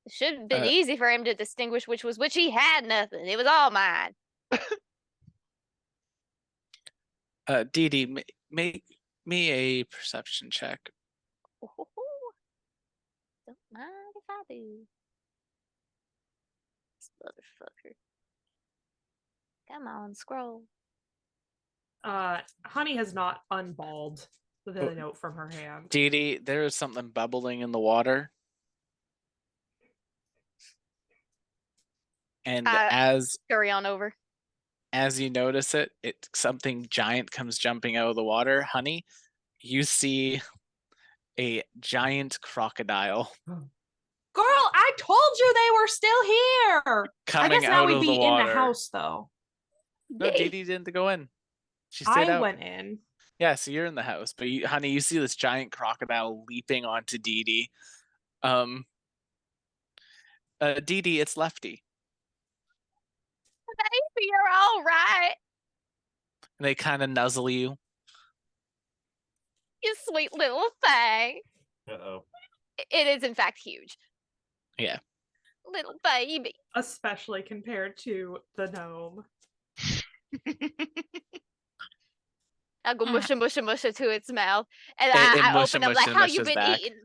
[SPEAKER 5] it should have been
[SPEAKER 1] Uh,
[SPEAKER 5] easy for him to distinguish which was which. He had nothing. It was all mine.
[SPEAKER 1] Dee Dee, make me a perception check.
[SPEAKER 5] Don't mind if I do. This motherfucker. Come on, scroll.
[SPEAKER 3] Honey has not unballed the
[SPEAKER 2] Oh.
[SPEAKER 3] note from her hand.
[SPEAKER 1] Dee Dee, there is something bubbling in the water. And
[SPEAKER 5] Scurry on over.
[SPEAKER 1] as you notice it, something giant comes jumping out of the water. Honey, you see a giant crocodile
[SPEAKER 7] Girl, I told you they were still here. I
[SPEAKER 1] coming
[SPEAKER 7] guess now
[SPEAKER 1] out
[SPEAKER 7] we'd
[SPEAKER 1] of
[SPEAKER 7] be
[SPEAKER 1] the water.
[SPEAKER 7] in the house though.
[SPEAKER 1] No, Dee Dee didn't go in. She stayed
[SPEAKER 7] I
[SPEAKER 1] out.
[SPEAKER 7] went in.
[SPEAKER 1] Yeah, so you're in the house, but honey, you see this giant crocodile leaping onto Dee Dee. Dee Dee, it's Lefty.
[SPEAKER 5] Baby, you're all right.
[SPEAKER 1] And they kind of nuzzle you.
[SPEAKER 5] You sweet little thing.
[SPEAKER 2] Uh-oh.
[SPEAKER 5] It is, in fact, huge.
[SPEAKER 1] Yeah.
[SPEAKER 5] Little baby.
[SPEAKER 3] Especially compared to the gnome.
[SPEAKER 5] I go musha musha musha to its mouth, and
[SPEAKER 1] It
[SPEAKER 5] I
[SPEAKER 1] musha
[SPEAKER 5] open up like,
[SPEAKER 1] musha
[SPEAKER 5] "How you
[SPEAKER 1] mushes
[SPEAKER 5] been
[SPEAKER 1] back.
[SPEAKER 5] eating?"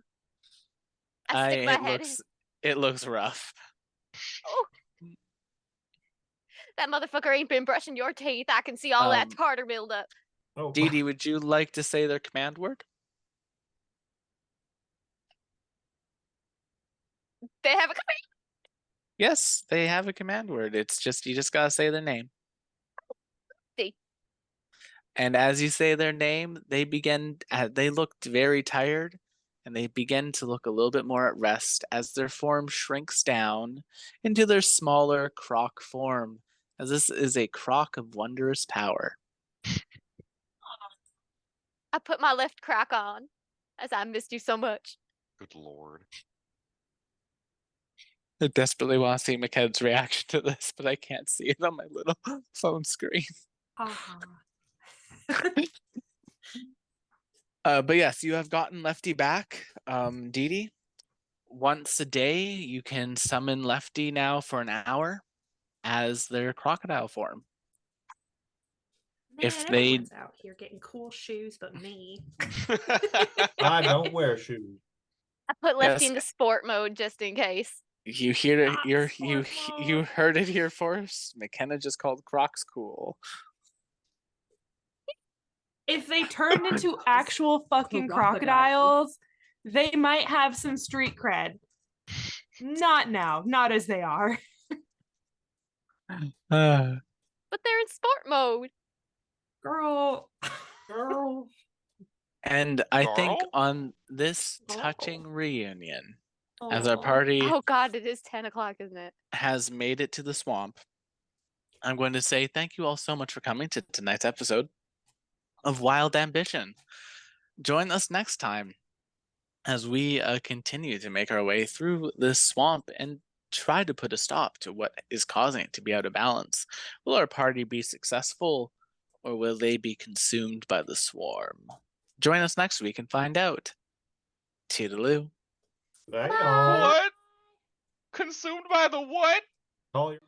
[SPEAKER 5] I stick my head.
[SPEAKER 1] It looks rough.
[SPEAKER 5] Oh, that motherfucker ain't been brushing your teeth. I can see all that tartar buildup.
[SPEAKER 2] Oh.
[SPEAKER 1] Dee Dee, would you like to say their command word?
[SPEAKER 5] They have a command.
[SPEAKER 1] Yes, they have a command word. It's just you just gotta say their name.
[SPEAKER 5] See.
[SPEAKER 1] And as you say their name, they looked very tired, and they begin to look a little bit more at rest as their form shrinks down into their smaller croc form, as this is a croc of wondrous power.
[SPEAKER 5] I put my left crack on, as I missed you so much.
[SPEAKER 4] Good lord.
[SPEAKER 1] I desperately want to see McKenna's reaction to this, but I can't see it on my little phone screen. But yes, you have gotten Lefty back. Dee Dee, once a day you can summon Lefty now for an hour as their crocodile form.
[SPEAKER 3] Man,
[SPEAKER 1] If they
[SPEAKER 3] everyone's out here getting cool shoes but me.
[SPEAKER 2] I don't wear shoes.
[SPEAKER 5] I put Lefty
[SPEAKER 1] Yes.
[SPEAKER 5] into sport mode just in case.
[SPEAKER 1] you hear it,
[SPEAKER 3] Not
[SPEAKER 1] you
[SPEAKER 3] sport
[SPEAKER 1] you
[SPEAKER 3] mode.
[SPEAKER 1] heard it here first. McKenna just called Crocs cool.
[SPEAKER 7] If they turned into actual fucking
[SPEAKER 6] Crocodiles.
[SPEAKER 7] crocodiles, they might have some street cred. Not now, not as they are.
[SPEAKER 5] But they're in sport mode.
[SPEAKER 3] Girl.
[SPEAKER 1] And I think
[SPEAKER 4] Carl?
[SPEAKER 1] on this
[SPEAKER 3] Oh.
[SPEAKER 1] touching reunion, as our
[SPEAKER 3] Aw.
[SPEAKER 1] party
[SPEAKER 5] Oh god, it is 10 o'clock, isn't it?
[SPEAKER 1] has made it to the swamp, I'm going to say thank you all so much for coming to tonight's episode of Wild Ambition. Join us next time as we continue to make our way through this swamp and try to put a stop to what is causing it to be out of balance. Will our party be successful, or will they be consumed by the swarm? Join us next week and find out. Toodaloo.
[SPEAKER 2] They all
[SPEAKER 4] What? Consumed by the what?
[SPEAKER 2] call your